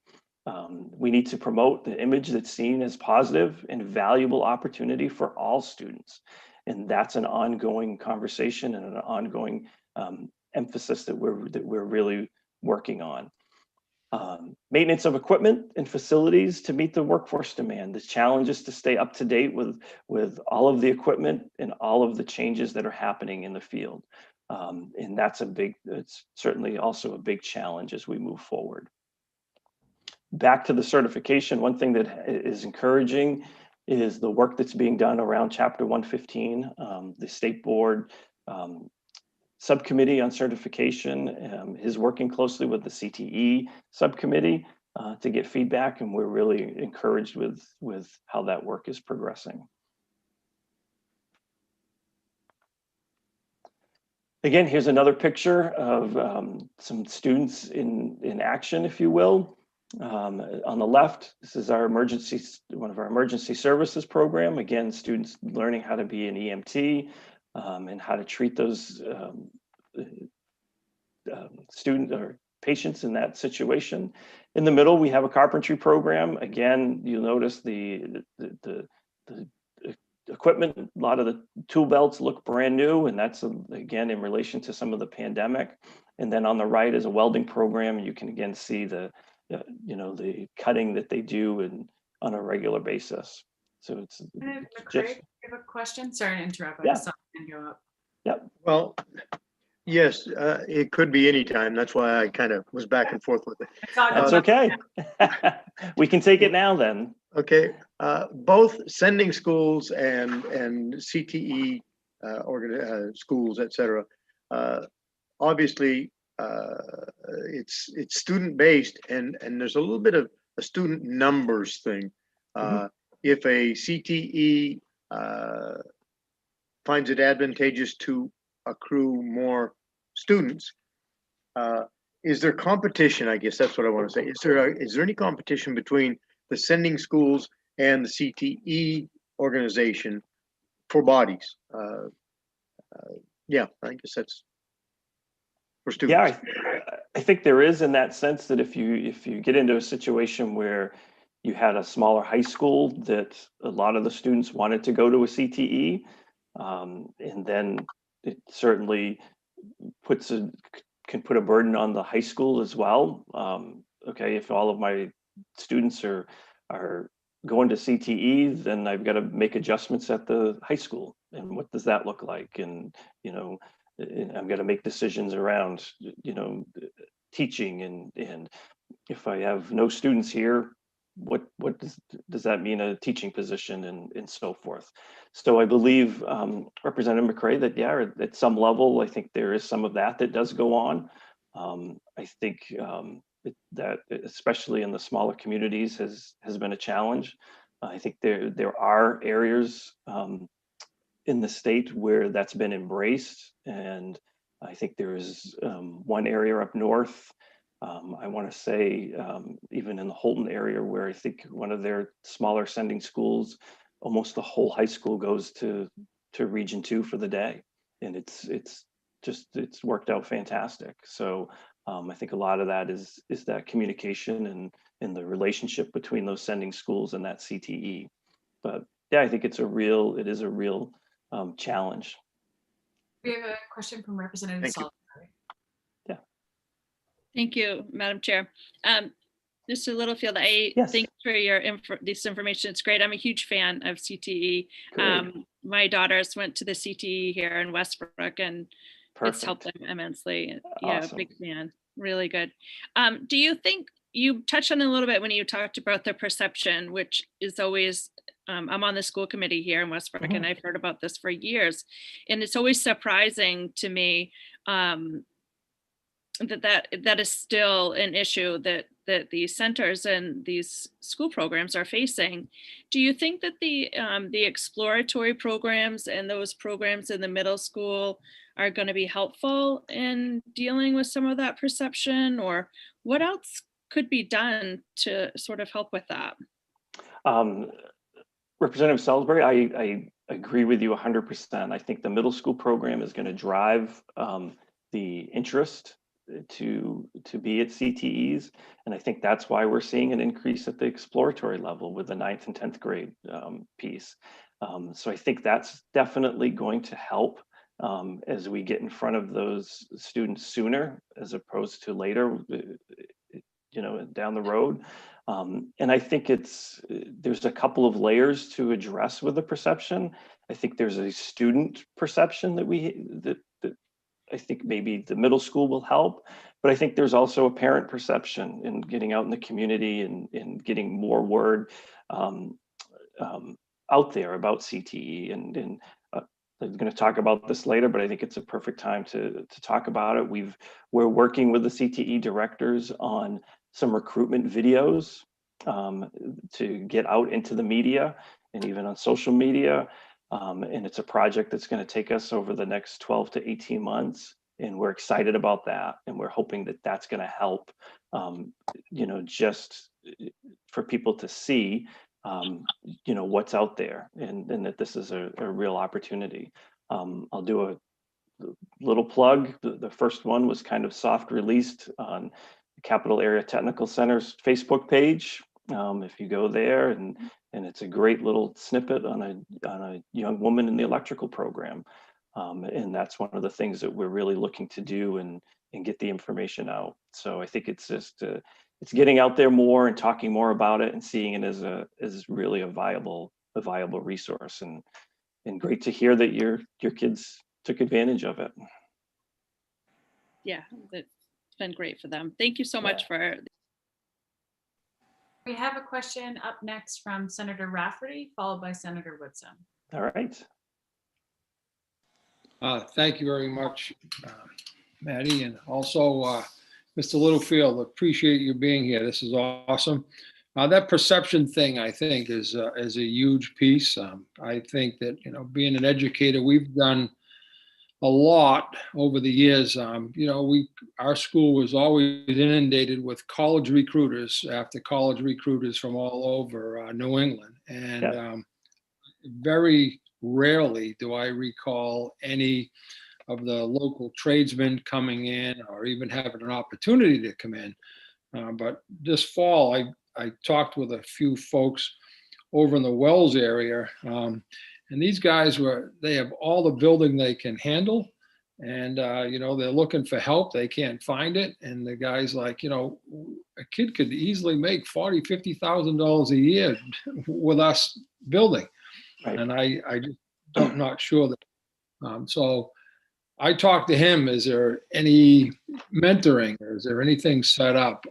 We need to promote the image that's seen as positive and valuable opportunity for all students. And that's an ongoing conversation and an ongoing emphasis that we're really working on. Maintenance of equipment and facilities to meet the workforce demand. The challenge is to stay up to date with all of the equipment and all of the changes that are happening in the field. And it's certainly also a big challenge as we move forward. Back to the certification, one thing that is encouraging is the work that's being done around Chapter 115. The State Board Subcommittee on Certification is working closely with the CTE subcommittee to get feedback, and we're really encouraged with how that work is progressing. Again, here's another picture of some students in action, if you will. On the left, this is one of our emergency services program. Again, students learning how to be an EMT and how to treat those students or patients in that situation. In the middle, we have a carpentry program. Again, you'll notice the equipment, a lot of the tool belts look brand new, and that's again in relation to some of the pandemic. And then on the right is a welding program, and you can again see the cutting that they do on a regular basis. So it's McCray, just, you have a question? Sorry to interrupt. I Yeah. just saw your hand go up. yep. Well, yes, it could be any time. That's why I kind of was back and forth with it. I thought That's you- okay. We can take it now then. Okay, both sending schools and CTE schools, et cetera. Obviously, it's student-based and there's a little bit of a student numbers thing. If a CTE finds it advantageous to accrue more students, is there competition? I guess that's what I want to say. Is there any competition between the sending schools and the CTE organization for bodies? Yeah, I guess that's for students. Yeah, I think there is, in that sense, that if you get into a situation where you had a smaller high school that a lot of the students wanted to go to a CTE, and then it certainly can put a burden on the high school as well. Okay, if all of my students are going to CTE, then I've got to make adjustments at the high school. And what does that look like? And, and I'm going to make decisions around, teaching. And if I have no students here, what does that mean, a teaching position and so forth? So I believe, Representative McCray, that, yeah, at some level, I think there is some of that does go on. I think that especially in the smaller communities has been a challenge. I think there are areas in the state where that's been embraced, and I think there is one area up north, I want to say even in the Holton area, where I think one of their smaller sending schools, almost the whole high school goes to Region 2 for the day, and it's worked out fantastic. So I think a lot of that is that communication and the relationship between those sending schools and that CTE. But yeah, I think it is a real challenge. We have a question from Representative Thank you. Salisbury. Thank you, Madam Chair. Mr. Littlefield, Yes. thanks for this information. It's great. I'm a huge fan of CTE. Great. My daughters went to the CTE here in Westbrook, and it's helped Perfect. them immensely. Yeah, Awesome. big fan. Really good. Do you think, you touched on it a little bit when you talked about the perception, which is always, I'm on the school committee here in Westbrook, and I've heard about this for years. And it's always surprising to me that is still an issue that these centers and these school programs are facing. Do you think that the exploratory programs and those programs in the middle school are going to be helpful in dealing with some of that perception, or what else could be done to sort of help with that? Representative Salisbury, I agree with you 100%. I think the middle school program is going to drive the interest to be at CTEs, and I think that's why we're seeing an increase at the exploratory level with the 9th and 10th grade piece. So I think that's definitely going to help as we get in front of those students sooner as opposed to later, down the road. And I think there's a couple of layers to address with the perception. I think there's a student perception that I think maybe the middle school will help, but I think there's also a parent perception in getting out in the community and getting more word out there about CTE. And I'm going to talk about this later, but I think it's a perfect time to talk about it. We're working with the CTE directors on some recruitment videos to get out into the media and even on social media. And it's a project that's going to take us over the next 12 to 18 months. And we're excited about that. And we're hoping that that's going to help, just for people to see, what's out there and that this is a real opportunity. I'll do a little plug. The first one was kind of soft released on the Capital Area Technical Center's Facebook page. If you go there, and it's a great little snippet on a young woman in the electrical program, and that's one of the things that we're really looking to do and get the information out. So I think it's just it's getting out there more and talking more about it and seeing it as really a viable a viable resource. And great to hear that your kids took advantage of it. Yeah, it's been great for them. Thank you so much for. We have a question up next from Senator Rafferty, followed by Senator Woodson. All right. Thank you very much, Maddie, and also Mr. Littlefield. Appreciate you being here. This is awesome. That perception thing, I think, is a huge piece. I think that, you know, being an educator, we've done a lot over the years. You know, our school was always inundated with college recruiters after college recruiters from all over New England, and very rarely do I recall any of the local tradesmen coming in or even having an opportunity to come in. But this fall, I talked with a few folks over in the Wells area, and these guys they have all the building they can handle, and you know, they're looking for help. They can't find it, and the guy's like, you know, a kid could easily make $40,000-$50,000 a year with us building. Right. And I just don't not sure that. So I talked to him. Is there any mentoring, or is there anything set up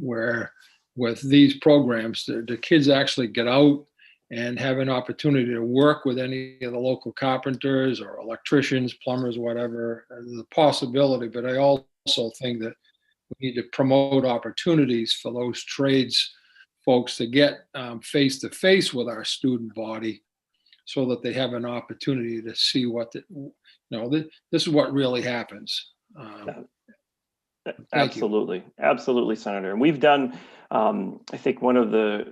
where with these programs the kids actually get out and have an opportunity to work with any of the local carpenters or electricians, plumbers, whatever? There's a possibility, but I also think that we need to promote opportunities for those trades folks to get face to face with our student body, so that they have an opportunity to see what this is what really happens. Absolutely, Senator. And we've done, I think one of the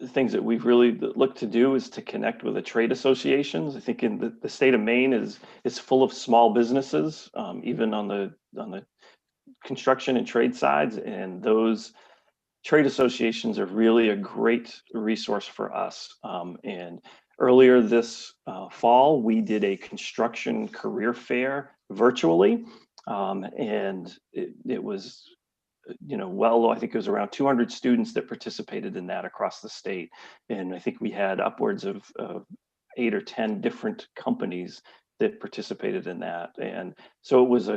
things that we've really looked to do is to connect with the trade associations. I think in the state of Maine is full of small businesses, even on the construction and trade sides, and those trade associations are really a great resource for us. And earlier this fall, we did a construction career fair virtually, and it was, you know, well, I think it was around 200 students that participated in that across the state, and I think we had upwards of 8 or 10 different companies that participated in that. And so it was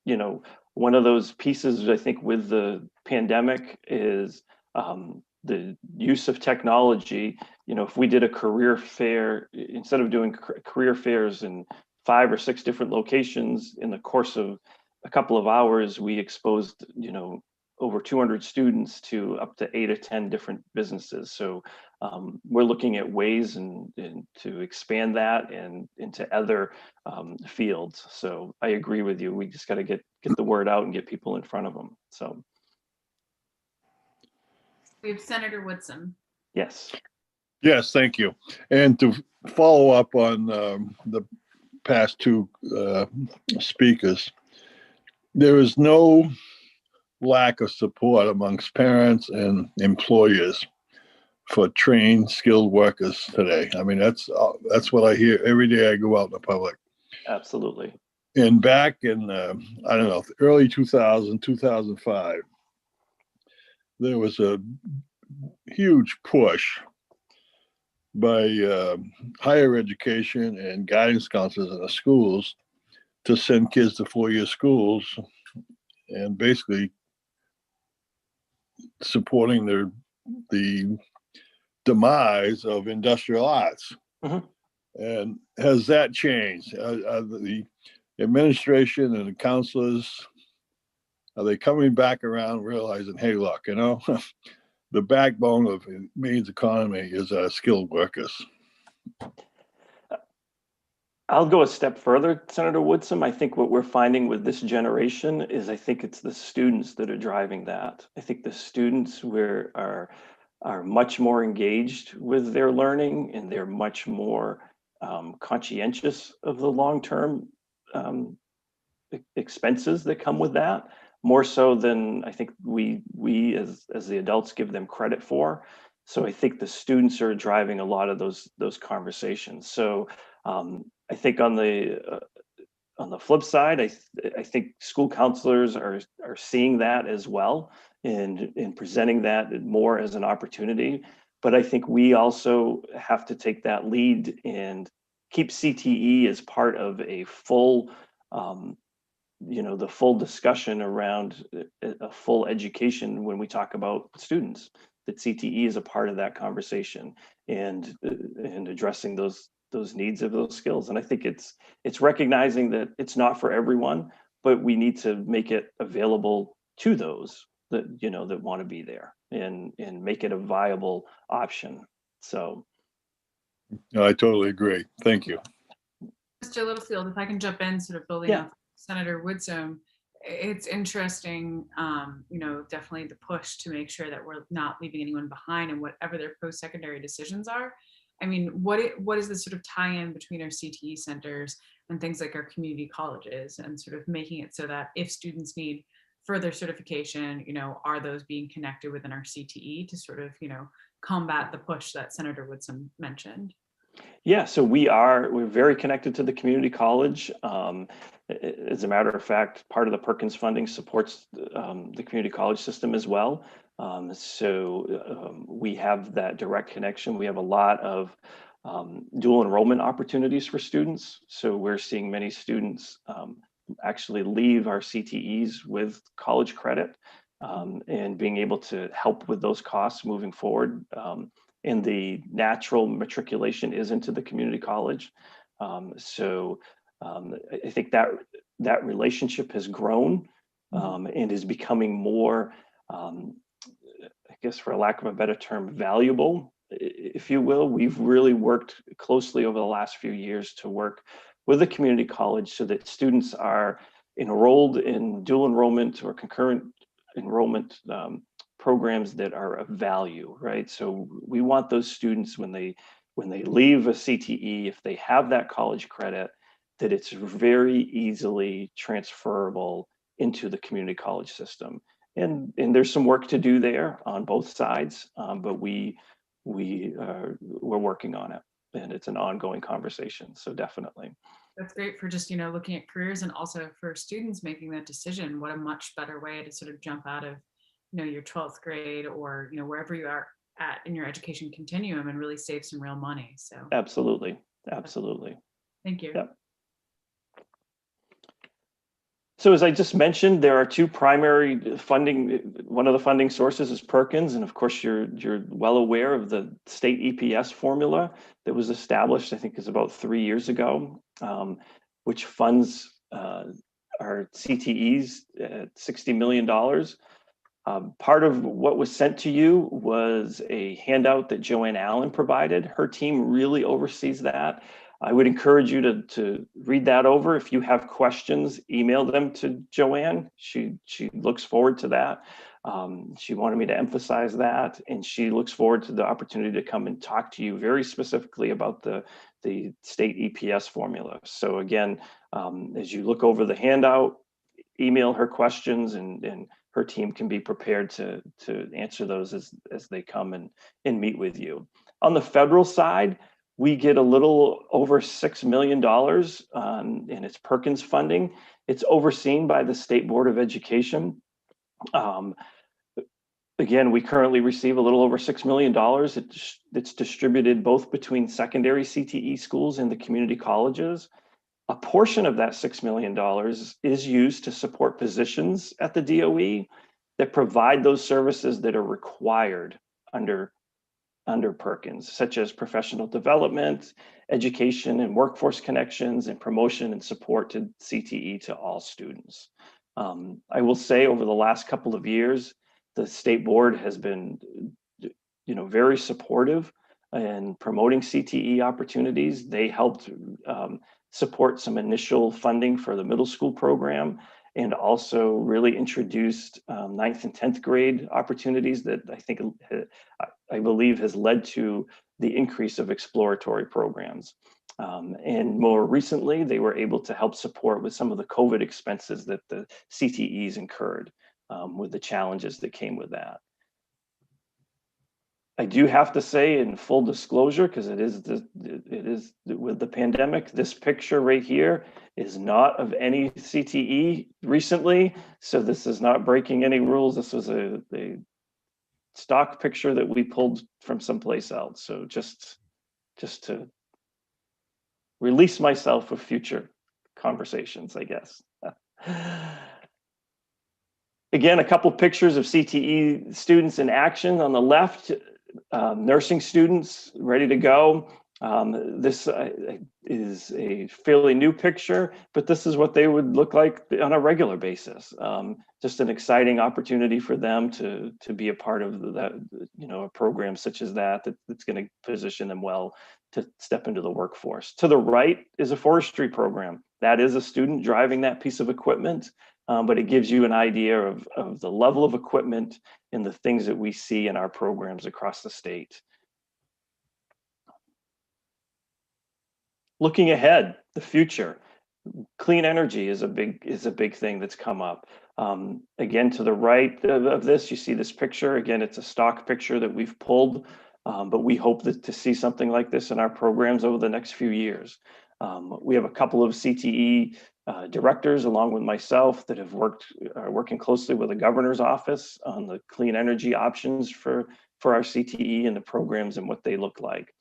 you know, one of those pieces, I think, with the pandemic is the use of technology. You know, if we did a career fair, instead of doing career fairs in 5 or 6 different locations in the course of a couple of hours, we exposed, you know, over 200 students to up to 8 or 10 different businesses. So we're looking at ways and to expand that and into other fields. So I agree with you. We just got to get the word out and get people in front of them. So. We have Senator Woodson. Yes. Yes, thank you. And to follow up on the past 2 speakers, there is no lack of support amongst parents and employers for trained, skilled workers today. I mean, that's what I hear every day I go out in the public. Absolutely. And back in, I don't know, early 2000, 2005, there was a huge push by higher education and guidance counselors in the schools to send kids to 4-year schools, and basically supporting the demise of industrial arts. Mm-hmm. And has that changed? The administration and the counselors, are they coming back around realizing, hey, look, you know, the backbone of Maine's economy is skilled workers? I'll go a step further, Senator Woodson. I think what we're finding with this generation is, I think it's the students that are driving that. I think the students are much more engaged with their learning, and they're much more conscientious of the long-term expenses that come with that, more so than I think we as the adults give them credit for. So I think the students are driving a lot of those conversations. So I think on the flip side, I think school counselors are seeing that as well, and presenting that more as an opportunity. But I think we also have to take that lead and keep CTE as part of a full, the full discussion around a full education when we talk about students, that CTE is a part of that conversation and addressing those needs of those skills. And I think it's recognizing that it's not for everyone, but we need to make it available to those that, that want to be there and make it a viable option. So. I totally agree. Thank you. Mr. Littlefield, if I can jump in, sort of building off Senator Woodson, it's interesting, definitely the push to make sure that we're not leaving anyone behind in whatever their post-secondary decisions are. I mean, what is the sort of tie-in between our CTE centers and things like our community colleges, and sort of making it so that if students need further certification, are those being connected within our CTE to sort of, combat the push that Senator Woodson mentioned? Yeah, so we're very connected to the community college. As a matter of fact, part of the Perkins funding supports the community college system as well. We have that direct connection. We have a lot of dual enrollment opportunities for students. So we're seeing many students actually leave our CTEs with college credit and being able to help with those costs moving forward. And the natural matriculation is into the community college. I think that relationship has grown and is becoming more, I guess for lack of a better term, valuable, if you will. We've really worked closely over the last few years to work with the community college so that students are enrolled in dual enrollment or concurrent enrollment programs that are of value, right? So we want those students when they leave a CTE, if they have that college credit, that it's very easily transferable into the community college system. And there's some work to do there on both sides, but we're working on it, and it's an ongoing conversation. So definitely. That's great for just, looking at careers, and also for students making that decision. What a much better way to sort of jump out of, your 12th grade or, wherever you are at in your education continuum and really save some real money. So absolutely. Thank you. Yep. So as I just mentioned, there are two primary funding. One of the funding sources is Perkins, and of course you're well aware of the state EPS formula that was established, I think is about 3 years ago, which funds our CTEs at $60 million. Part of what was sent to you was a handout that Joanne Allen provided. Her team really oversees that. I would encourage you to read that over. If you have questions, email them to Joanne. She looks forward to that. She wanted me to emphasize that, and she looks forward to the opportunity to come and talk to you very specifically about the state EPS formula. So again, as you look over the handout, email her questions, and her team can be prepared to answer those as they come and meet with you. On the federal side, we get a little over $6 million in its Perkins funding. It's overseen by the State Board of Education. Again, we currently receive a little over $6 million. It's distributed both between secondary CTE schools and the community colleges. A portion of that $6 million is used to support positions at the DOE that provide those services that are required under Perkins, such as professional development, education and workforce connections, and promotion and support to CTE to all students. I will say over the last couple of years, the state board has been, very supportive in promoting CTE opportunities. They helped support some initial funding for the middle school program, and also really introduced 9th and 10th grade opportunities that I believe has led to the increase of exploratory programs. And more recently, they were able to help support with some of the COVID expenses that the CTEs incurred with the challenges that came with that. I do have to say, in full disclosure, because it is with the pandemic, this picture right here is not of any CTE recently. So this is not breaking any rules. This was a stock picture that we pulled from someplace else. So just to release myself of future conversations, I guess. Again, a couple pictures of CTE students in action. On the left, nursing students ready to go. This is a fairly new picture, but this is what they would look like on a regular basis. Just an exciting opportunity for them to be a part of that, a program such as that's going to position them well to step into the workforce. To the right is a forestry program. That is a student driving that piece of equipment, but it gives you an idea of the level of equipment and the things that we see in our programs across the state. Looking ahead, the future, clean energy is a big thing that's come up. Again, to the right of this, you see this picture. Again, it's a stock picture that we've pulled, but we hope to see something like this in our programs over the next few years. We have a couple of CTE directors, along with myself, that have are working closely with the governor's office on the clean energy options for our CTE and the programs and what they look like.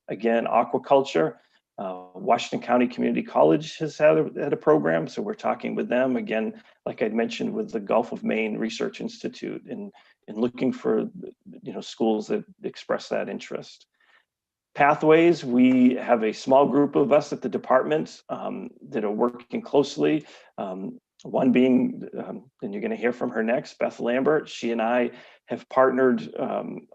Again, aquaculture. Washington County Community College has had a program, so we're talking with them again, like I mentioned, with the Gulf of Maine Research Institute, and looking for schools that express that interest. Pathways, we have a small group of us at the department that are working closely. One being, and you're going to hear from her next, Beth Lambert. She and I have partnered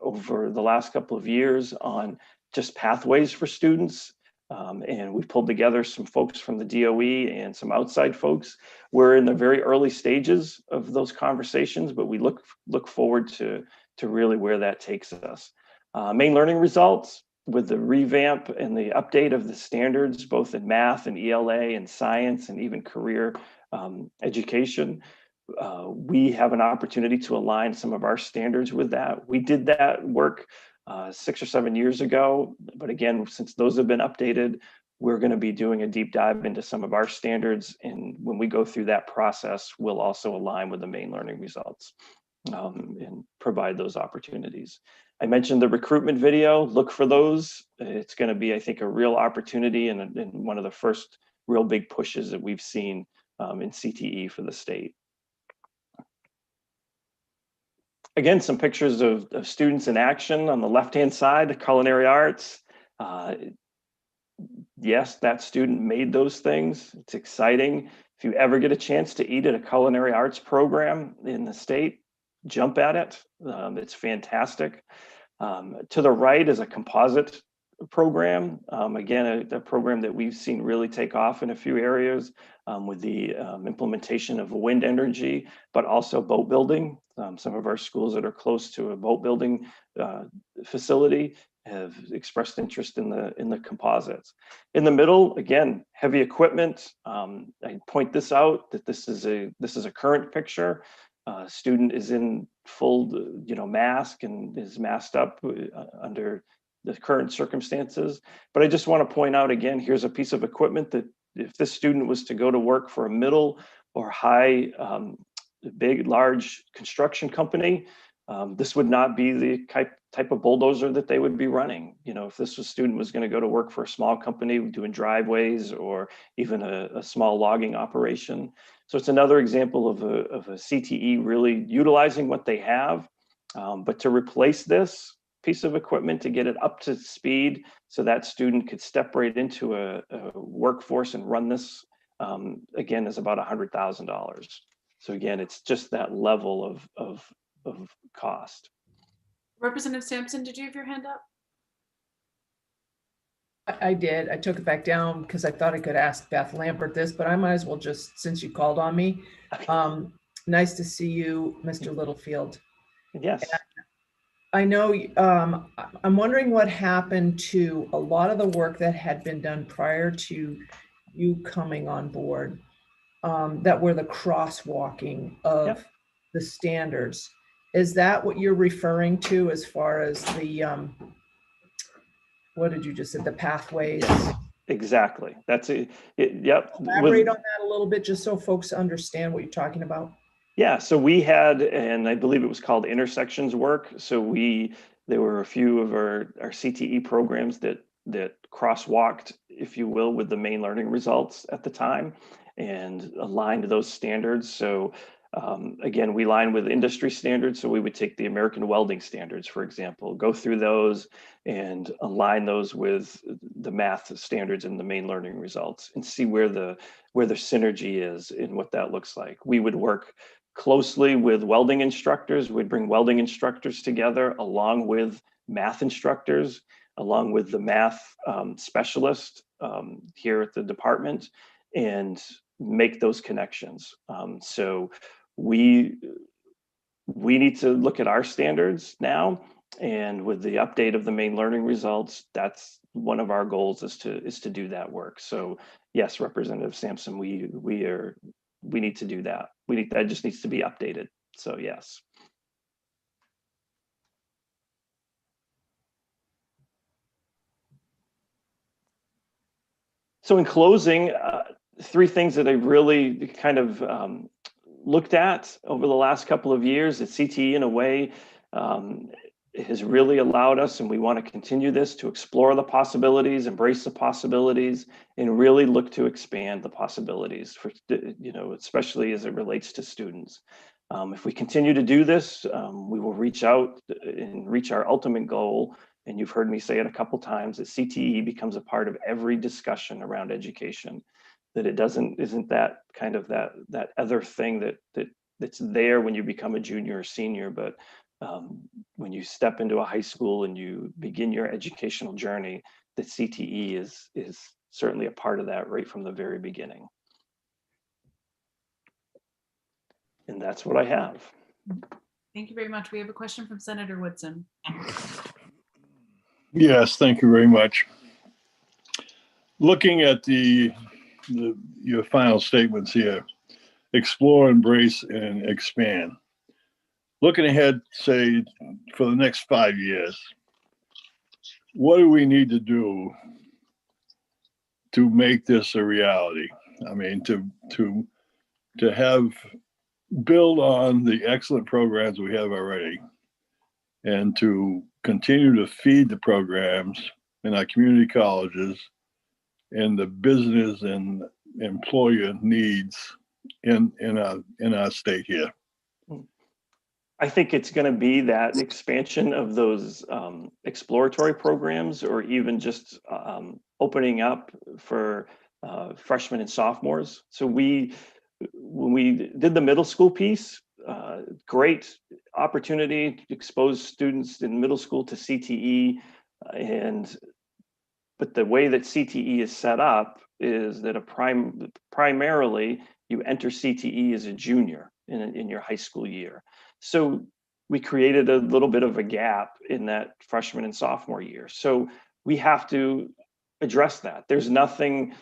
over the last couple of years on just pathways for students. And we've pulled together some folks from the DOE and some outside folks. We're in the very early stages of those conversations, but we look forward to really where that takes us. Main learning results, with the revamp and the update of the standards, both in math and ELA and science and even career education, we have an opportunity to align some of our standards with that. We did that work 6 or 7 years ago, but again, since those have been updated, we're going to be doing a deep dive into some of our standards, and when we go through that process, we'll also align with the main learning results and provide those opportunities. I mentioned the recruitment video. Look for those. It's going to be, I think, a real opportunity and one of the first real big pushes that we've seen in CTE for the state. Again, some pictures of students in action on the left-hand side, the culinary arts. Yes, that student made those things. It's exciting. If you ever get a chance to eat at a culinary arts program in the state, jump at it. It's fantastic. To the right is a composite program. Again, a program that we've seen really take off in a few areas with the implementation of wind energy, but also boat building. Some of our schools that are close to a boat building facility have expressed interest in the composites. In the middle, again, heavy equipment. I point this out that this is a current picture. Student is in full, mask and is masked up under the current circumstances. But I just want to point out again, here's a piece of equipment that if this student was to go to work for a middle or high, large construction company, this would not be the type of bulldozer that they would be running. If this student was going to go to work for a small company doing driveways or even a small logging operation. So it's another example of a CTE really utilizing what they have, but to replace this piece of equipment to get it up to speed so that student could step right into a workforce and run this, again, is about $100,000. So again, it's just that level of cost. Representative Sampson, did you have your hand up? I did. I took it back down because I thought I could ask Beth Lambert this, but I might as well just, since you called on me. Nice to see you, Mr. Littlefield. Yes. And I know, I'm wondering what happened to a lot of the work that had been done prior to you coming on board, that were the crosswalking of the standards. Is that what you're referring to as far as the, what did you just say, the pathways? Yes, exactly. That's it. Yep. Elaborate on that a little bit, just so folks understand what you're talking about. Yeah, so we had, and I believe it was called intersections work. So there were a few of our CTE programs that crosswalked, if you will, with the main learning results at the time and aligned those standards. So again, we align with industry standards. So we would take the American welding standards, for example, go through those and align those with the math standards and the main learning results and see where the synergy is and what that looks like. We would work closely with welding instructors. We'd bring welding instructors together along with math instructors, along with the math specialist here at the department, and make those connections. So we need to look at our standards now, and with the update of the main learning results, that's one of our goals is to do that work. So yes, Representative Sampson, we need to do that. That just needs to be updated. So yes. So in closing, three things that I really kind of looked at over the last couple of years at CTE in a way has really allowed us, and we want to continue this, to explore the possibilities, embrace the possibilities, and really look to expand the possibilities for, especially as it relates to students. If we continue to do this, we will reach out and reach our ultimate goal. And you've heard me say it a couple times, that CTE becomes a part of every discussion around education, that it isn't that kind of that other thing that's there when you become a junior or senior, but when you step into a high school and you begin your educational journey, that CTE is certainly a part of that right from the very beginning. And that's what I have. Thank you very much. We have a question from Senator Woodson. Yes, thank you very much. Looking at your final statements here, explore, embrace, and expand. Looking ahead, say, for the next 5 years, what do we need to do to make this a reality? I mean, to build on the excellent programs we have already, and to continue to feed the programs in our community colleges and the business and employer needs in our state here. I think it's going to be that expansion of those exploratory programs, or even just opening up for freshmen and sophomores. So when we did the middle school piece, great opportunity to expose students in middle school to CTE, but the way that CTE is set up is that primarily you enter CTE as a junior in your high school year. So we created a little bit of a gap in that freshman and sophomore year. So we have to address that. There's nothing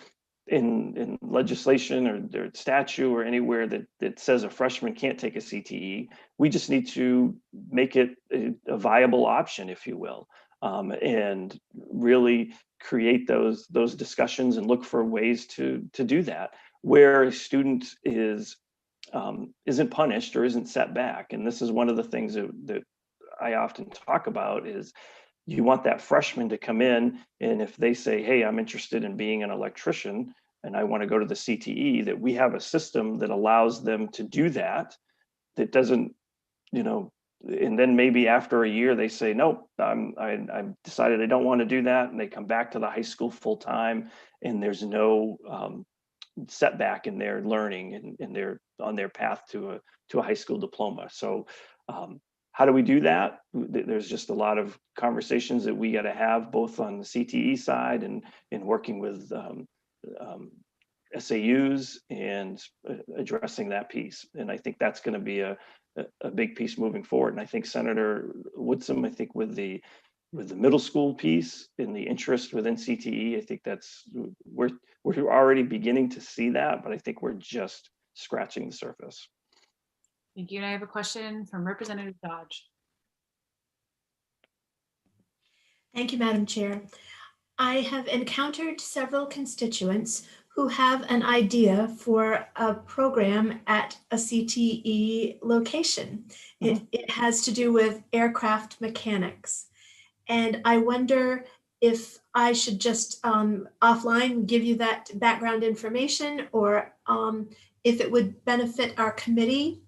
in legislation or statute or anywhere that says a freshman can't take a CTE. We just need to make it a viable option, if you will, and really create those discussions and look for ways to do that, where a student isn't punished or isn't set back. And this is one of the things that I often talk about is, you want that freshman to come in, and if they say, hey, I'm interested in being an electrician and I want to go to the CTE, that we have a system that allows them to do that, that doesn't, and then maybe after a year they say, nope, I decided I don't want to do that. And they come back to the high school full time, and there's no setback in their learning, and they're on their path to a high school diploma. So how do we do that? There's just a lot of conversations that we got to have, both on the CTE side and in working with SAUs and addressing that piece. And I think that's going to be a big piece moving forward. And I think Senator Woodson, I think with the middle school piece and the interest within CTE, I think we're already beginning to see that, but I think we're just scratching the surface. Thank you. And I have a question from Representative Dodge. Thank you, Madam Chair. I have encountered several constituents who have an idea for a program at a CTE location. It has to do with aircraft mechanics. And I wonder if I should just offline give you that background information, or if it would benefit our committee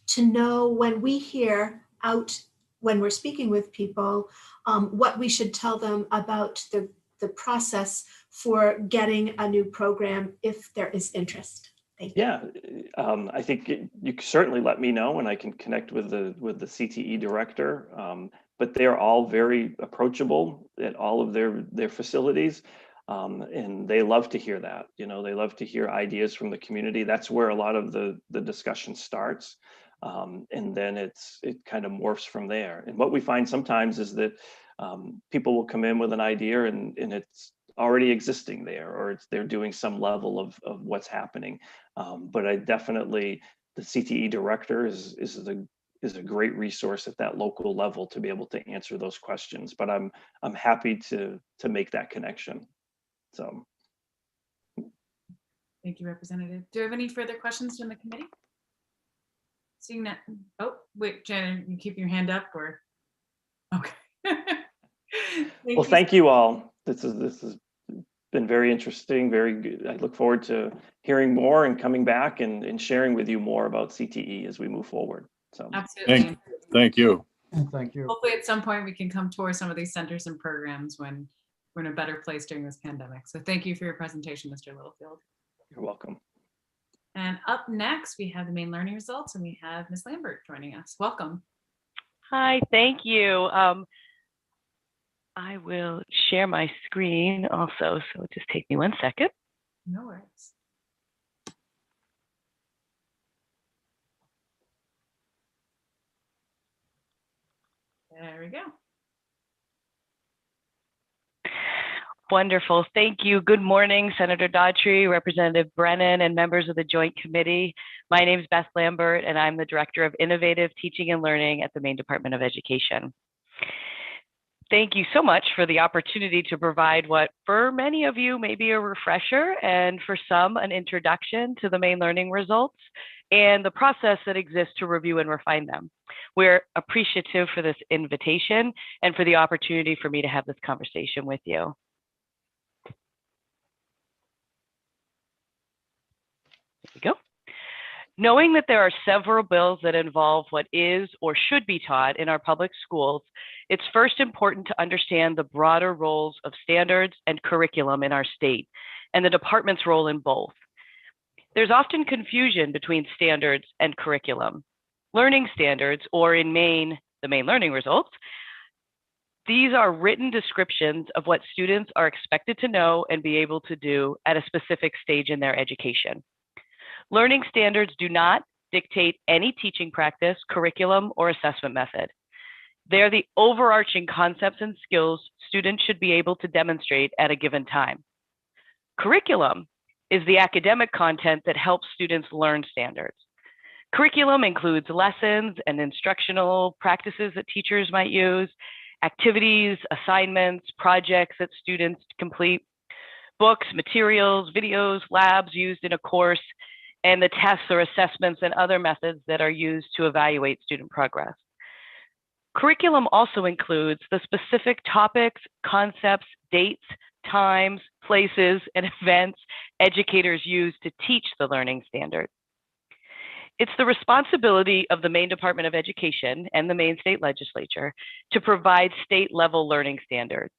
to know when we hear out, when we're speaking with people, what we should tell them about the process for getting a new program if there is interest. Thank you. Yeah, I think you can certainly let me know, and I can connect with the CTE director. But they are all very approachable at all of their facilities, and they love to hear that. You know, they love to hear ideas from the community. That's where a lot of the discussion starts, and then it kind of morphs from there. And what we find sometimes is that people will come in with an idea, and it's already existing there, or they're doing some level of what's happening. But I definitely, the CTE director is a great resource at that local level to be able to answer those questions. But I'm happy to make that connection. So. Thank you, Representative. Do you have any further questions from the committee? Seeing that, oh, wait, Janet, you keep your hand up, or? Okay. Well, thank you all. This has been very interesting, very good. I look forward to hearing more and coming back and sharing with you more about CTE as we move forward. So absolutely. Thank you. Thank you. Hopefully at some point we can come tour some of these centers and programs when we're in a better place during this pandemic. So thank you for your presentation, Mr. Littlefield. You're welcome. And up next, we have the main learning results, and we have Ms. Lambert joining us. Welcome. Hi, thank you. I will share my screen also, so just take me 1 second. No worries. There we go. Wonderful. Thank you. Good morning, Senator Daughtry, Representative Brennan, and members of the Joint Committee. My name is Beth Lambert, and I'm the Director of Innovative Teaching and Learning at the Maine Department of Education. Thank you so much for the opportunity to provide what for many of you may be a refresher, and for some an introduction to the Maine learning results and the process that exists to review and refine them. We're appreciative for this invitation and for the opportunity for me to have this conversation with you. There we go. Knowing that there are several bills that involve what is or should be taught in our public schools, it's first important to understand the broader roles of standards and curriculum in our state and the department's role in both. There's often confusion between standards and curriculum. Learning standards, or in Maine, the Maine learning results, these are written descriptions of what students are expected to know and be able to do at a specific stage in their education. Learning standards do not dictate any teaching practice, curriculum, or assessment method. They're the overarching concepts and skills students should be able to demonstrate at a given time. Curriculum is the academic content that helps students learn standards. Curriculum includes lessons and instructional practices that teachers might use, activities, assignments, projects that students complete, books, materials, videos, labs used in a course, and the tests or assessments and other methods that are used to evaluate student progress. Curriculum also includes the specific topics, concepts, dates, times, places, and events educators use to teach the learning standards. It's the responsibility of the Maine Department of Education and the Maine State Legislature to provide state-level learning standards.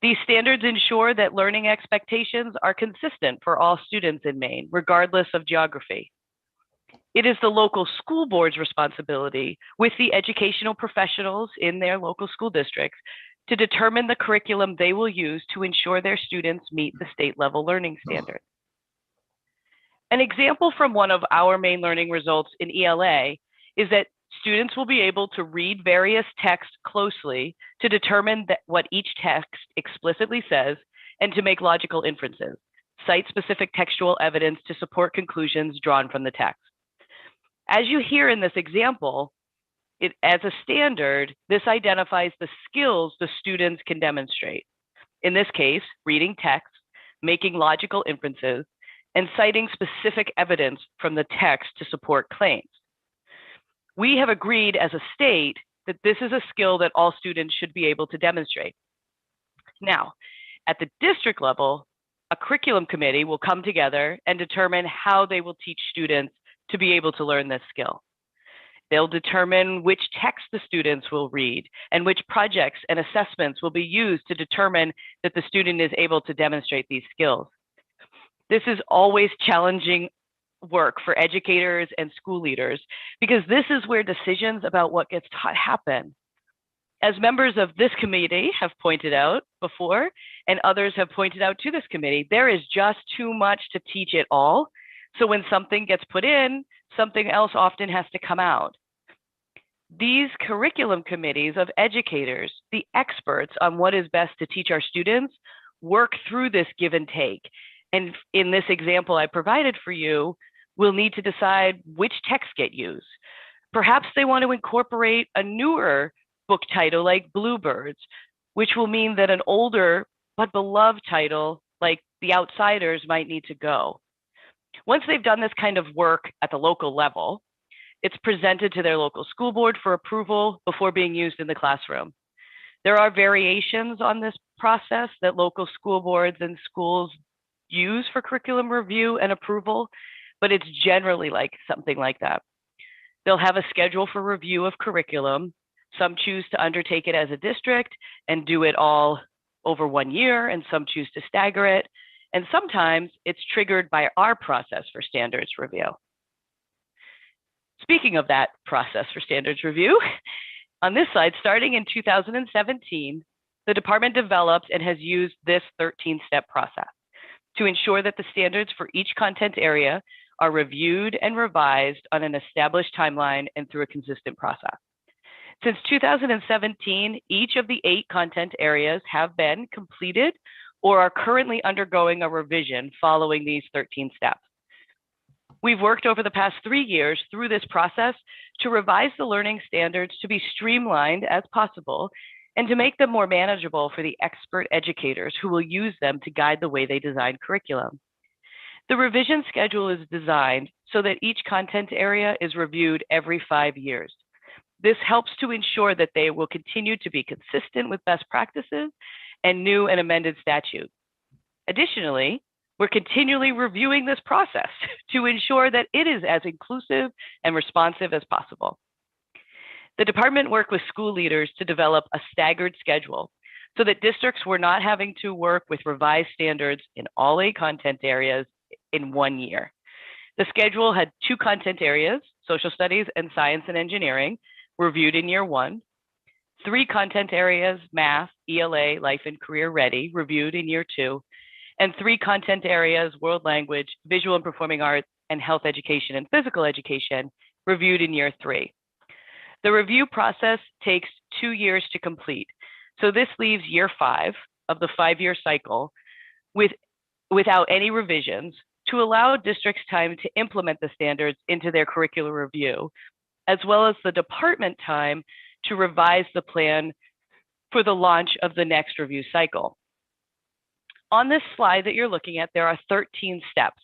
These standards ensure that learning expectations are consistent for all students in Maine, regardless of geography. It is the local school board's responsibility, with the educational professionals in their local school districts, to determine the curriculum they will use to ensure their students meet the state-level learning standards. An example from one of our Maine learning results in ELA is that students will be able to read various texts closely to determine what each text explicitly says and to make logical inferences, cite specific textual evidence to support conclusions drawn from the text. As you hear in this example, as a standard, this identifies the skills the students can demonstrate. In this case, reading text, making logical inferences, and citing specific evidence from the text to support claims. We have agreed as a state that this is a skill that all students should be able to demonstrate. Now, at the district level, a curriculum committee will come together and determine how they will teach students to be able to learn this skill. They'll determine which text the students will read and which projects and assessments will be used to determine that the student is able to demonstrate these skills. This is always challenging work for educators and school leaders because this is where decisions about what gets taught happen. As members of this committee have pointed out before, and others have pointed out to this committee, there is just too much to teach it all. So when something gets put in, something else often has to come out. These curriculum committees of educators, the experts on what is best to teach our students, work through this give and take. And in this example I provided for you, we'll need to decide which texts get used. Perhaps they want to incorporate a newer book title like Bluebirds, which will mean that an older but beloved title like The Outsiders might need to go. Once they've done this kind of work at the local level, it's presented to their local school board for approval before being used in the classroom. There are variations on this process that local school boards and schools use for curriculum review and approval, but it's generally like something like that. They'll have a schedule for review of curriculum. Some choose to undertake it as a district and do it all over 1 year, and some choose to stagger it. And sometimes it's triggered by our process for standards review. Speaking of that process for standards review, on this slide, starting in 2017, the department developed and has used this 13-step process to ensure that the standards for each content area are reviewed and revised on an established timeline and through a consistent process. Since 2017, each of the 8 content areas have been completed or are currently undergoing a revision following these 13 steps. We've worked over the past 3 years through this process to revise the learning standards to be streamlined as possible and to make them more manageable for the expert educators who will use them to guide the way they design curriculum. The revision schedule is designed so that each content area is reviewed every 5 years. This helps to ensure that they will continue to be consistent with best practices and new and amended statutes. Additionally, we're continually reviewing this process to ensure that it is as inclusive and responsive as possible. The department worked with school leaders to develop a staggered schedule so that districts were not having to work with revised standards in all 8 content areas in 1 year. The schedule had 2 content areas, social studies and science and engineering, reviewed in year 1, 3 content areas, math, ELA, life and career ready, reviewed in year 2, and 3 content areas, world language, visual and performing arts, and health education and physical education, reviewed in year 3. The review process takes 2 years to complete. So this leaves year 5 of the 5-year cycle without any revisions to allow districts time to implement the standards into their curricular review, as well as the department time to revise the plan for the launch of the next review cycle. On this slide that you're looking at, there are 13 steps.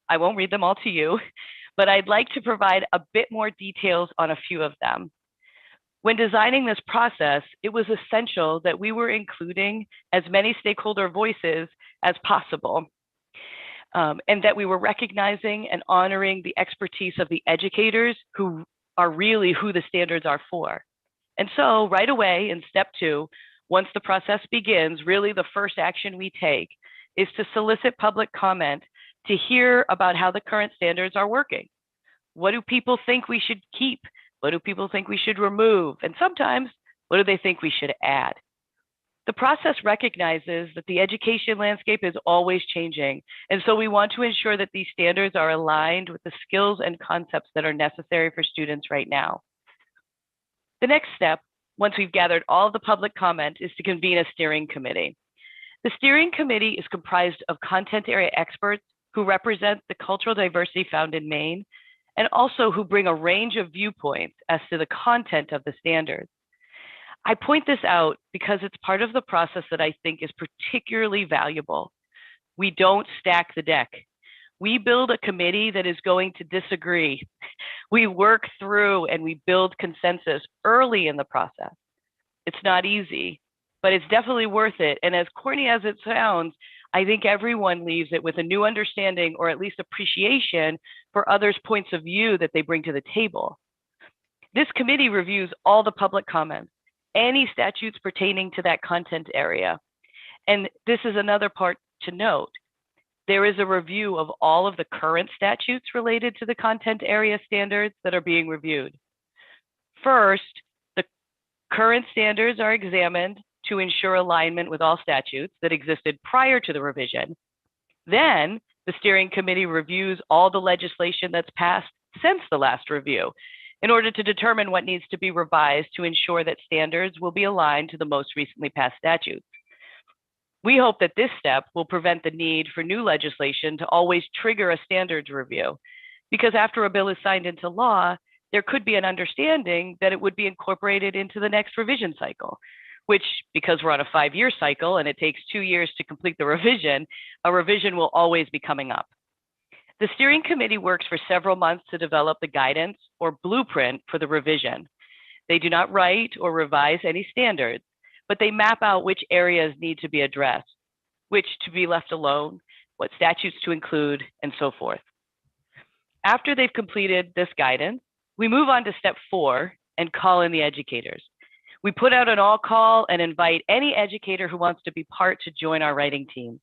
I won't read them all to you, but I'd like to provide a bit more details on a few of them. When designing this process, it was essential that we were including as many stakeholder voices as possible, and that we were recognizing and honoring the expertise of the educators who are really who the standards are for. And so right away in step 2, once the process begins, really the first action we take is to solicit public comment to hear about how the current standards are working. What do people think we should keep? What do people think we should remove? And sometimes, what do they think we should add? The process recognizes that the education landscape is always changing, and so we want to ensure that these standards are aligned with the skills and concepts that are necessary for students right now. The next step, once we've gathered all of the public comment, is to convene a steering committee. The steering committee is comprised of content area experts who represent the cultural diversity found in Maine, and also who bring a range of viewpoints as to the content of the standards. I point this out because it's part of the process that I think is particularly valuable. We don't stack the deck. We build a committee that is going to disagree. We work through and we build consensus early in the process. It's not easy, but it's definitely worth it. And as corny as it sounds, I think everyone leaves it with a new understanding or at least appreciation for others' points of view that they bring to the table. This committee reviews all the public comments, any statutes pertaining to that content area. And this is another part to note. There is a review of all of the current statutes related to the content area standards that are being reviewed. First, the current standards are examined to ensure alignment with all statutes that existed prior to the revision. Then the steering committee reviews all the legislation that's passed since the last review in order to determine what needs to be revised to ensure that standards will be aligned to the most recently passed statutes. We hope that this step will prevent the need for new legislation to always trigger a standards review, because after a bill is signed into law, there could be an understanding that it would be incorporated into the next revision cycle, which, because we're on a 5-year cycle and it takes 2 years to complete the revision, a revision will always be coming up. The steering committee works for several months to develop the guidance or blueprint for the revision. They do not write or revise any standards, but they map out which areas need to be addressed, which to be left alone, what statutes to include, and so forth. After they've completed this guidance, we move on to step 4 and call in the educators. We put out an all call and invite any educator who wants to be part to join our writing team.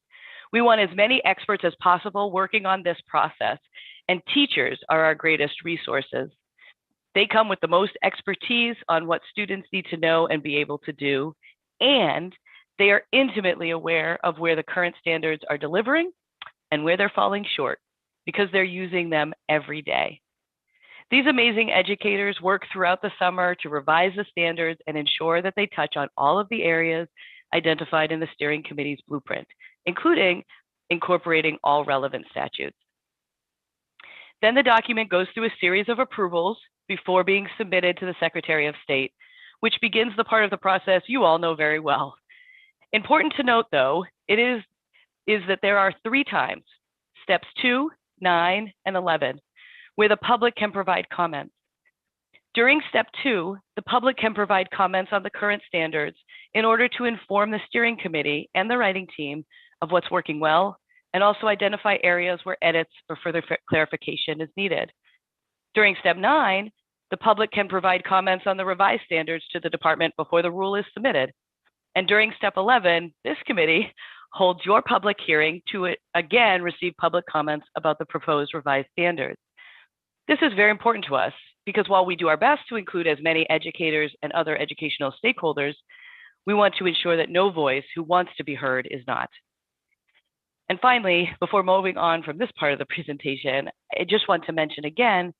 We want as many experts as possible working on this process, and teachers are our greatest resources. They come with the most expertise on what students need to know and be able to do, and they are intimately aware of where the current standards are delivering and where they're falling short, because they're using them every day. These amazing educators work throughout the summer to revise the standards and ensure that they touch on all of the areas identified in the steering committee's blueprint, including incorporating all relevant statutes. Then the document goes through a series of approvals before being submitted to the Secretary of State, which begins the part of the process you all know very well. Important to note, though, is that there are 3 times, steps 2, 9, and 11, where the public can provide comments. During step 2, the public can provide comments on the current standards in order to inform the steering committee and the writing team of what's working well, and also identify areas where edits or further clarification is needed. During step 9, the public can provide comments on the revised standards to the department before the rule is submitted. And during step 11, this committee holds your public hearing to again receive public comments about the proposed revised standards. This is very important to us because while we do our best to include as many educators and other educational stakeholders, we want to ensure that no voice who wants to be heard is not. And finally, before moving on from this part of the presentation, I just want to mention again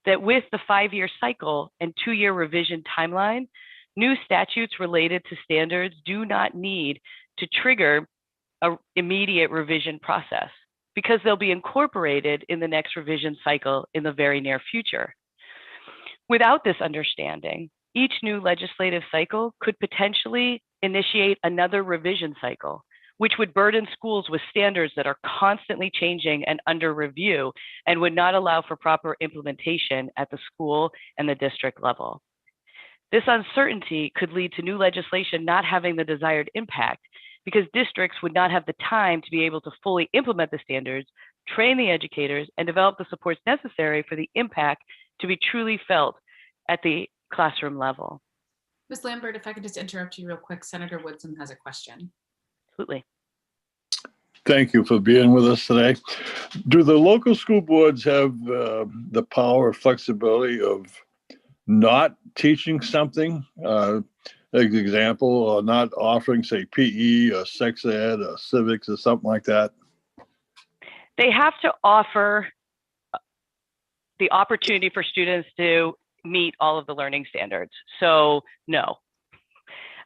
that with the 5-year cycle and 2-year revision timeline, new statutes related to standards do not need to trigger an immediate revision process because they'll be incorporated in the next revision cycle in the very near future. Without this understanding, each new legislative cycle could potentially initiate another revision cycle, which would burden schools with standards that are constantly changing and under review and would not allow for proper implementation at the school and the district level. This uncertainty could lead to new legislation not having the desired impact because districts would not have the time to be able to fully implement the standards, train the educators, and develop the supports necessary for the impact to be truly felt at the classroom level. Ms. Lambert, if I could just interrupt you real quick, Senator Woodson has a question. Absolutely. Thank you for being with us today. Do the local school boards have the power or flexibility of not teaching something? As example, or not offering, say, PE or sex ed or civics or something like that? They have to offer the opportunity for students to meet all of the learning standards. So no,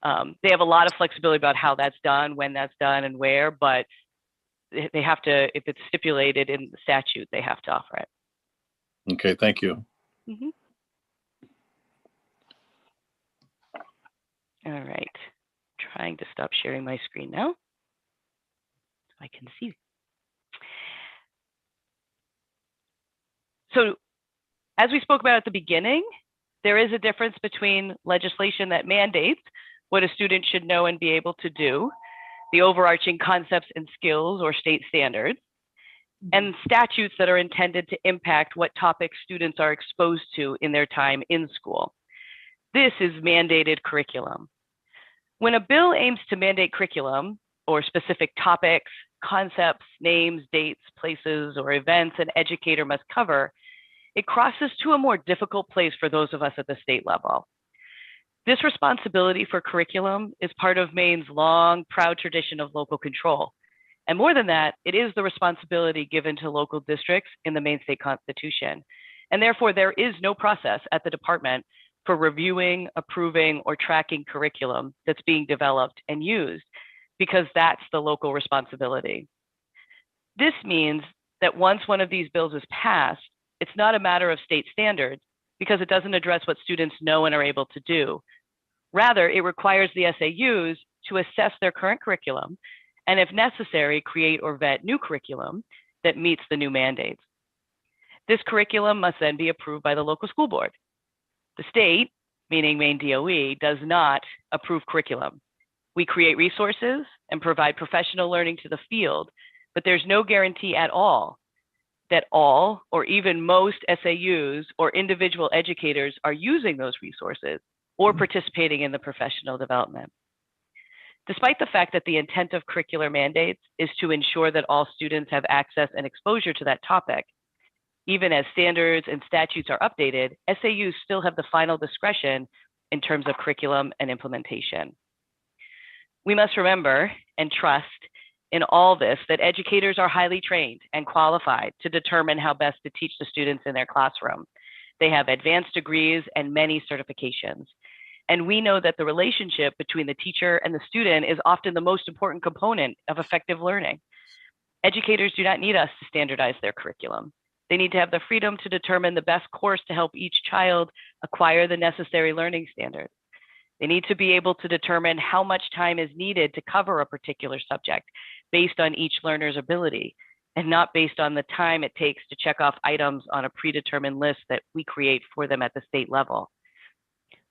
they have a lot of flexibility about how that's done, when that's done, and where, but they have to, if it's stipulated in the statute, they have to offer it. Okay, thank you. Mm-hmm. All right, trying to stop sharing my screen now so I can see. So as we spoke about at the beginning, there is a difference between legislation that mandates what a student should know and be able to do, the overarching concepts and skills or state standards, and statutes that are intended to impact what topics students are exposed to in their time in school. This is mandated curriculum. When a bill aims to mandate curriculum or specific topics, concepts, names, dates, places, or events an educator must cover, it crosses to a more difficult place for those of us at the state level. This responsibility for curriculum is part of Maine's long, proud tradition of local control. And more than that, it is the responsibility given to local districts in the Maine State Constitution. And therefore, there is no process at the department for reviewing, approving, or tracking curriculum that's being developed and used, because that's the local responsibility. This means that once one of these bills is passed, it's not a matter of state standards because it doesn't address what students know and are able to do. Rather, it requires the SAUs to assess their current curriculum and, if necessary, create or vet new curriculum that meets the new mandates. This curriculum must then be approved by the local school board. The state, meaning Maine DOE, does not approve curriculum. We create resources and provide professional learning to the field, but there's no guarantee at all that all or even most SAUs or individual educators are using those resources or participating in the professional development. Despite the fact that the intent of curricular mandates is to ensure that all students have access and exposure to that topic, even as standards and statutes are updated, SAUs still have the final discretion in terms of curriculum and implementation. We must remember and trust in all this that educators are highly trained and qualified to determine how best to teach the students in their classroom. They have advanced degrees and many certifications. And we know that the relationship between the teacher and the student is often the most important component of effective learning. Educators do not need us to standardize their curriculum. They need to have the freedom to determine the best course to help each child acquire the necessary learning standards. They need to be able to determine how much time is needed to cover a particular subject based on each learner's ability, and not based on the time it takes to check off items on a predetermined list that we create for them at the state level.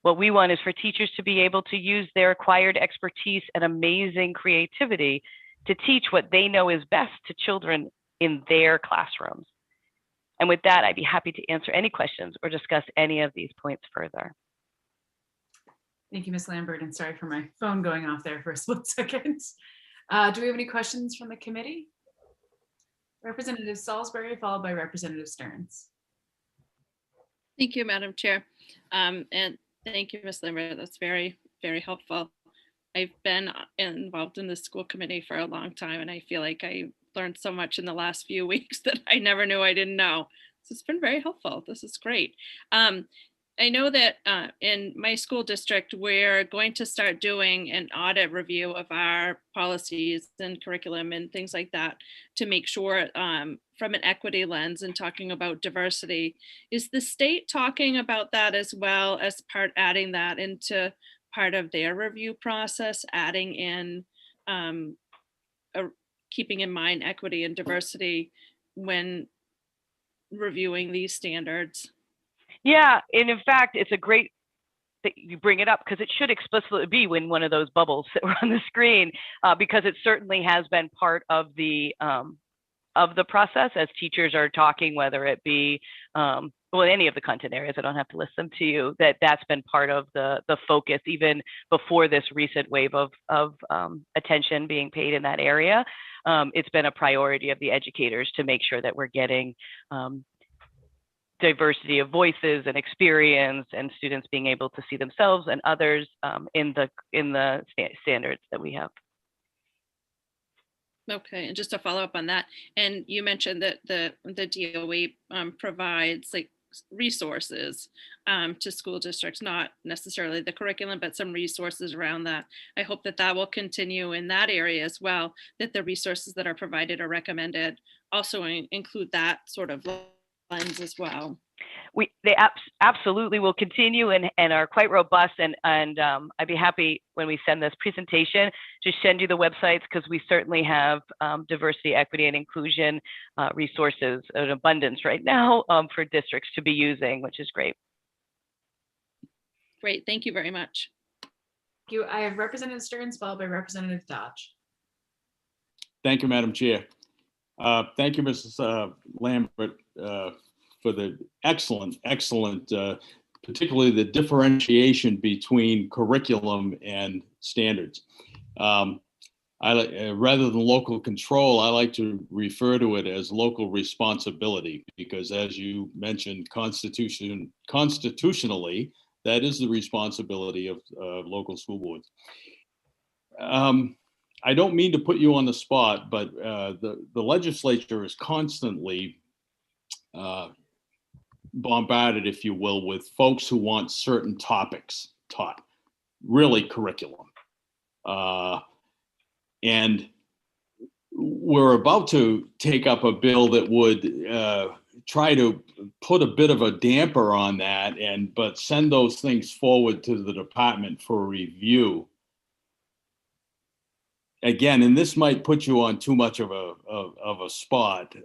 What we want is for teachers to be able to use their acquired expertise and amazing creativity to teach what they know is best to children in their classrooms. And with that, I'd be happy to answer any questions or discuss any of these points further. Thank you, Ms. Lambert, and sorry for my phone going off there for a split second. Do we have any questions from the committee? Representative Salisbury, followed by Representative Stearns. Thank you, Madam Chair. And thank you, Ms. Lambert. That's very, very helpful. I've been involved in the school committee for a long time, and I feel like I learned so much in the last few weeks that I never knew I didn't know. So it's been very helpful. This is great. I know that in my school district, we're going to start doing an audit review of our policies and curriculum and things like that to make sure from an equity lens and talking about diversity. Is the state talking about that as well as adding that into part of their review process, adding in keeping in mind equity and diversity when reviewing these standards? Yeah, and in fact, it's a great that you bring it up because it should explicitly be in one of those bubbles that were on the screen, because it certainly has been part of the process as teachers are talking, whether it be well, any of the content areas. I don't have to list them to you. That's been part of the focus even before this recent wave of attention being paid in that area. It's been a priority of the educators to make sure that we're getting diversity of voices and experience, and students being able to see themselves and others in the standards that we have. Okay, and just to follow up on that, and you mentioned that the DOE provides like resources to school districts, not necessarily the curriculum, but some resources around that. I hope that that will continue in that area as well, that the resources that are provided or recommended also include that sort of lens as well. They absolutely will continue and are quite robust. And I'd be happy when we send this presentation to send you the websites, because we certainly have diversity, equity, and inclusion resources in abundance right now for districts to be using, which is great. Great, thank you very much. Thank you. I have Representative Stearns followed by Representative Dodge. Thank you, Madam Chair. Thank you, Mrs. Lambert, for the excellent, particularly the differentiation between curriculum and standards. Rather than local control, I like to refer to it as local responsibility, because as you mentioned, constitutionally, that is the responsibility of local school boards. I don't mean to put you on the spot, but the legislature is constantly bombarded, if you will, with folks who want certain topics taught, really curriculum. And we're about to take up a bill that would try to put a bit of a damper on that, but send those things forward to the department for review. Again, and this might put you on too much of a spot,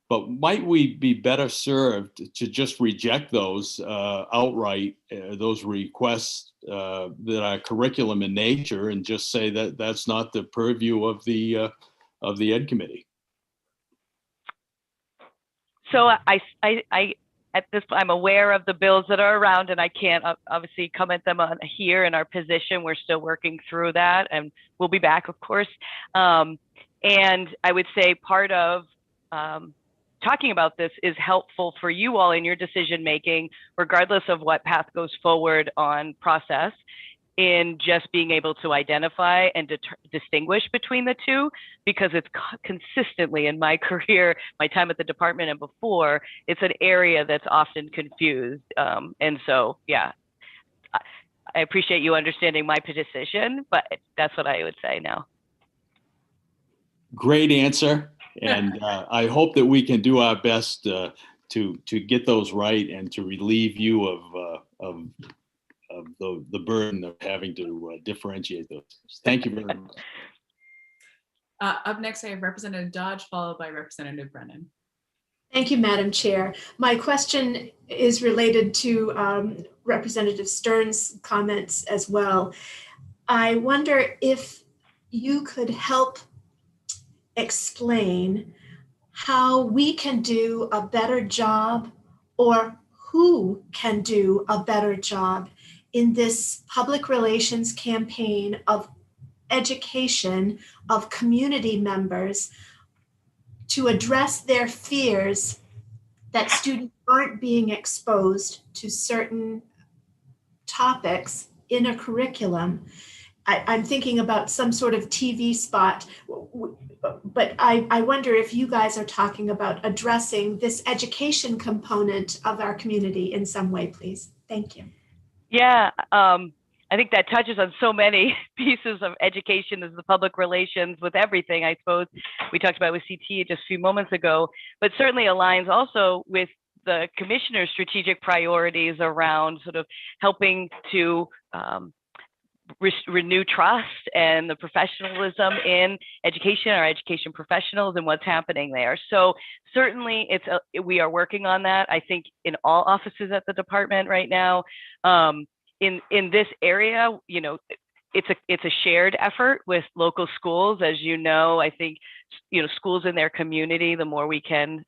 but might we be better served to just reject those outright, those requests that are curriculum in nature, and just say that that's not the purview of the Ed Committee? So at this point, I'm aware of the bills that are around, and I can't obviously comment them on here in our position. We're still working through that, and we'll be back, of course. And I would say part of talking about this is helpful for you all in your decision making, regardless of what path goes forward on process, in just being able to identify and distinguish between the two, because it's consistently in my career, my time at the department and before, it's an area that's often confused. And so, yeah, I appreciate you understanding my position, but that's what I would say now. Great answer. And I hope that we can do our best to get those right and to relieve you of the burden of having to differentiate those. Thank you very much. Up next, I have Representative Dodge, followed by Representative Brennan. Thank you, Madam Chair. My question is related to Representative Stearns' comments as well. I wonder if you could help explain how we can do a better job, or who can do a better job in this public relations campaign of education of community members to address their fears that students aren't being exposed to certain topics in a curriculum. I'm thinking about some sort of TV spot, but I wonder if you guys are talking about addressing this education component of our community in some way, please. Thank you. Yeah, I think that touches on so many pieces of education as the public relations with everything, I suppose. We talked about with CT just a few moments ago, but certainly aligns also with the commissioner's strategic priorities around sort of helping to renew trust and the professionalism in education, our education professionals, and what's happening there. So certainly we are working on that, I think, in all offices at the department right now. In this area, you know, it's a shared effort with local schools. As you know, I think, you know, schools in their community, the more we can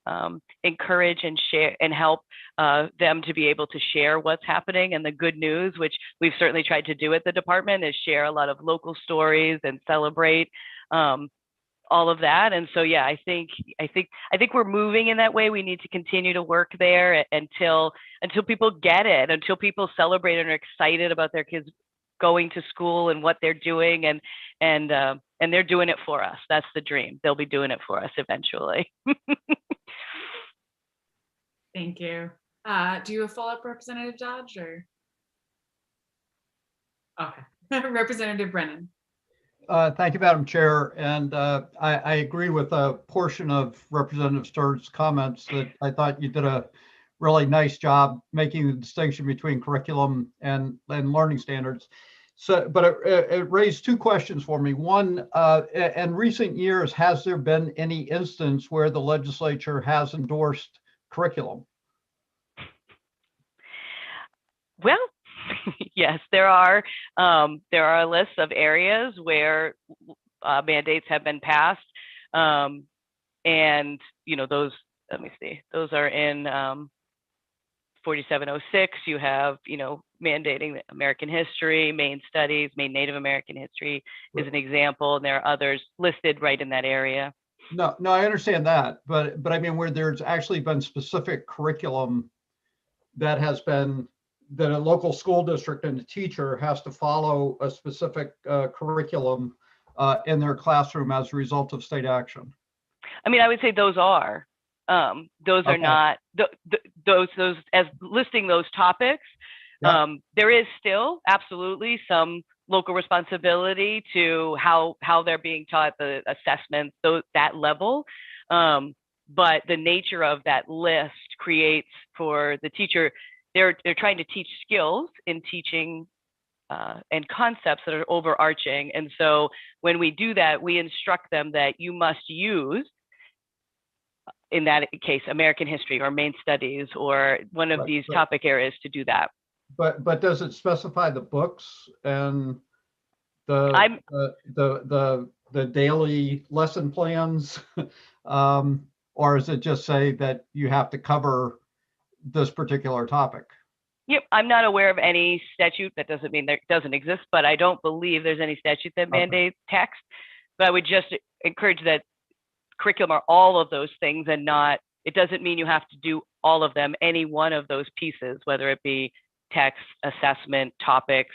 encourage and share and help them to be able to share what's happening. And the good news, which we've certainly tried to do at the department, is share a lot of local stories and celebrate all of that. And so, yeah, I think we're moving in that way. We need to continue to work there until people get it, until people celebrate and are excited about their kids going to school and what they're doing, and they're doing it for us. That's the dream. They'll be doing it for us eventually. Thank you. Do you have a follow-up, Representative Dodge, or? Okay, Representative Brennan. Thank you, Madam Chair. And I agree with a portion of Representative Stearns' comments that I thought you did a really nice job making the distinction between curriculum and learning standards. So, but it raised two questions for me. One, in recent years, has there been any instance where the legislature has endorsed curriculum? Well, yes, there are lists of areas where mandates have been passed, and those. Let me see. Those are in 4706. You have mandating American history, Maine studies, Maine Native American history is an example, and there are others listed right in that area. No, I understand that, but I mean where there's actually been specific curriculum that has been that a local school district and a teacher has to follow a specific curriculum in their classroom as a result of state action. I mean, I would say those are Okay. not those as listing those topics. Yeah. There is still absolutely some local responsibility to how they're being taught, the assessments, that level. But the nature of that list creates for the teacher, they're trying to teach skills in teaching and concepts that are overarching. And so when we do that, we instruct them that you must use, in that case, American history or Maine studies or one of these topic areas to do that. But does it specify the books and the daily lesson plans, or does it just say that you have to cover this particular topic? Yep, I'm not aware of any statute. That doesn't mean there doesn't exist, but I don't believe there's any statute that mandates text. But I would just encourage that curriculum are all of those things, and not, it doesn't mean you have to do all of them, any one of those pieces, whether it be text, assessment, topics,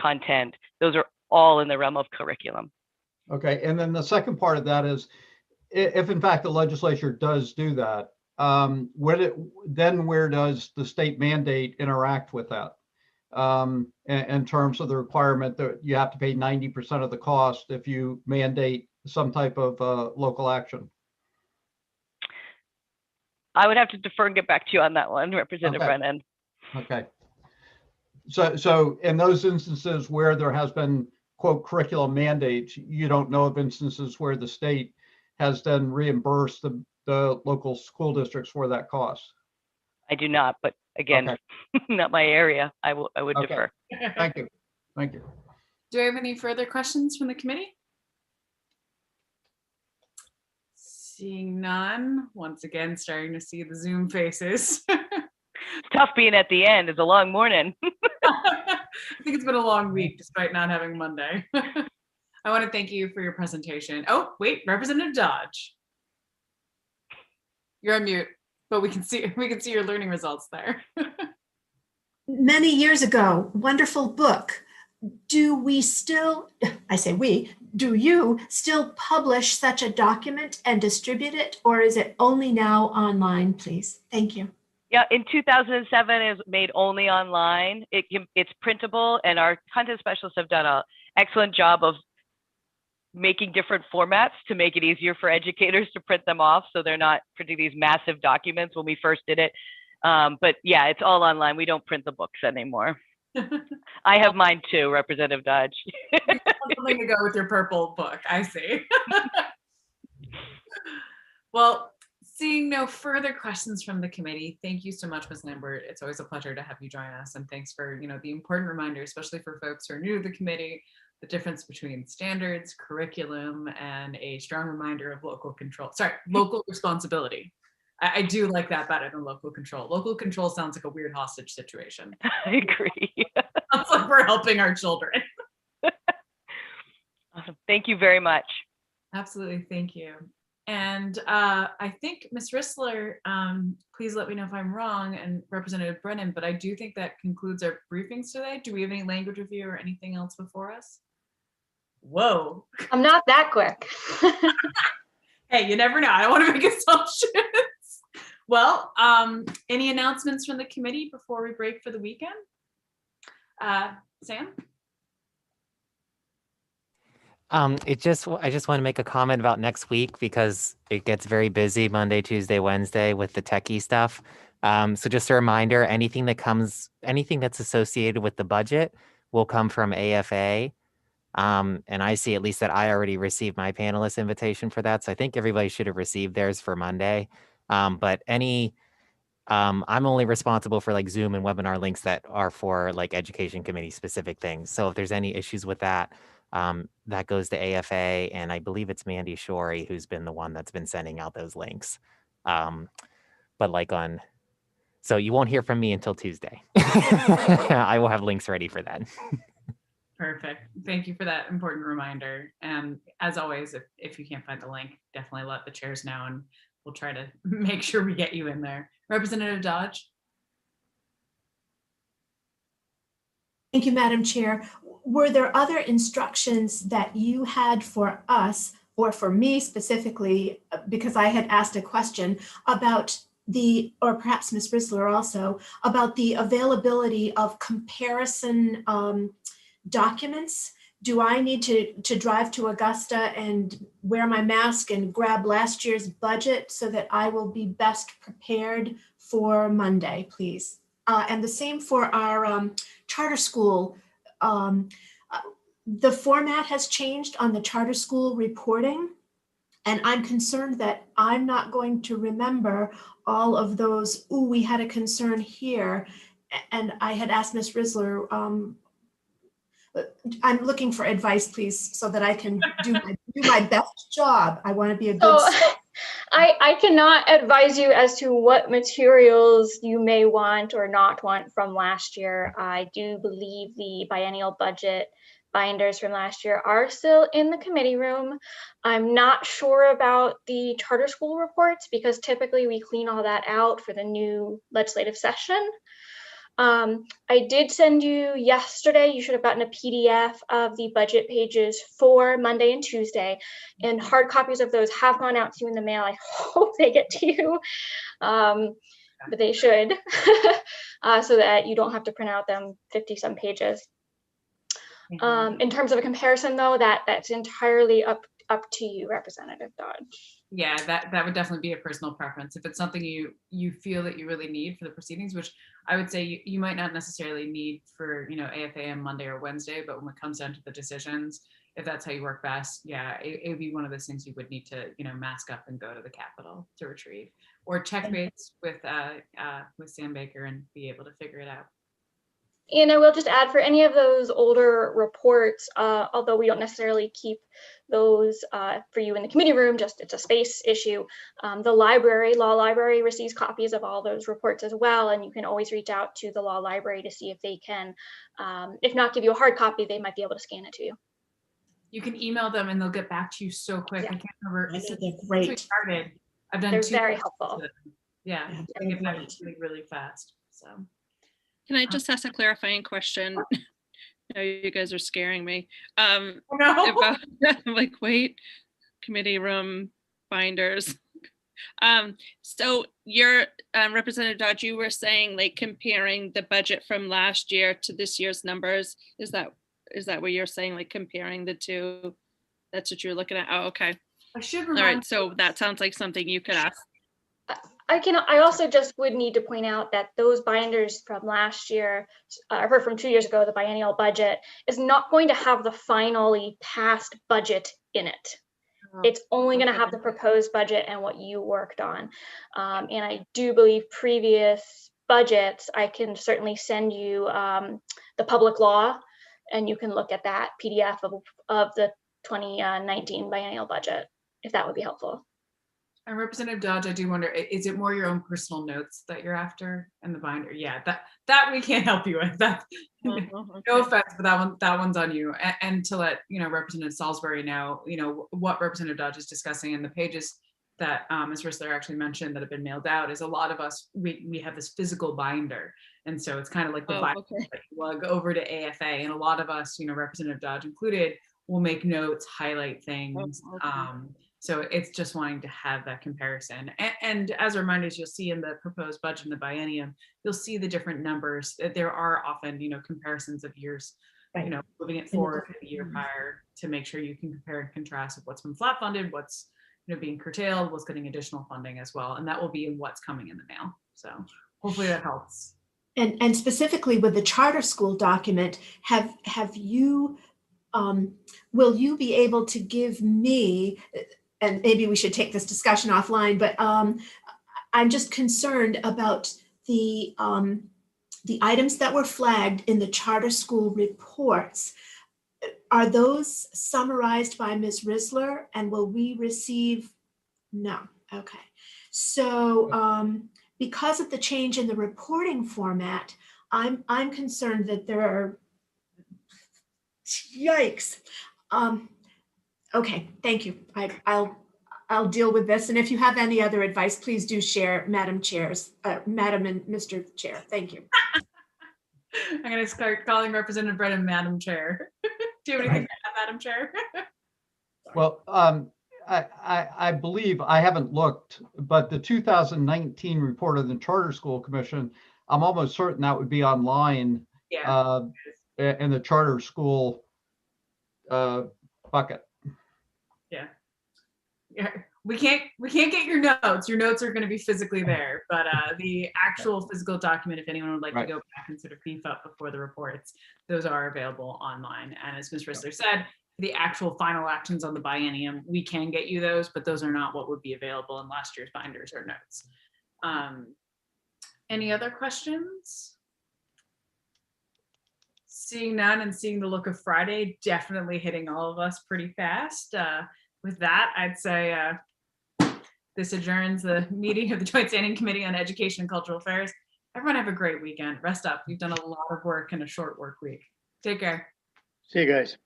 content, those are all in the realm of curriculum. Okay, and then the second part of that is, if in fact the legislature does do that, where does the state mandate interact with that? In terms of the requirement that you have to pay 90% of the cost if you mandate some type of local action? I would have to defer and get back to you on that one, Representative Brennan. Okay. So in those instances where there has been, quote, curriculum mandates, you don't know of instances where the state has then reimbursed the local school districts for that cost? I do not, but again, not my area. I would defer. Thank you. Thank you. Do I have any further questions from the committee? Seeing none, once again, starting to see the Zoom faces. It's tough being at the end. It's a long morning. I think it's been a long week despite not having Monday. I want to thank you for your presentation. Oh, wait, Representative Dodge. You're on mute, but we can see your learning results there. Many years ago, wonderful book. Do we still, I say we, do you still publish such a document and distribute it, or is it only now online, please? Thank you. Yeah, in 2007, it was made only online. It's printable, and our content specialists have done an excellent job of making different formats to make it easier for educators to print them off, so they're not printing these massive documents when we first did it. But yeah, it's all online. We don't print the books anymore. I have mine too, Representative Dodge. Something to go with your purple book, I see. Well, seeing no further questions from the committee, thank you so much, Ms. Lambert. It's always a pleasure to have you join us, and thanks for the important reminder, especially for folks who are new to the committee, the difference between standards, curriculum, and a strong reminder of local control. Sorry, local responsibility. I do like that better than local control. Local control sounds like a weird hostage situation. I agree. Sounds like we're helping our children. Awesome. Thank you very much. Absolutely, thank you. And I think Ms. Rissler, please let me know if I'm wrong, and Representative Brennan, but I do think that concludes our briefings today. Do we have any language review or anything else before us? Whoa. I'm not that quick. Hey, you never know. I don't want to make assumptions. Well, any announcements from the committee before we break for the weekend? Sam? I just want to make a comment about next week because it gets very busy Monday, Tuesday, Wednesday with the techie stuff. So just a reminder, anything that's associated with the budget will come from AFA. And I see at least that I already received my panelist invitation for that. So I think everybody should have received theirs for Monday. But I'm only responsible for like Zoom and webinar links that are for like education committee specific things. So if there's any issues with that, that goes to AFA, and I believe it's Mandy Shorey who's been the one that's been sending out those links. So you won't hear from me until Tuesday. I will have links ready for that. Perfect. Thank you for that important reminder. And as always, if you can't find the link, definitely let the chairs know and we'll try to make sure we get you in there. Representative Dodge. Thank you, Madam Chair. Were there other instructions that you had for us, or for me specifically, because I had asked a question about or perhaps Ms. Risler also, about the availability of comparison documents? Do I need to drive to Augusta and wear my mask and grab last year's budget so that I will be best prepared for Monday, please? And the same for our charter school. The format has changed on the charter school reporting, and I'm concerned that I'm not going to remember all of those, ooh, we had a concern here. And I had asked Ms. Risler, I'm looking for advice, please, so that I can do my best job. I want to be a good. So, I cannot advise you as to what materials you may want or not want from last year. I do believe the biennial budget binders from last year are still in the committee room. I'm not sure about the charter school reports because typically we clean all that out for the new legislative session. I did send you yesterday, you should have gotten a PDF of the budget pages for Monday and Tuesday, and hard copies of those have gone out to you in the mail. I hope they get to you, but they should, so that you don't have to print out them 50-some pages. In terms of a comparison though, that's entirely up to you, Representative Dodge. Yeah, that would definitely be a personal preference. If it's something you feel that you really need for the proceedings, which I would say you might not necessarily need for, AFA on Monday or Wednesday, but when it comes down to the decisions, if that's how you work best, yeah, it would be one of those things you would need to, mask up and go to the Capitol to retrieve, or check base with Sam Baker and be able to figure it out. And I will just add, for any of those older reports, although we don't necessarily keep those for you in the committee room, just it's a space issue, the law library receives copies of all those reports as well, and you can always reach out to the law library to see if they can, if not give you a hard copy, they might be able to scan it to you. You can email them and they'll get back to you so quick. Yeah. I can't remember. They're great. I've done They're 2 very helpful. Yeah, they get back really fast. So. Can I just ask a clarifying question? No, you guys are scaring me. No. I'm like, wait, committee room binders. So you're Representative Dodge, you were saying like comparing the budget from last year to this year's numbers. Is that what you're saying? Like comparing the two? That's what you're looking at? Oh, okay. I should remind. All right. So that sounds like something you could ask. I also just would need to point out that those binders from last year, or from 2 years ago, the biennial budget is not going to have the finally passed budget in it. It's only going to have the proposed budget and what you worked on. And I do believe previous budgets, I can certainly send you the public law, and you can look at that PDF of the 2019 biennial budget, if that would be helpful. And Representative Dodge, I do wonder, is it more your own personal notes that you're after in the binder? Yeah, that we can't help you with. That okay. No offense, but that one's on you. And to let Representative Salisbury know, what Representative Dodge is discussing in the pages that Ms. Risler actually mentioned that have been mailed out is a lot of us, we have this physical binder. And so it's kind of like the binder that you lug over to AFA. And a lot of us, Representative Dodge included, will make notes, highlight things. So it's just wanting to have that comparison. And as reminders, you'll see in the proposed budget in the biennium, you'll see the different numbers. There are often, comparisons of years, moving it forward to the year prior to make sure you can compare and contrast of what's been flat funded, what's being curtailed, what's getting additional funding as well. And that will be in what's coming in the mail. So hopefully that helps. And specifically with the charter school document, have you, will you be able to give me, and maybe we should take this discussion offline, but I'm just concerned about the items that were flagged in the charter school reports. Are those summarized by Ms. Risler, and will we receive? No. Okay. So because of the change in the reporting format, I'm concerned that there are, yikes. Okay, thank you. I'll deal with this. And if you have any other advice, please do share, Madam and Mr. Chair. Thank you. I'm going to start calling Representative Brennan Madam Chair. Do you have anything to add, Madam Chair? Well, I believe, I haven't looked, but the 2019 report of the Charter School Commission, I'm almost certain that would be online Yeah. in the charter school bucket. Yeah. We can't get your notes. Your notes are going to be physically there, but the actual physical document, if anyone would like to go back and sort of beef up before the reports, those are available online. And as Ms. Risler said, the actual final actions on the biennium, we can get you those, but those are not what would be available in last year's binders or notes. Any other questions? Seeing none and seeing the look of Friday, definitely hitting all of us pretty fast. With that, I'd say this adjourns the meeting of the Joint Standing Committee on Education and Cultural Affairs. Everyone have a great weekend. Rest up. You've done a lot of work in a short work week. Take care. See you guys.